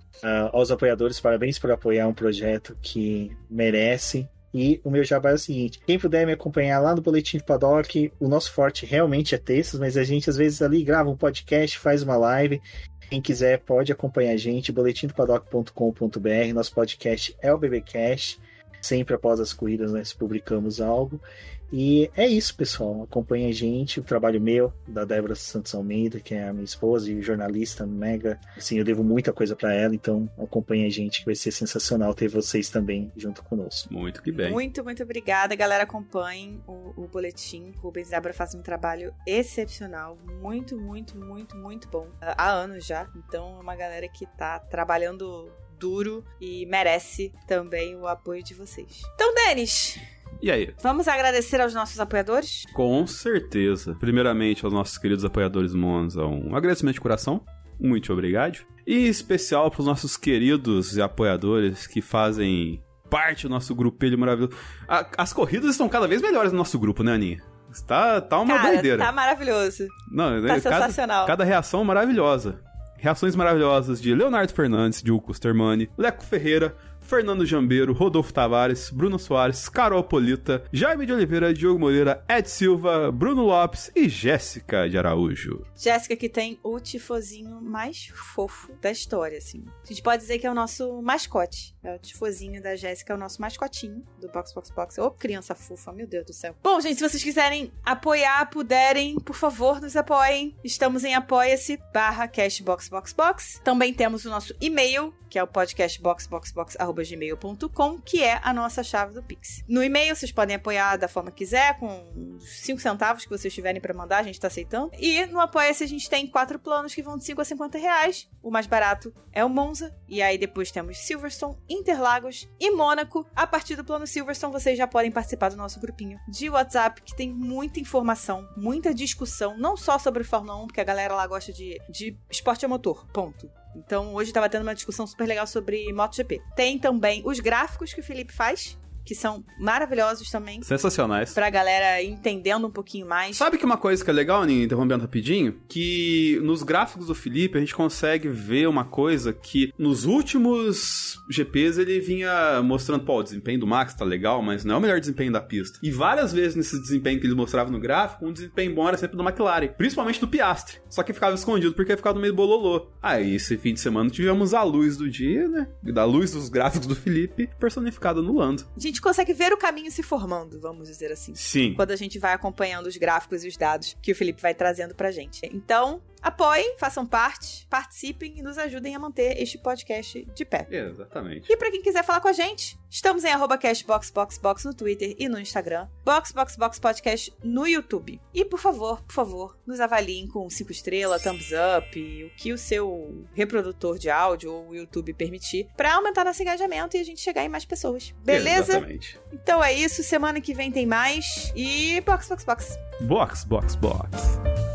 Speaker 4: Aos apoiadores, parabéns por apoiar um projeto que merece. E o meu jabá é o seguinte, quem puder me acompanhar lá no Boletim do Paddock, o nosso forte realmente é textos, mas a gente às vezes ali grava um podcast, faz uma live. Quem quiser pode acompanhar a gente, boletimdopaddock.com.br. Nosso podcast é o BBcast. Sempre após as corridas nós publicamos algo. E é isso, pessoal. Acompanha a gente, o trabalho meu, da Débora Santos Almeida, que é a minha esposa e jornalista mega. Assim, eu devo muita coisa pra ela, então acompanha a gente, que vai ser sensacional ter vocês também junto conosco.
Speaker 3: Muito que bem.
Speaker 2: Muito, muito obrigada. Galera, acompanhem o boletim. Rubens e Débora fazem um trabalho excepcional. Muito, muito, muito, muito bom. Há anos já. Então, é uma galera que tá trabalhando duro e merece também o apoio de vocês. Então, Denis...
Speaker 3: E aí?
Speaker 2: Vamos agradecer aos nossos apoiadores?
Speaker 3: Com certeza. Primeiramente, aos nossos queridos apoiadores Monza, um agradecimento de coração. Muito obrigado. E especial para os nossos queridos apoiadores que fazem parte do nosso grupelho maravilhoso. As corridas estão cada vez melhores no nosso grupo, né, Aninha? Tá uma doideira.
Speaker 2: Tá maravilhoso.
Speaker 3: Não,
Speaker 2: tá sensacional.
Speaker 3: Cada reação maravilhosa. Reações maravilhosas de Leonardo Fernandes, de Hugo Stermani, Leco Ferreira, Fernando Jambeiro, Rodolfo Tavares, Bruno Soares, Carol Polita, Jaime de Oliveira, Diogo Moreira, Ed Silva, Bruno Lopes e Jéssica de Araújo.
Speaker 2: Jéssica que tem o tifozinho mais fofo da história, assim. A gente pode dizer que é o nosso mascote. É o tifozinho da Jéssica, é o nosso mascotinho do Box. Ô, criança fofa, meu Deus do céu. Bom, gente, se vocês quiserem apoiar, puderem, por favor, nos apoiem. Estamos em apoia-se/cashboxboxbox. Também temos o nosso e-mail, que é o podcastboxboxbox@gmail.com, que é a nossa chave do Pix. No e-mail, vocês podem apoiar da forma que quiser, com 5 centavos que vocês tiverem pra mandar, a gente tá aceitando. E no Apoia-se a gente tem 4 planos que vão de 5 a 50 reais. O mais barato é o Monza. E aí depois temos Silverstone, Interlagos e Mônaco. A partir do plano Silverstone, vocês já podem participar do nosso grupinho de WhatsApp, que tem muita informação, muita discussão, não só sobre Fórmula 1, porque a galera lá gosta de esporte a motor, ponto. Então, hoje tava tendo uma discussão super legal sobre MotoGP. Tem também os gráficos que o Felipe faz, que são maravilhosos também.
Speaker 3: Sensacionais.
Speaker 2: Pra galera entendendo um pouquinho mais.
Speaker 3: Sabe que uma coisa que é legal, Aninha, interrompendo rapidinho? Que nos gráficos do Felipe a gente consegue ver uma coisa que nos últimos GPs ele vinha mostrando, pô, o desempenho do Max tá legal, mas não é o melhor desempenho da pista. E várias vezes nesse desempenho que ele mostrava no gráfico, um desempenho bom era sempre do McLaren, principalmente do Piastri. Só que ficava escondido porque ficava no meio do bololô. Aí esse fim de semana tivemos a luz do dia, né? Da luz dos gráficos do Felipe personificada no Lando.
Speaker 2: Gente consegue ver o caminho se formando, vamos dizer assim.
Speaker 3: Sim.
Speaker 2: Quando a gente vai acompanhando os gráficos e os dados que o Felipe vai trazendo pra gente. Então, apoiem, façam parte, participem e nos ajudem a manter este podcast de pé.
Speaker 3: Exatamente.
Speaker 2: E pra quem quiser falar com a gente, estamos em @castboxboxbox no Twitter e no Instagram, Boxboxbox Podcast no YouTube. E por favor, nos avaliem com 5 estrelas, thumbs up, o que o seu reprodutor de áudio ou o YouTube permitir, pra aumentar nosso engajamento e a gente chegar em mais pessoas. Beleza?
Speaker 3: Exatamente.
Speaker 2: Então é isso, semana que vem tem mais e box.
Speaker 3: Box.